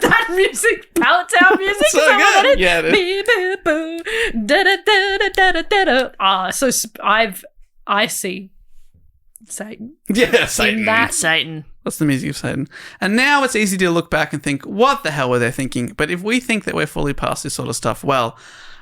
that music, Pallet Town music. So good. Yeah. I see Satan. Yeah, Satan. Satan. That's the music of Satan. And now it's easy to look back and think, what the hell were they thinking? But if we think that we're fully past this sort of stuff, well,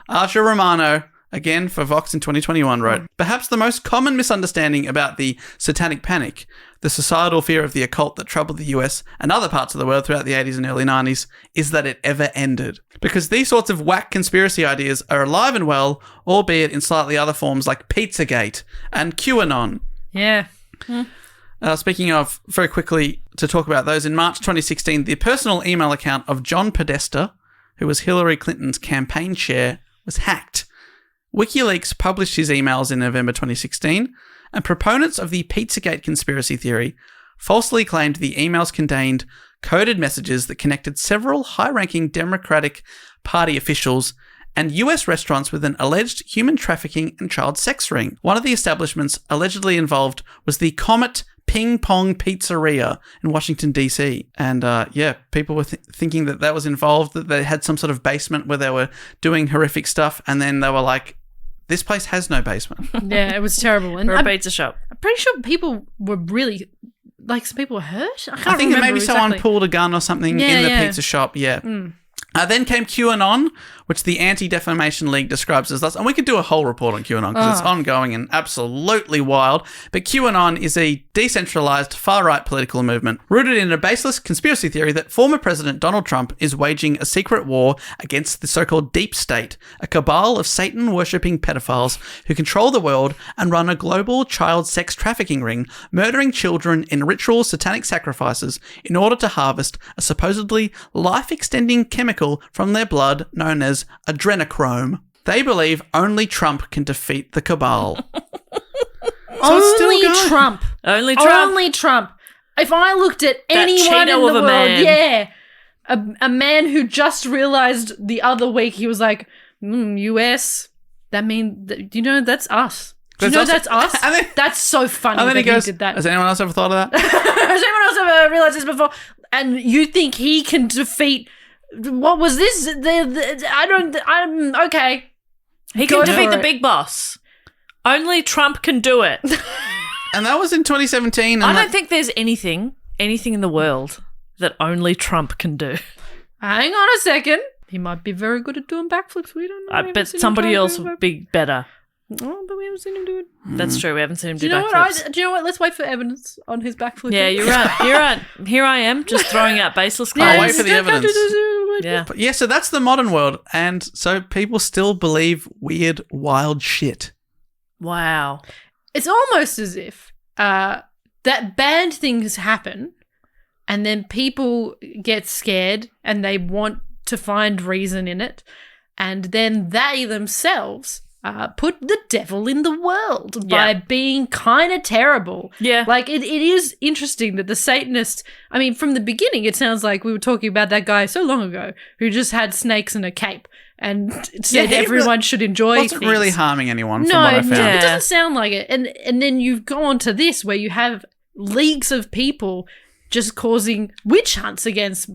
Archer Romano, again for Vox in 2021, wrote, perhaps the most common misunderstanding about the Satanic Panic, the societal fear of the occult that troubled the US and other parts of the world throughout the 80s and early 90s, is that it ever ended. Because these sorts of whack conspiracy ideas are alive and well, albeit in slightly other forms like Pizzagate and QAnon. Yeah. Speaking of, very quickly, to talk about those, in March 2016, the personal email account of John Podesta, who was Hillary Clinton's campaign chair, was hacked. WikiLeaks published his emails in November 2016, and proponents of the Pizzagate conspiracy theory falsely claimed the emails contained coded messages that connected several high-ranking Democratic Party officials and US restaurants with an alleged human trafficking and child sex ring. One of the establishments allegedly involved was the Comet Ping Pong Pizzeria in Washington, D.C. And people were thinking that was involved, that they had some sort of basement where they were doing horrific stuff, and then they were like, this place has no basement. Yeah, it was terrible. And We're a pizza shop. I'm pretty sure people were really... Like, some people were hurt? I think maybe someone pulled a gun or something in the pizza shop, Then came QAnon, which the Anti-Defamation League describes as thus. And we could do a whole report on QAnon because it's ongoing and absolutely wild. But QAnon is a decentralized far-right political movement rooted in a baseless conspiracy theory that former President Donald Trump is waging a secret war against the so-called deep state, a cabal of Satan-worshipping pedophiles who control the world and run a global child sex trafficking ring, murdering children in ritual satanic sacrifices in order to harvest a supposedly life-extending chemical from their blood known as adrenochrome. They believe only Trump can defeat the cabal. Only Trump. Only Trump. Only Trump. If I looked at That anyone in Cheeto the of a world, man. a man who just realized the other week he was like, US, that means, that's us. Do you know that's us? And then- That's so funny And then that he goes, did that. has anyone else ever thought of that? Has anyone else ever realized this before? And you think he can defeat... What was this? I'm okay. He Go can defeat for the it. big boss. Only Trump can do it. And that was in 2017. And I don't think there's anything in the world that only Trump can do. Hang on a second. He might be very good at doing backflips. We don't know. I We haven't bet seen him somebody try else to do would be better. Oh, but we haven't seen him do it. That's true. We haven't seen him do Do you know backflips. what? Do you know what? Let's wait for evidence on his backflip. Yeah, you're right. You're right. Here I am, just throwing out baseless I'll wait claims. for the evidence. Yeah. But yeah, so that's the modern world. And so people still believe weird, wild shit. Wow. It's almost as if that bad things happen, and then people get scared and they want to find reason in it, and then they themselves put the devil in the world by being kind of terrible. Yeah. Like, it is interesting that the Satanists, I mean, from the beginning, it sounds like we were talking about that guy so long ago who just had snakes and a cape and said he everyone should enjoy Wasn't things. really harming anyone from No, what I found. Yeah. it doesn't sound like it. And then you go on to this where you have leagues of people just causing witch hunts against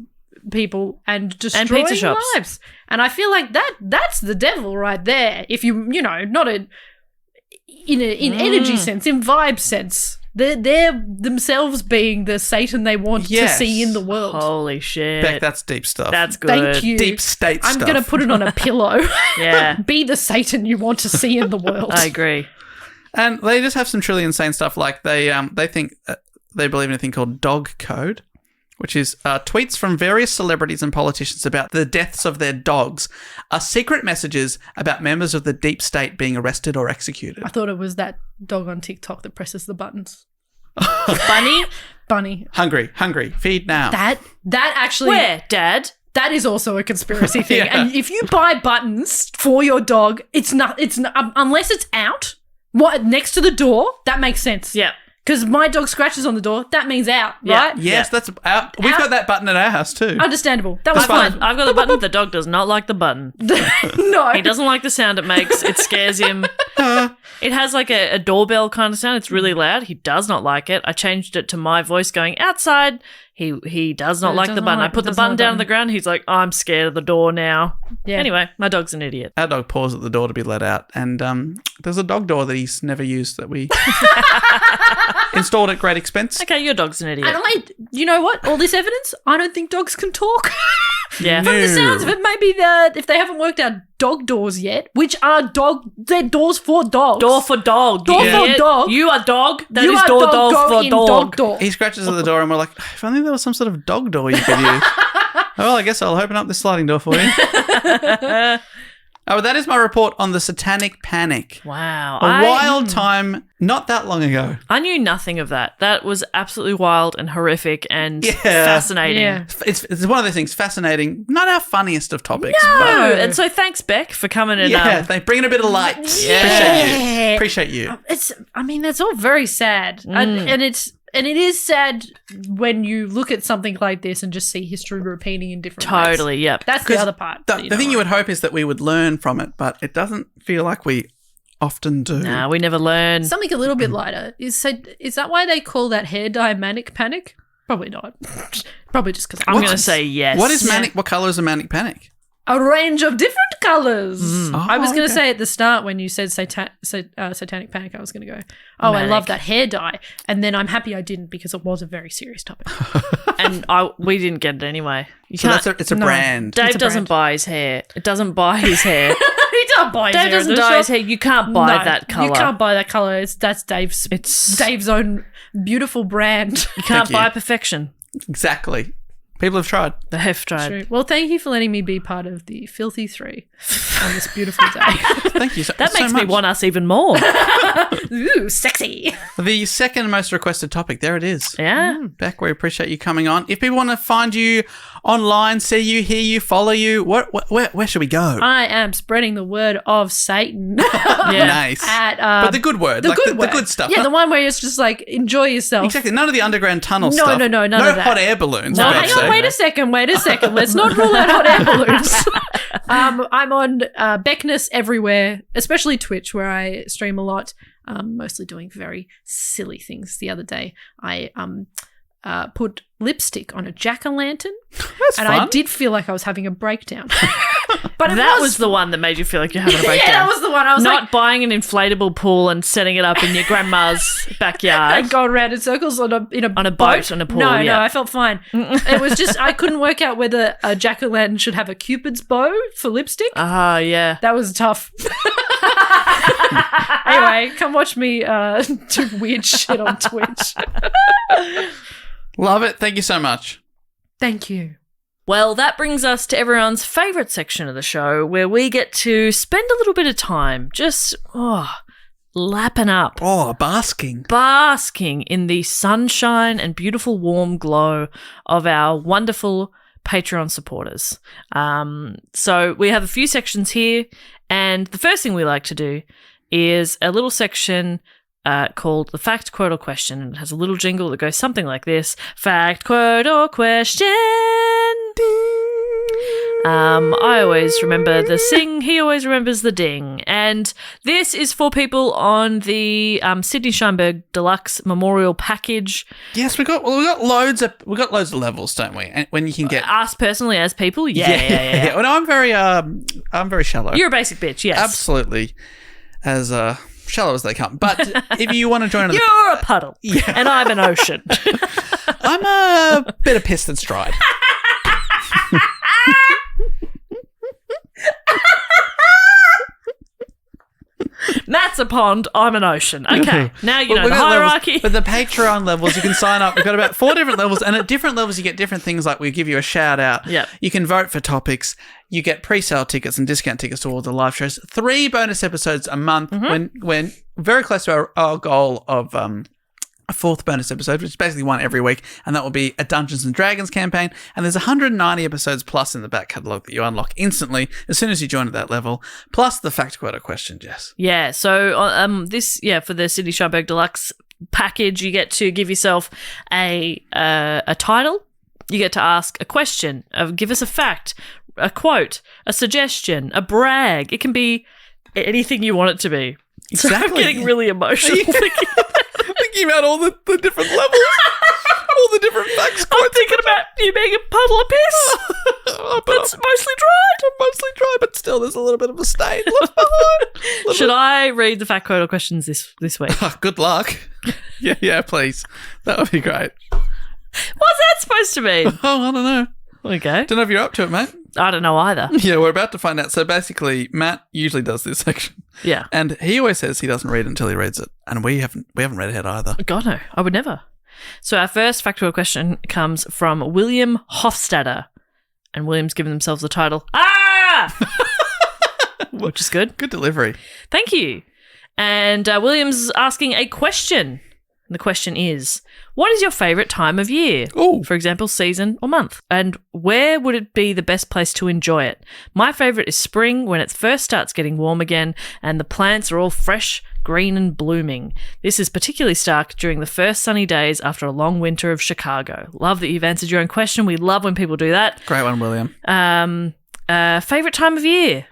people and destroying pizza shops. lives. And I feel like that's the devil right there. If not in energy sense, in vibe sense. They're themselves being the Satan they want to Yes. see in the world. Holy shit. Beck, that's deep stuff. That's good. Thank you. deep state I'm stuff. going to put it on a pillow. Yeah. Be the Satan you want to see in the world. I agree. And they just have some truly insane stuff. Like they think they believe in a thing called dog code, which is tweets from various celebrities and politicians about the deaths of their dogs are secret messages about members of the deep state being arrested or executed. I thought it was that dog on TikTok that presses the buttons. Bunny. Hungry, feed now. That actually... Where, Dad? That is also a conspiracy thing. Yeah. And if you buy buttons for your dog, it's not unless it's out, next to the door, that makes sense. Yeah. Because my dog scratches on the door, that means out, Yeah. right? Yes, that's out. We've got that button at our house too. Understandable. That was I've fine. got the button. The dog does not like the button. No. He doesn't like the sound it makes. It scares him. It has like a doorbell kind of sound. It's really loud. He does not like it. I changed it to my voice going outside. He does not It like the doesn't button. like- I put the doesn't button like down on button. the ground. He's like, I'm scared of the door now. Yeah. Anyway, my dog's an idiot. Our dog paws at the door to be let out, and there's a dog door that he's never used that we installed at great expense. Okay, your dog's an idiot. And you know what? All this evidence, I don't think dogs can talk. Yeah. From the sounds of it, maybe if they haven't worked out dog doors yet, which are they're doors for dogs. Door for dog. Door you for idiot. dog. You are dog. That You is are door dog, go for in dog. dog door. He scratches at the door, and we're like, if only there was some sort of dog door you could use. Well, I guess I'll open up this sliding door for you. Oh, that is my report on the Satanic Panic. Wow. A wild time not that long ago. I knew nothing of that. That was absolutely wild and horrific and Yeah. fascinating. Yeah. It's one of those things, fascinating. Not our funniest of topics. Oh, But and so thanks, Beck, for coming and yeah, they bring in a bit of light. Yeah. Appreciate you. That's all very sad. And it is sad when you look at something like this and just see history repeating in different ways. totally, yep. That's the other part. The thing you would hope is that we would learn from it, but it doesn't feel like we often do. Nah, we never learn. Something a little bit lighter. Is that why they call that hair dye manic panic? Probably not. Probably just because I'm going to say yes. What is manic? What color is a manic panic? a range of different colours. Oh, I was going to okay. say at the start when you said Satanic Panic, I was going to go, I Manic. love that hair dye. And then I'm happy I didn't because it was a very serious topic. And we didn't get it anyway. You So can't. it's a No. brand. Dave It's a doesn't brand. buy his hair. It doesn't buy his hair. He don't buy his Dave hair doesn't in the dye his shop. hair. You can't buy No, that color. You can't buy that colour. That's Dave's It's Dave's own beautiful brand. you can't you. buy perfection. Exactly. People have tried. The heft tried. True. Well, thank you for letting me be part of the Filthy Three on this beautiful day. Thank you so, That so makes me much. want us even more. Ooh, sexy. The second most requested topic. There it is. Yeah. Beck, we appreciate you coming on. If people want to find you online, see you, hear you, follow you, where should we go? I am spreading the word of Satan. Yeah. Nice. At But the good word. the like good the word. good stuff. Yeah, the one where it's just like enjoy yourself. Exactly. None of the underground tunnel No, stuff. no, none No of that. hot air balloons. No, for hang God's on, sake. wait a second. Let's not rule out hot air balloons. I'm on Beckness everywhere, especially Twitch, where I stream a lot, mostly doing very silly things. The other day, I put lipstick on a jack-o'-lantern, That's and fun. I did feel like I was having a breakdown. But That was the one that made you feel like you're having a breakdown. yeah, that was the one. I was Not like, buying an inflatable pool and setting it up in your grandma's backyard. and going around in circles on a boat, on a pool, No, yeah. I felt fine. It was just I couldn't work out whether a jack-o'-lantern should have a cupid's bow for lipstick. Yeah. That was tough. Anyway, come watch me do weird shit on Twitch. Love it. Thank you so much. Thank you. Well, that brings us to everyone's favourite section of the show where we get to spend a little bit of time just lapping up, Oh, basking. basking in the sunshine and beautiful warm glow of our wonderful Patreon supporters. So we have a few sections here, and the first thing we like to do is a little section called the fact, quote, or question, and it has a little jingle that goes something like this: fact, quote, or question. I always remember the sing, he always remembers the ding. And this is for people on the Sydney Scheinberg Deluxe Memorial Package. Yes, we got loads of levels, don't we? And when you can get Us personally as people, yeah. Well, no, I'm very shallow. You're a basic bitch, yes. Absolutely, as shallow as they come. But if you want to join, You're a puddle, and I'm an ocean. I'm a bit of piss that's dried. Matt's a pond, I'm an ocean. Okay, now you know We've the got levels. hierarchy. With the Patreon levels, you can sign up. We've got about 4 different levels, and at different levels, you get different things. Like we give you a shout out. Yep. You can vote for topics. You get pre-sale tickets and discount tickets to all the live shows. 3 bonus episodes a month. When very close to our goal of a 4th bonus episode, which is basically one every week, and that will be a Dungeons and Dragons campaign. And there's 190 episodes plus in the back catalogue that you unlock instantly as soon as you join at that level, plus the fact, quote, or question, Jess. Yeah, so for the Sydney Scheinberg Deluxe package, you get to give yourself a title. You get to ask a question, give us a fact, a quote, a suggestion, a brag. It can be anything you want it to be. So I'm Exactly. getting really emotional. Thinking about all the different levels, all the different facts. I'm thinking about you being a puddle of piss. But It's mostly dried. mostly dry, but still there's a little bit of a stain left behind. Should I read the fact, quote, or questions this week? Good luck. Yeah, please. That would be great. What's that supposed to mean? Oh, I don't know. Okay. Don't know if you're up to it, mate. I don't know either. Yeah, we're about to find out. So basically, Matt usually does this section, Yeah. and he always says he doesn't read until he reads it, and we haven't read ahead either. God, no. I would never. So our first factual question comes from William Hofstadter. And William's given themselves the title, which is good. Good delivery. Thank you. And William's asking a question. And the question is, what is your favourite time of year? Ooh. For example, season or month. And where would it be the best place to enjoy it? My favourite is spring, when it first starts getting warm again and the plants are all fresh, green and blooming. This is particularly stark during the first sunny days after a long winter of Chicago. Love that you've answered your own question. We love when people do that. Great one, William. Favourite time of year?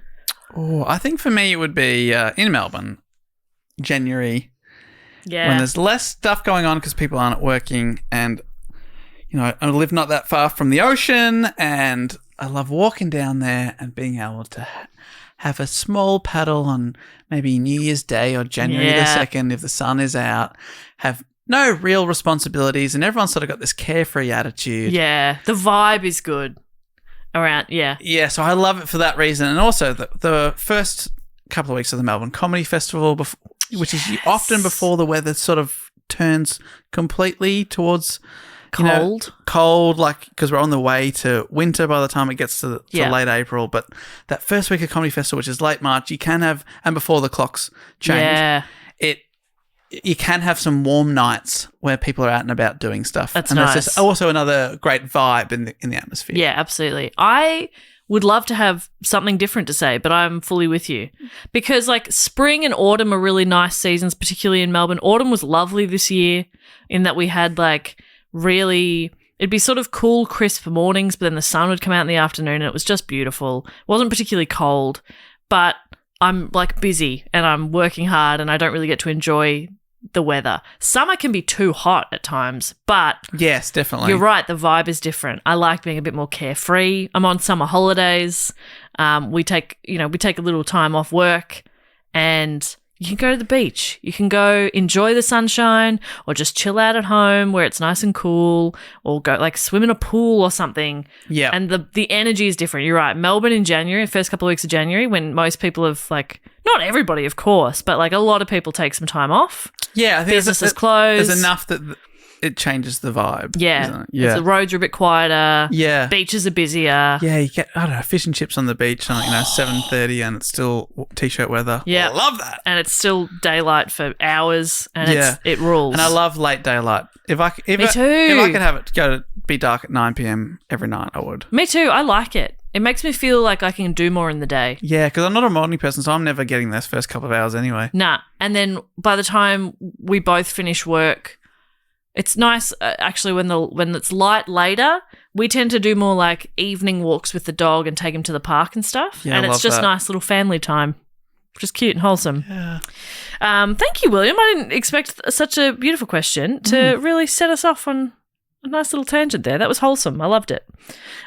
Oh, I think for me it would be in Melbourne, January. Yeah. When there's less stuff going on because people aren't working, and I live not that far from the ocean, and I love walking down there and being able to have a small paddle on maybe New Year's Day or January the 2nd if the sun is out, have no real responsibilities, and everyone's sort of got this carefree attitude. Yeah, the vibe is good around, Yeah, so I love it for that reason. And also the first couple of weeks of the Melbourne Comedy Festival, which is often before the weather sort of turns completely towards cold, like because we're on the way to winter by the time it gets to late April. But that first week of Comedy Festival, which is late March, you can have, and before the clocks change, you can have some warm nights where people are out and about doing stuff. That's and nice. That's just also another great vibe in the atmosphere. Yeah, absolutely. I would love to have something different to say, but I'm fully with you. Because like spring and autumn are really nice seasons, particularly in Melbourne. Autumn was lovely this year in that we had like really, it'd be sort of cool, crisp mornings, but then the sun would come out in the afternoon and it was just beautiful. It wasn't particularly cold, but I'm like busy and I'm working hard and I don't really get to enjoy the weather. Summer can be too hot at times, but yes, definitely. You're right. The vibe is different. I like being a bit more carefree. I'm on summer holidays. We take a little time off work and you can go to the beach. You can go enjoy the sunshine or just chill out at home where it's nice and cool, or go like swim in a pool or something. Yeah. And the energy is different. You're right. Melbourne in January, first couple of weeks of January, when most people have like, not everybody, of course, but like a lot of people take some time off. Yeah. I think businesses closed. There's enough that it changes the vibe. Yeah. Yeah. The roads are a bit quieter. Yeah. Beaches are busier. Yeah, you get, I don't know, fish and chips on the beach on 7:30 and it's still t-shirt weather. Yeah. I love that. And it's still daylight for hours and it rules. And I love late daylight. Me too. If I could have it be dark at 9 p.m. every night, I would. Me too. I like it. It makes me feel like I can do more in the day. Yeah, because I'm not a morning person, so I'm never getting those first couple of hours anyway. Nah. And then by the time we both finish work, it's nice actually when it's light later. We tend to do more like evening walks with the dog and take him to the park and stuff. Yeah, and I it's love just that. nice little family time, which is cute and wholesome. Yeah. Thank you, William. I didn't expect such a beautiful question to really set us off on a nice little tangent there. That was wholesome. I loved it.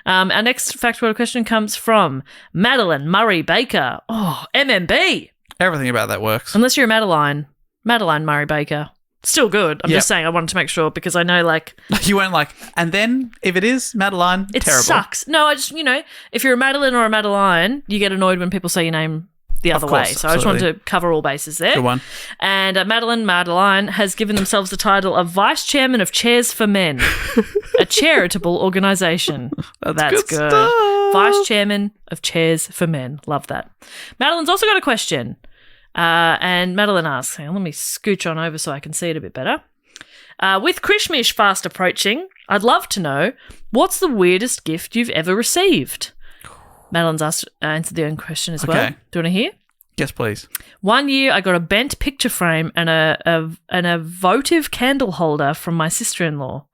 Our next factoid question comes from Madeline Murray Baker. Oh, MMB. Everything about that works. Unless you're a Madeline Murray Baker. Still good. I'm Yep. just saying I wanted to make sure because I know like You weren't like, and then if it is Madeline, it terrible. sucks. No, I just, if you're a Madeline or a Madeline, you get annoyed when people say your name the other way. course, So I just wanted absolutely. to cover all bases there. Good one. And Madeline has given themselves the title of Vice Chairman of Chairs for Men, a charitable organisation. That's good. stuff. Vice Chairman of Chairs for Men. Love that. Madeline's also got a question. And Madeline asks, hang on, let me scooch on over so I can see it a bit better. With Christmas fast approaching, I'd love to know, what's the weirdest gift you've ever received? Madeline's answered the own question as well. Okay. Do you want to hear? Yes, please. One year, I got a bent picture frame and a votive candle holder from my sister-in-law.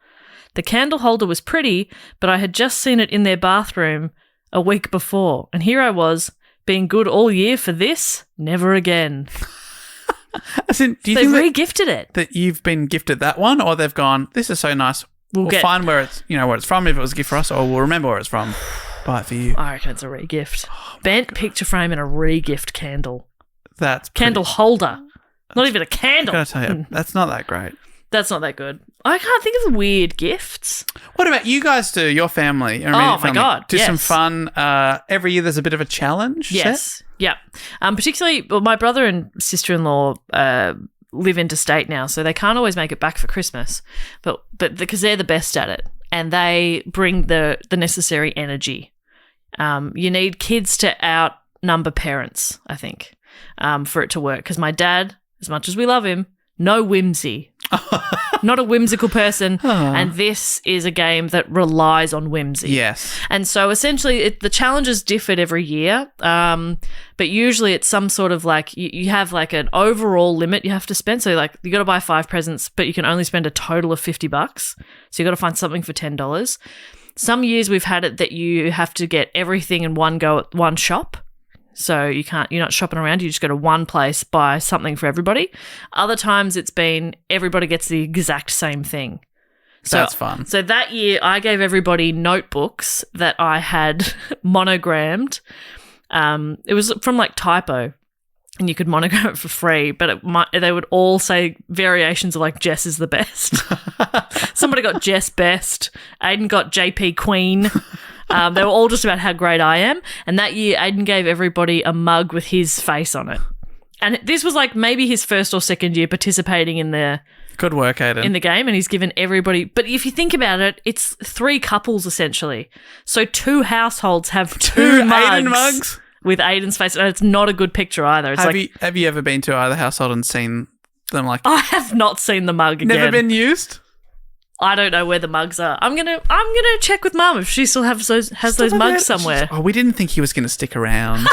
The candle holder was pretty, but I had just seen it in their bathroom a week before, and here I was, being good all year for this, never again. As in, do you They've think re-gifted it. that you've been gifted that one, or they've gone, this is so nice, we'll find where it's from if it was a gift for us, or we'll remember where it's from, buy it for you. I reckon it's a re-gift. Bent picture frame and a re-gift candle. That's Candle holder. Not even a candle. I gotta tell you, that's not that great. That's not that good. I can't think of weird gifts. What about you guys do, your family? Your Oh, immediate my family, God, do some yes. fun. Every year there's a bit of a challenge. Yes. set? Yeah. Particularly, well, my brother and sister-in-law live interstate now, so they can't always make it back for Christmas, but because they're the best at it and they bring the necessary energy. You need kids to outnumber parents, I think, for it to work. Because my dad, as much as we love him, no whimsy. Not a whimsical person. And this is a game that relies on whimsy. Yes. And so essentially the challenges differed every year, but usually it's some sort of like you have like an overall limit you have to spend. So like you got to buy 5 presents, but you can only spend a total of $50. So you got to find something for $10. Some years we've had it that you have to get everything in one go at one shop. So you're not shopping around, you just go to one place, buy something for everybody. Other times it's been everybody gets the exact same thing. That's fun. So that year, I gave everybody notebooks that I had monogrammed. It was from like Typo, and you could monogram it for free, but they would all say variations of like Jess is the best. Somebody got Jess best. Aiden got JP Queen. They were all just about how great I am. And that year, Aiden gave everybody a mug with his face on it. And this was like maybe his first or second year participating in the Good work, Aiden. in the game, and he's given everybody. But if you think about it, it's 3 couples essentially. So 2 households have 2 Aiden mugs with Aiden's face, and it's not a good picture either. It's have you ever been to either household and seen them like? I have not seen the mug again. Never been used. I don't know where the mugs are. I'm gonna check with Mum if she still has those mugs somewhere. Oh, we didn't think he was going to stick around.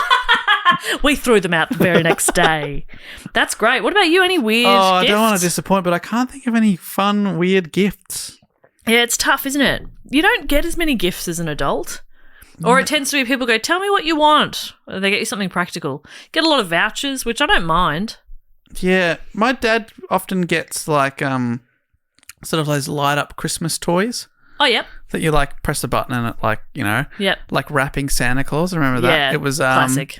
We threw them out the very next day. That's great. What about you? Any weird gifts? I don't want to disappoint, but I can't think of any fun, weird gifts. Yeah, it's tough, isn't it? You don't get as many gifts as an adult. Or it tends to be people go, tell me what you want. Or they get you something practical. Get a lot of vouchers, which I don't mind. Yeah, my dad often gets like sort of those light up Christmas toys. Oh, yep. That you like press a button and it like, Yep. like wrapping Santa Claus. I remember that. Yeah, It was classic.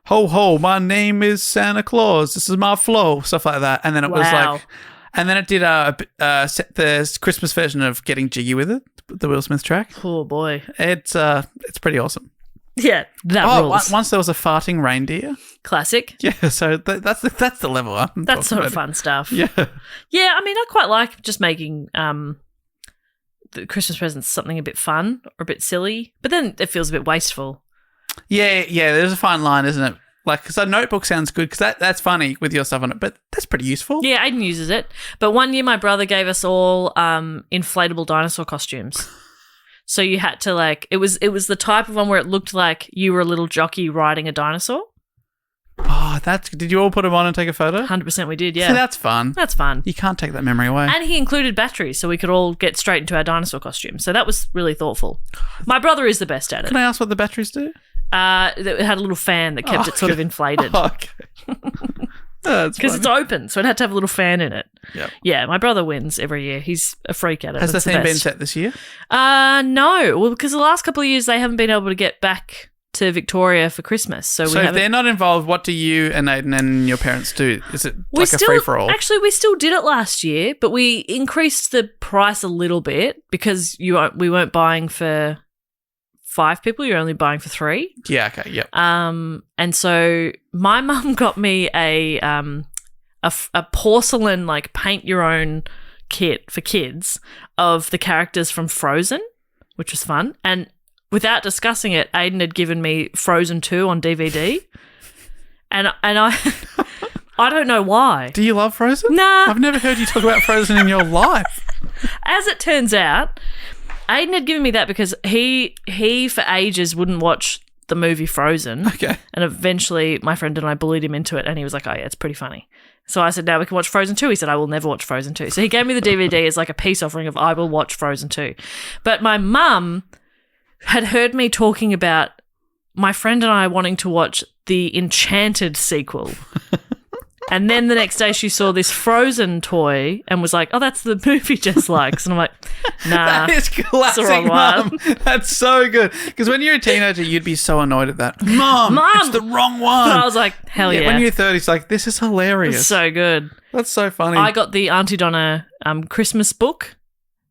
Ho ho, my name is Santa Claus. This is my flow, stuff like that. And then it was Wow. like, and then it did the Christmas version of Getting Jiggy with It, the Will Smith track. Oh, boy. It's pretty awesome. Yeah, that rules. Once there was a farting reindeer. Classic. Yeah, so that's the level I'm That's talking sort of about. fun stuff. Yeah. Yeah, I mean, I quite like just making the Christmas presents something a bit fun or a bit silly, but then it feels a bit wasteful. Yeah, there's a fine line, isn't it? Like, because a notebook sounds good because that's funny with your stuff on it, but that's pretty useful. Yeah, Aiden uses it. But one year my brother gave us all inflatable dinosaur costumes. So you had to like it was the type of one where it looked like you were a little jockey riding a dinosaur. Oh, did you all put them on and take a photo? 100% we did, yeah. See, that's fun. That's fun. You can't take that memory away. And he included batteries so we could all get straight into our dinosaur costume. So that was really thoughtful. My brother is the best at it. Can I ask what the batteries do? It had a little fan that kept it sort of inflated. Oh, okay. Because it's open, so it had to have a little fan in it. Yep. Yeah, my brother wins every year. He's a freak at it. Has the It's theme been best. set this year? No. Well, because the last couple of years they haven't been able to get back to Victoria for Christmas. So if they're not involved, what do you and Aiden and your parents do? Is it we like a free-for-all? Actually, we still did it last year, but we increased the price a little bit because we weren't buying for 5 people. You're only buying for 3. Yeah, okay, yep. And so my mum got me a porcelain like paint your own kit for kids of the characters from Frozen, which was fun. And without discussing it, Aiden had given me Frozen 2 on DVD. And I I don't know why. Do you love Frozen? Nah. I've never heard you talk about Frozen in your life. As it turns out, Aiden had given me that because he for ages wouldn't watch the movie Frozen. Okay. And eventually my friend and I bullied him into it and he was like, oh yeah, it's pretty funny. So I said, now we can watch Frozen 2. He said, I will never watch Frozen 2. So he gave me the DVD as like a peace offering of I will watch Frozen 2. But my mum had heard me talking about my friend and I wanting to watch the Enchanted sequel. And then the next day she saw this Frozen toy and was like, oh, that's the movie Jess likes. And I'm like, nah. That is classic, wrong Mum. That's so good. Because when you're a teenager, you'd be so annoyed at that. Mum, it's the wrong one. But I was like, hell yeah. When you're 30, it's like, this is hilarious. It's so good. That's so funny. I got the Auntie Donna Christmas book.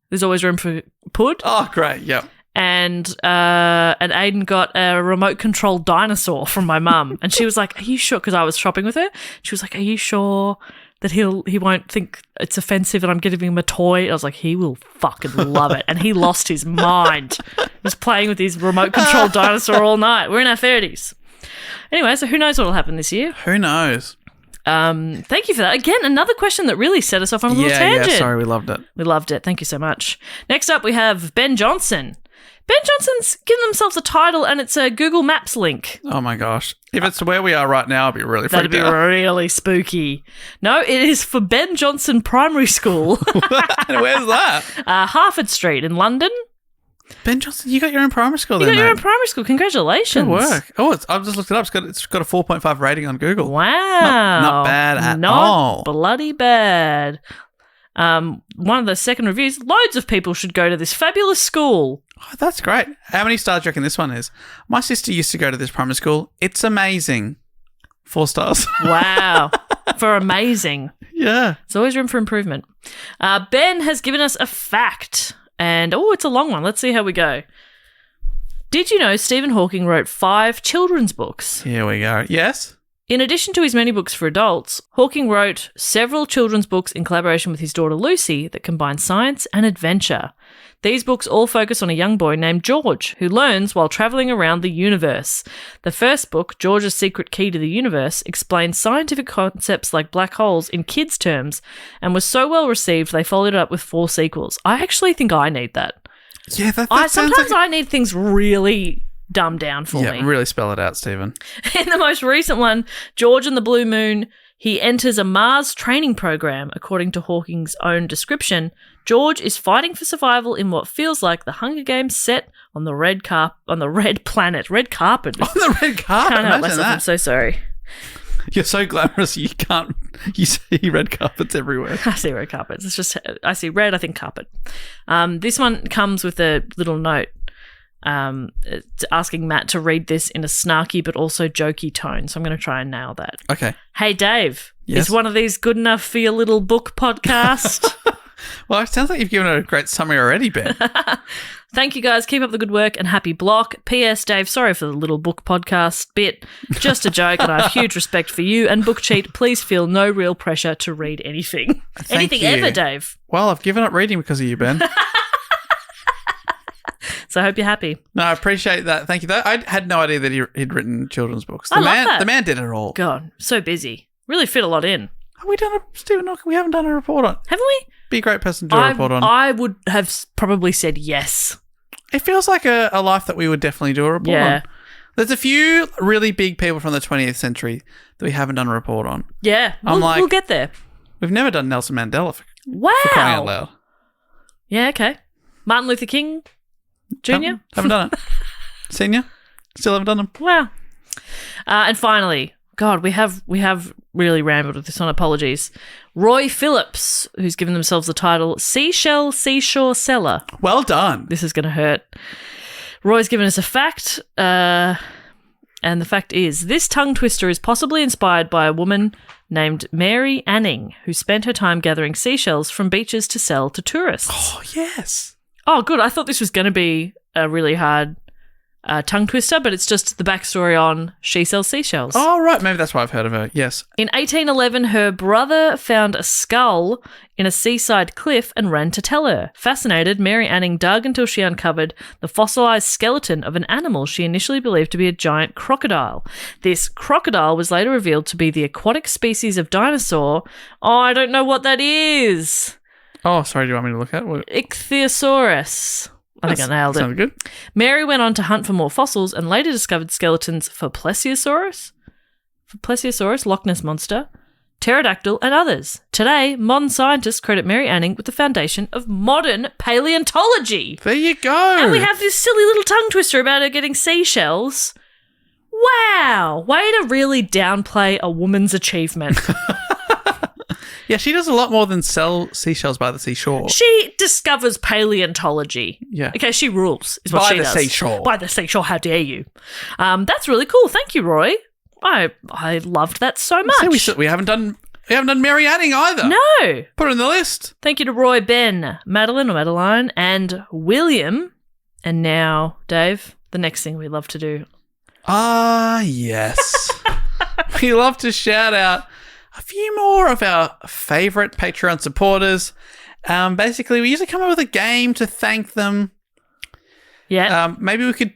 There's always room for Pud. Oh, great. Yep. And Aiden got a remote control dinosaur from my mum. And she was like, are you sure? Because I was shopping with her. She was like, are you sure that he won't think it's offensive and I'm giving him a toy? I was like, he will fucking love it. And he lost his mind. He was playing with his remote control dinosaur all night. We're in our 30s. Anyway, so who knows what will happen this year? Who knows? Thank you for that. Again, another question that really set us off on a little tangent. Yeah, sorry, we loved it. We loved it. Thank you so much. Next up, we have Ben Johnson. Ben Johnson's given themselves a title and it's a Google Maps link. Oh my gosh. If it's where we are right now, I'll be really That'd freaked be out. really spooky. No, it is for Ben Johnson Primary School. Where's that? Harford Street in London. Ben Johnson, you got your own primary school You then, got your own mate. primary school. Congratulations. Good work. Oh, I've just looked it up. It's got a 4.5 rating on Google. Wow. Not bad at Not all. bloody bad. One of the second reviews, loads of people should go to this fabulous school. Oh, that's great. How many stars do you reckon this one is? My sister used to go to this primary school. It's amazing. 4 stars. Wow. For amazing. Yeah. There's always room for improvement. Ben has given us a fact. And, it's a long one. Let's see how we go. Did you know Stephen Hawking wrote 5 children's books? Here we go. Yes? In addition to his many books for adults, Hawking wrote several children's books in collaboration with his daughter Lucy that combine science and adventure. These books all focus on a young boy named George, who learns while travelling around the universe. The first book, George's Secret Key to the Universe, explains scientific concepts like black holes in kids' terms and was so well received they followed it up with 4 sequels. I actually think I need that. Yeah, that sounds sometimes like... I need things really dumbed down for me. Yeah, really spell it out, Stephen. In the most recent one, George and the Blue Moon, he enters a Mars training program. According to Hawking's own description, George is fighting for survival in what feels like the Hunger Games set on the red planet. Red carpet. On the red carpet? Can't help Imagine myself. that. I'm so sorry. You're so glamorous you see red carpets everywhere. I see red carpets. It's just, I see red, I think carpet. This one comes with a little note asking Matt to read this in a snarky but also jokey tone. So I'm going to try and nail that. Okay. Hey, Dave. Yes? Is one of these good enough for your little book podcast? Well, it sounds like you've given it a great summary already, Ben. Thank you, guys. Keep up the good work and happy block. P.S. Dave, sorry for the little book podcast bit. Just a joke, and I have huge respect for you and Book Cheat. Please feel no real pressure to read anything. Thank anything you. ever, Dave. Well, I've given up reading because of you, Ben. So I hope you're happy. No, I appreciate that. Thank you. I had no idea that he'd written children's books. I love that. The man did it all. God, so busy. Really fit a lot in. Have we done Stephen Hawking? We haven't done a report on. Haven't we? Be a great person to do a report on. I would have probably said yes. It feels like a life that we would definitely do a report on. There's a few really big people from the 20th century that we haven't done a report on. Yeah. I'm we'll get there. We've never done Nelson Mandela for crying out loud. Yeah, okay. Martin Luther King Jr.? Haven't done it. Senior? Still haven't done them. Wow. And finally, God, we have really rambled with this one. Apologies. Roy Phillips, who's given themselves the title Seashore Seller. Well done. This is going to hurt. Roy's given us a fact, and the fact is, this tongue twister is possibly inspired by a woman named Mary Anning, who spent her time gathering seashells from beaches to sell to tourists. Oh, yes. Oh, good. I thought this was going to be a really hard tongue twister, but it's just the backstory on she sells seashells. Oh, right. Maybe that's why I've heard of her. Yes. In 1811, her brother found a skull in a seaside cliff and ran to tell her. Fascinated, Mary Anning dug until she uncovered the fossilized skeleton of an animal she initially believed to be a giant crocodile. This crocodile was later revealed to be the aquatic species of dinosaur. Oh, I don't know what that is. Oh, sorry. Do you want me to look at it? Ichthyosaurus. I think I nailed it. Sounded good. Mary went on to hunt for more fossils and later discovered skeletons for Plesiosaurus, Loch Ness Monster, pterodactyl, and others. Today, modern scientists credit Mary Anning with the foundation of modern paleontology. There you go. And we have this silly little tongue twister about her getting seashells. Wow. Way to really downplay a woman's achievement. Yeah, she does a lot more than sell seashells by the seashore. She discovers paleontology. Yeah. Okay, she rules, is what By she the does. seashore. By the seashore, how dare you. That's really cool. Thank you, Roy. I loved that so much. See, we haven't done Mary Anning either. No. Put it in the list. Thank you to Roy, Ben, Madeline, and William. And now, Dave, the next thing we love to do. Ah, yes. We love to shout out a few more of our favourite Patreon supporters. Basically, we usually come up with a game to thank them. Yeah. Maybe we could...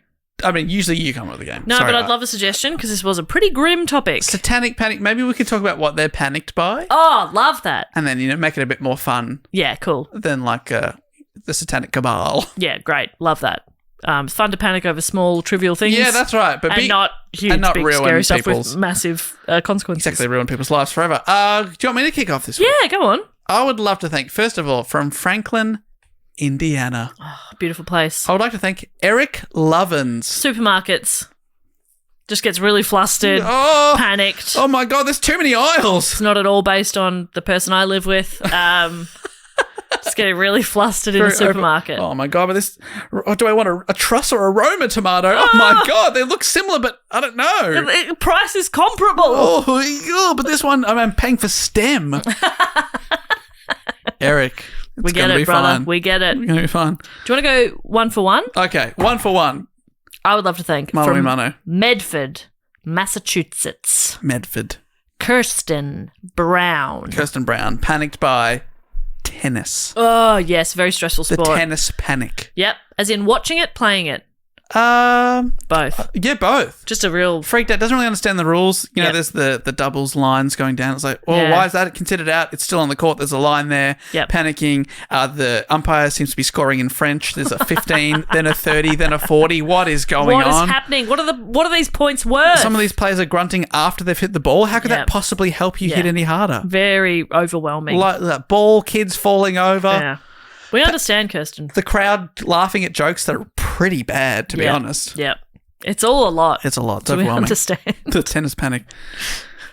usually you come up with a game. No, Sorry, but I'd love a suggestion because this was a pretty grim topic. Satanic Panic. Maybe we could talk about what they're panicked by. Oh, love that. And then, make it a bit more fun Yeah, cool. than the Satanic Cabal. Yeah, great. Love that. It's fun to panic over small, trivial things. Yeah, that's right. But and not huge, and not big, ruin scary stuff people's- with massive consequences. Exactly, ruin people's lives forever. Do you want me to kick off this week? Yeah, go on. I would love to thank, first of all, from Franklin, Indiana. Oh, beautiful place. I would like to thank Eric Lovins. Supermarkets. Just gets really flustered, panicked. Oh my God, there's too many aisles. It's not at all based on the person I live with. Just getting really flustered in the supermarket. Oh my God, but this, do I want a truss or a Roma tomato? Oh my God, they look similar, but I don't know. The price is comparable. Oh, but this one, I'm paying for stem. Eric, we get it, brother. Fine. We get it. It's going to be fine. Do you want to go one for one? Okay, one for one. I would love to thank Mano. Medford, Massachusetts. Medford. Kirsten Brown, panicked by tennis. Oh, yes, very stressful sport. The tennis panic. Yep, as in watching it, playing it. Both. Yeah, both. Just a real freaked out. Doesn't really understand the rules. You know, there's the doubles lines going down. It's like, why is that considered out? It's still on the court. There's a line there. Yep. Panicking. The umpire seems to be scoring in French. There's a 15, then a 30, then a 40. What is going on? What is happening? What are these points worth? Some of these players are grunting after they've hit the ball. How could that possibly help you hit any harder? Very overwhelming. Like that ball, kids falling over. Yeah. We understand, Kirsten. The crowd laughing at jokes that are pretty bad, to be honest. Yep. It's all a lot. It's a lot. It's we overwhelming. Understand. The tennis panic.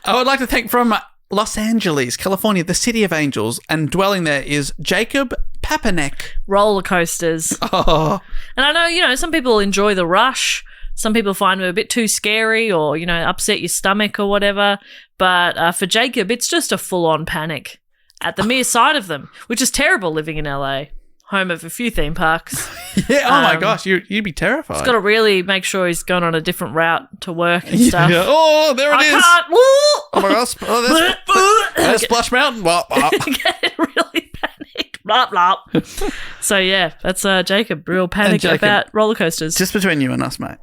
I would like to thank from Los Angeles, California, the city of angels, and dwelling there is Jacob Papanek. Roller coasters. Oh. And I know, some people enjoy the rush. Some people find them a bit too scary or, upset your stomach or whatever. But for Jacob, it's just a full-on panic at the mere sight of them, which is terrible living in LA, home of a few theme parks. Yeah, oh my gosh, you'd be terrified. He's got to really make sure he's going on a different route to work and stuff. Yeah. Oh, there it is. Can't. Oh my gosh. Oh, there's Splash Mountain. Blah, blah. Get really panicked. Blah, blah. So, yeah, that's Jacob. Real panic about roller coasters. Just between you and us, mate.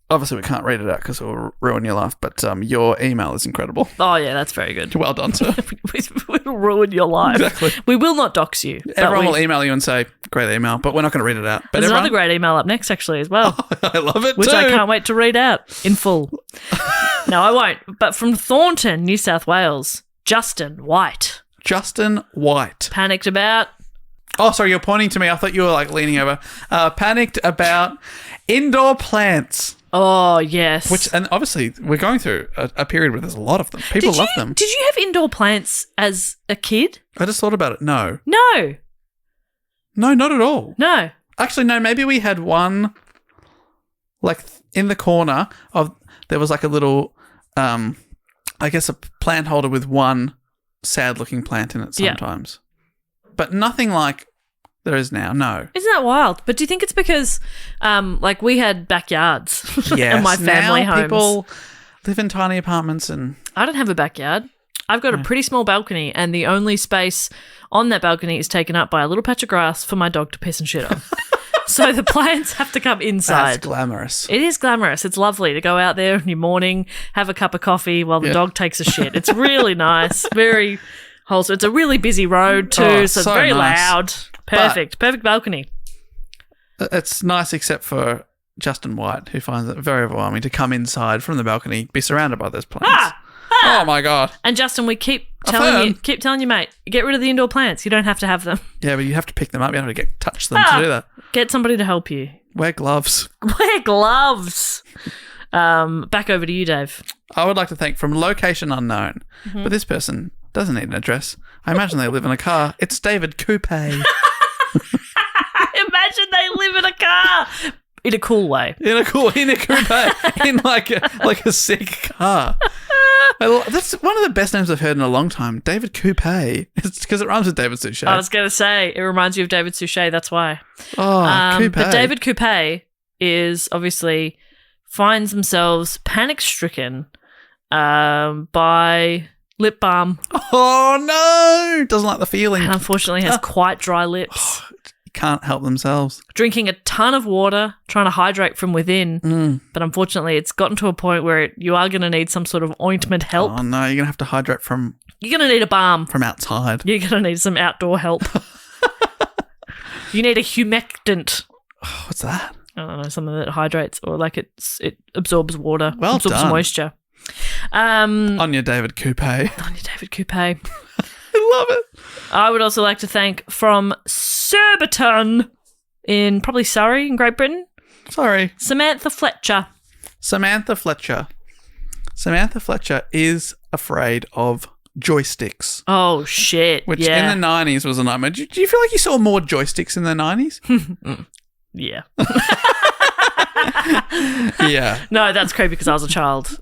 Obviously, we can't read it out because it will ruin your life, but your email is incredible. Oh, yeah, that's very good. Well done, sir. We will ruin your life. Exactly. We will not dox you. Everyone will email you and say, great email, but we're not going to read it out. But there's another great email up next, actually, as well. Oh, I love it, which I can't wait to read out in full. No, I won't. But from Thornton, New South Wales, Justin White. Panicked about... Oh, sorry, you're pointing to me. I thought you were, leaning over. Panicked about indoor plants. Oh, yes. And obviously, we're going through a period where there's a lot of them. People love them. Did you have indoor plants as a kid? I just thought about it. No. No. No, not at all. No. Actually, no, maybe we had one, in the corner of, there was a little, I guess a plant holder with one sad-looking plant in it sometimes. Yeah. But nothing like there is now, no. Isn't that wild? But do you think it's because, we had backyards in my family homes? People live in tiny apartments and... I don't have a backyard. I've got a pretty small balcony and the only space on that balcony is taken up by a little patch of grass for my dog to piss and shit on. So the plants have to come inside. That's glamorous. It is glamorous. It's lovely to go out there in your morning, have a cup of coffee while the dog takes a shit. It's really nice. Very wholesome. It's a really busy road too, so it's very loud. Perfect balcony. It's nice except for Justin White, who finds it very overwhelming to come inside from the balcony, be surrounded by those plants. Oh my God. And Justin, we keep telling you, mate, get rid of the indoor plants. You don't have to have them. Yeah, but you have to pick them up. You have to touch them to do that. Get somebody to help you. Wear gloves. Back over to you, Dave. I would like to thank from location unknown, but this person doesn't need an address. I imagine they live in a car. It's David Coupe. Imagine they live in a car. In a cool way. In a coupe. In like a sick car. That's one of the best names I've heard in a long time. David Coupe. It's because it rhymes with David Suchet. I was going to say, it reminds you of David Suchet. That's why. Oh, Coupe. But David Coupe is obviously finds themselves panic-stricken by lip balm. Oh, no. Doesn't like the feeling. And unfortunately has quite dry lips. Can't help themselves. Drinking a ton of water, trying to hydrate from within. But unfortunately, it's gotten to a point where you are going to need some sort of ointment help. Oh, no. You're going to have to hydrate from... You're going to need a balm. From outside. You're going to need some outdoor help. You need a humectant. Oh, what's that? I don't know, something that hydrates or it absorbs water. Well absorbs done. Moisture. On your David Coupe. I love it. I would also like to thank from Surbiton in probably Surrey in Great Britain. Sorry. Samantha Fletcher. Samantha Fletcher is afraid of joysticks. Oh, shit. Which yeah. in the 90s was a nightmare. Do you feel like you saw more joysticks in the 90s? Yeah. Yeah. No, that's creepy because I was a child.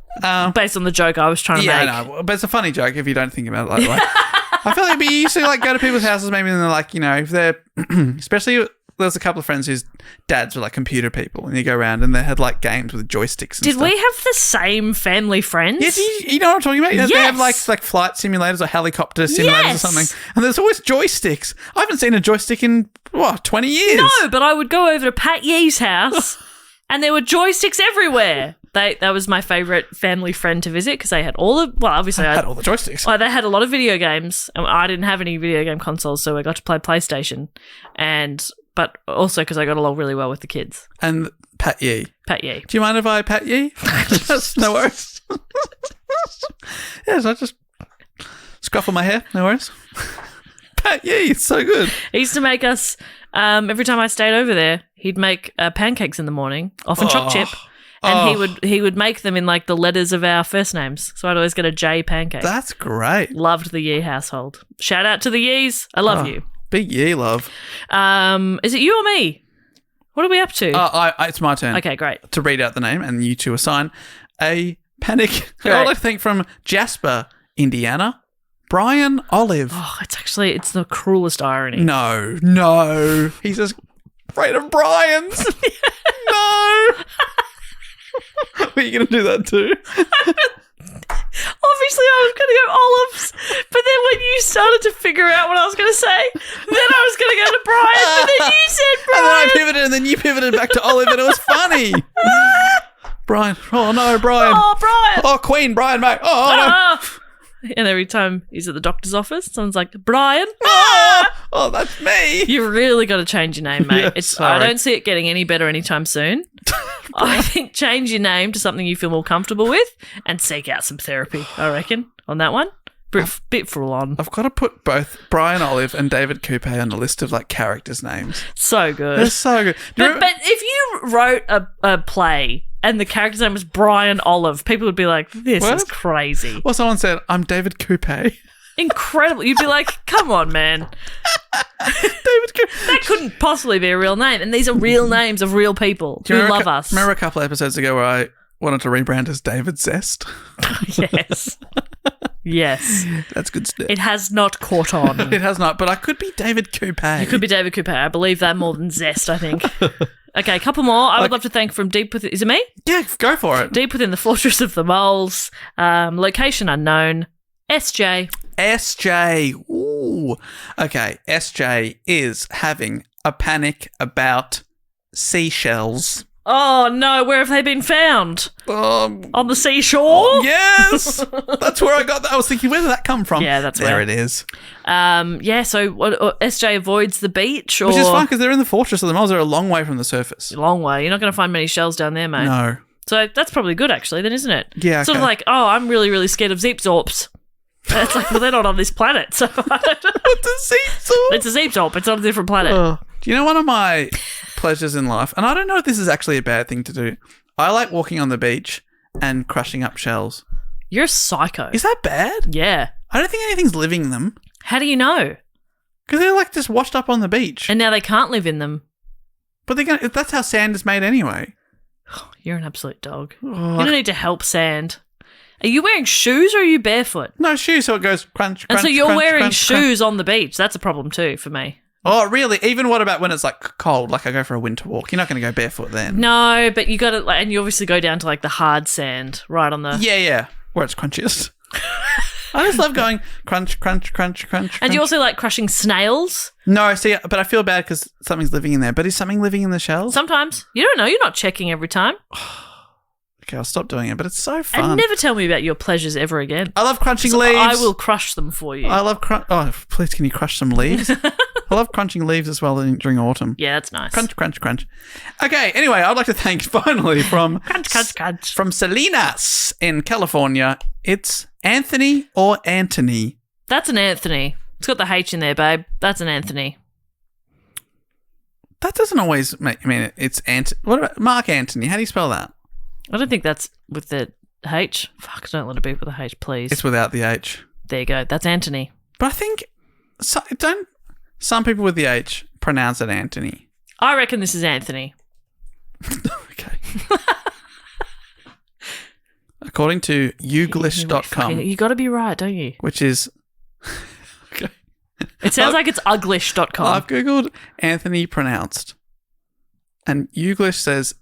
Based on the joke I was trying to make. Yeah, no, but it's a funny joke if you don't think about it that way. I feel like you used to like go to people's houses maybe and they're like, you know, if they're, especially there's a couple of friends whose dads were like computer people and you go around and they had like games with joysticks and Did stuff. we have the same family friends? Yes, you know what I'm talking about? Yes. They have like flight simulators or helicopter simulators Yes. or something. And there's always joysticks. I haven't seen a joystick in, 20 years. No, but I would go over to Pat Yee's house and there were joysticks everywhere. That was my favourite family friend to visit because they had obviously I had all the joysticks. They had a lot of video games and I didn't have any video game consoles, so I got to play PlayStation. But also because I got along really well with the kids. And Pat Yee. Pat Yee. Do you mind if I pat Yee? No worries. Yes, I just scruffle my hair. No worries. Pat Yee, it's so good. He used to make us, every time I stayed over there, he'd make pancakes in the morning, often choc chip. And he would make them in like the letters of our first names. So I'd always get a J pancake. That's great. Loved the Yee household. Shout out to the Yees. I love you. Big Yee love. Is it you or me? What are we up to? It's my turn. Okay, great. To read out the name and you to assign a panic. Great. I'd like to think from Jasper, Indiana, Brian Olive. Oh, it's the cruelest irony. No. He's just afraid of Brian's. No. Were you going to do that too? Obviously, I was going to go olives, but then when you started to figure out what I was going to say, then I was going to go to Brian, but then you said And then I Brian. pivoted and then you pivoted back to Olive and it was funny. Brian. Oh, no, Brian. Oh, Brian. Oh, Queen, Brian, mate. Oh, no. Ah. And every time he's at the doctor's office, someone's like, Brian. Oh, that's me. You really got to change your name, mate. Yeah, I sorry. don't see it getting any better anytime soon. I think change your name to something you feel more comfortable with and seek out some therapy, I reckon, on that one. Bit full on. I've got to put both Brian Olive and David Coupe on a list of like characters' names. So good. They're so good. But if you wrote a play and the character's name was Brian Olive, people would be like, this What? is crazy. Well, someone said, I'm David Coupe. Incredible. You'd be like, come on, man. David Coupe. That couldn't possibly be a real name. And these are real names of real people who love us. Remember a couple episodes ago where I wanted to rebrand as David Zest? Yes. Yes. That's good stuff. It has not caught on. It has not, but I could be David Coupe. You could be David Coupe. I believe that more than Zest, I think. Okay, a couple more. I would love to thank from deep within. Is it me? Yeah, go for it. Deep within the fortress of the moles. Location unknown. SJ. SJ. Ooh. Okay, SJ is having a panic about seashells. Oh no, where have they been found? On the seashore? Yes! That's where I got that. I was thinking, where did that come from? Yeah, that's there where. it is. Yeah, so SJ avoids the beach or... Which is fun because they're in the fortress of the moles. They're a long way from the surface. A long way. You're not going to find many shells down there, mate. No. So that's probably good, actually, then, isn't it? Yeah, Sort of okay. like, oh, I'm really, really scared of Zeepzorps. It's like, well, they're not on this planet, so... What the seesaw? It's a Zeepzorp. It's on a different planet. Do you know one of my pleasures in life? And I don't know if this is actually a bad thing to do. I like walking on the beach and crushing up shells. You're a psycho. Is that bad? Yeah. I don't think anything's living in them. How do you know? Because they're like just washed up on the beach. And now they can't live in them. But that's how sand is made anyway. You're an absolute dog. Oh, You don't need to help sand. Are you wearing shoes or are you barefoot? no shoes, so it goes crunch, crunch, And so you're crunch, wearing crunch, shoes on the beach. That's a problem too for me. Oh, really? Even what about when it's like cold? Like I go for a winter walk. You're not going to go barefoot then. No, but you got to, and you obviously go down to like the hard sand right on the. Yeah. Where it's crunchiest. I just love going crunch, crunch, crunch, crunch. And you also like crushing snails. No, see, but I feel bad because something's living in there. But is something living in the shells? Sometimes you don't know. You're not checking every time. Okay, I'll stop doing it. But it's so fun. And never tell me about your pleasures ever again. I love crunching So leaves. I will crush them for you. I love Oh, please, can you crush some leaves? I love crunching leaves as well during autumn. Yeah, that's nice. Crunch, crunch, crunch. Okay, anyway, I'd like to thank finally from Crunch, crunch, crunch. from Salinas in California. It's Anthony or Anthony. That's an Anthony. It's got the H in there, babe. That's an Anthony. That doesn't always make. I mean, it's What about Mark Anthony? How do you spell that? I don't think that's with the H. Fuck, don't let it be with the H, please. It's without the H. There you go. That's Anthony. But I think don't some people with the H pronounce it Anthony? I reckon this is Anthony. Okay. According to Youglish.com. You got to be right, don't you? Which is... Okay. It sounds like it's Uglish.com. I've Googled Anthony pronounced. And Youglish has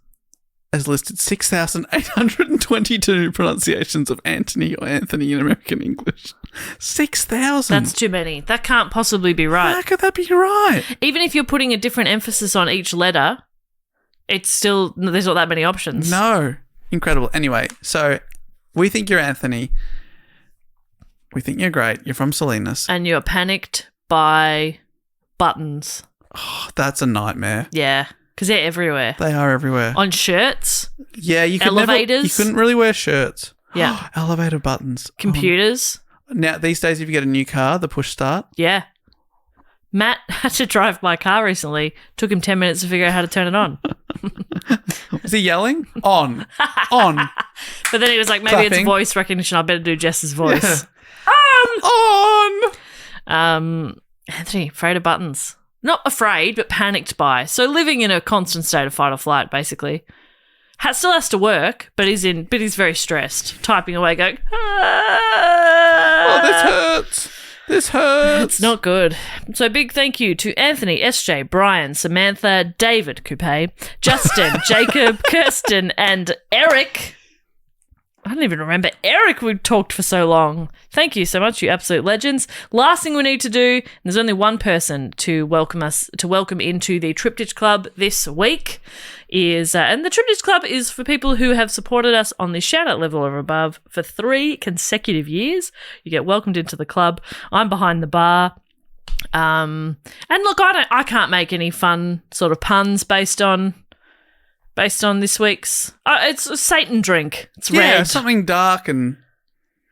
listed 6,822 pronunciations of Anthony or Anthony in American English. 6,000. That's too many. That can't possibly be right. How could that be right? Even if you're putting a different emphasis on each letter, it's still, there's not that many options. No. Incredible. Anyway, so we think you're Anthony. We think you're great. You're from Salinas. And you're panicked by buttons. Oh, that's a nightmare. Yeah, because they're everywhere. They are everywhere. On shirts. Yeah, you could elevators. You couldn't really wear shirts. Yeah. Elevator buttons. Computers. Now, these days, if you get a new car, the push start. Yeah. Matt had to drive my car recently. Took him 10 minutes to figure out how to turn it on. Was he yelling? On. On. But then he was like, maybe Clapping. it's voice recognition. I better do Jess's voice. Yeah. On. Anthony, afraid of buttons. Not afraid, but panicked by. So living in a constant state of fight or flight, basically. Still has to work, but he's very stressed. Typing away, going, Oh, this hurts. This hurts. It's not good. So big thank you to Anthony, SJ, Brian, Samantha, David Coupe, Justin, Jacob, Kirsten, and Eric. I don't even remember Eric. We've talked for so long. Thank you so much, you absolute legends. Last thing we need to do, there's only one person to welcome into the Triptych Club this week, and the Triptych Club is for people who have supported us on the shout-out level or above for 3 consecutive years. You get welcomed into the club. I'm behind the bar. And look, I can't make any fun sort of puns based on this week's. It's a Satan drink. It's red. Yeah, something dark and...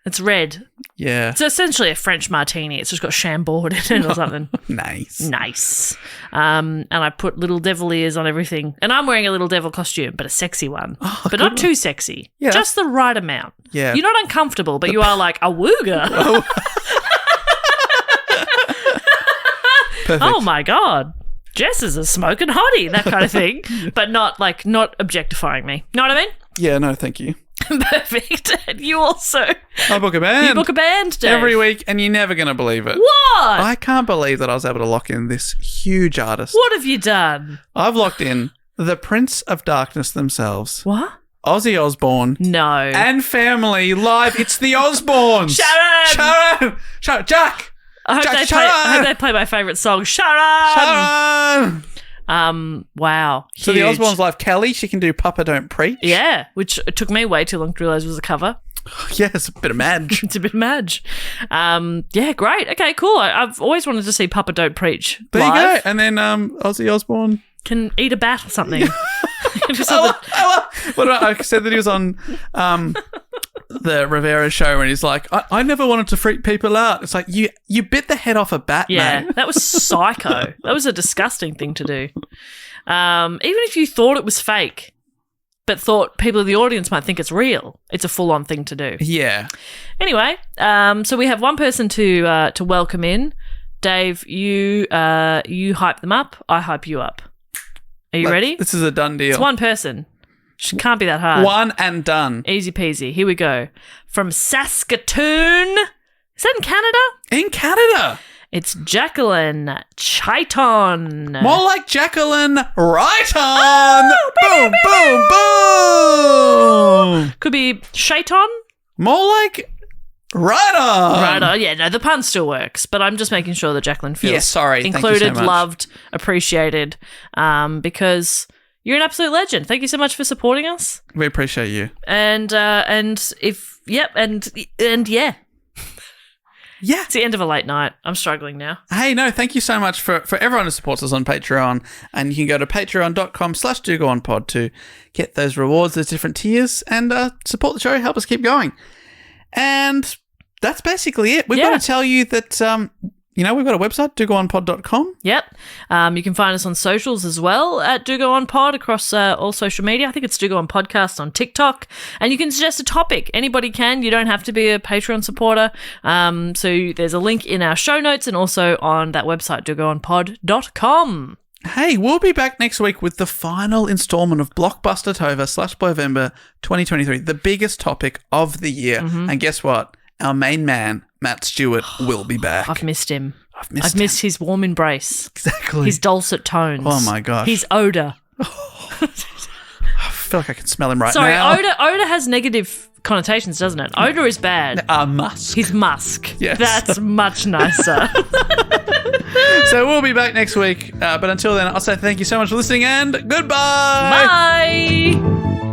It's red. Yeah. It's essentially a French martini. It's just got Chambord in it or something. Nice. And I put little devil ears on everything. And I'm wearing a little devil costume, but a sexy one. Oh, but not too sexy. Yeah. Just the right amount. Yeah. You're not uncomfortable, but you are like a wooga. Perfect. Oh my God. Jess is a smoking hottie, that kind of thing. But not objectifying me. Know what I mean? Yeah, no, thank you. Perfect. And you also... I book a band. You book a band, Dave. Every week, and you're never going to believe it. What? I can't believe that I was able to lock in this huge artist. What have you done? I've locked in the Prince of Darkness themselves. What? Ozzy Osbourne. No. And family live. It's the Osbournes. Sharon! Jack! I hope they play my favourite song, Sharon! Wow. So the Huge. Osbournes live. Kelly, she can do Papa Don't Preach. Yeah, which it took me way too long to realise was a cover. Yes, a bit of Madge. It's a bit Madge. Yeah, great. Okay, cool. I've always wanted to see Papa Don't Preach There live. you go. And then Ozzy Osbourne. Can eat a bat or something. What about, I said that he was on the Rivera show and he's like, I never wanted to freak people out. It's like, you bit the head off a bat, Yeah, man. that was psycho. That was a disgusting thing to do. Even if you thought it was fake, but thought people in the audience might think it's real, it's a full-on thing to do. Yeah. Anyway, so we have one person to welcome in. Dave, you hype them up. I hype you up. Are you ready? This is a done deal. It's one person. Can't be that hard. One and done. Easy peasy. Here we go. From Saskatoon. Is that in Canada? In Canada. It's Jacqueline Chaiton. More like Jacqueline Right On. Boom, boom, boom. Could be Chaiton. More like Right On. Right on. Yeah, no, the pun still works, but I'm just making sure that Jacqueline feels Yeah, sorry. Thank you so included, much. loved, appreciated, because you're an absolute legend. Thank you so much for supporting us. We appreciate you. And yeah. Yeah. It's the end of a late night. I'm struggling now. Hey, no, thank you so much for everyone who supports us on Patreon. And you can go to patreon.com/dogoonpod to get those rewards, those different tiers, and support the show, help us keep going. And that's basically it. We've got to tell you that we've got a website, dogoonpod.com. Yep. You can find us on socials as well at Do Go On Pod across all social media. I think it's Do Go On Podcast on TikTok. And you can suggest a topic. Anybody can. You don't have to be a Patreon supporter. So there's a link in our show notes and also on that website, dogoonpod.com. Hey, we'll be back next week with the final installment of Blockbuster Tova /Boyvember 2023, the biggest topic of the year. And guess what? Our main man, Matt Stewart, will be back. I've missed him. I've missed his warm embrace. Exactly. His dulcet tones. Oh, my gosh. His odour. I feel like I can smell him right Sorry, now. odour has negative connotations, doesn't it? Odour is bad. Musk. His musk. Yes. That's much nicer. So we'll be back next week. But until then, I'll say thank you so much for listening and goodbye. Bye.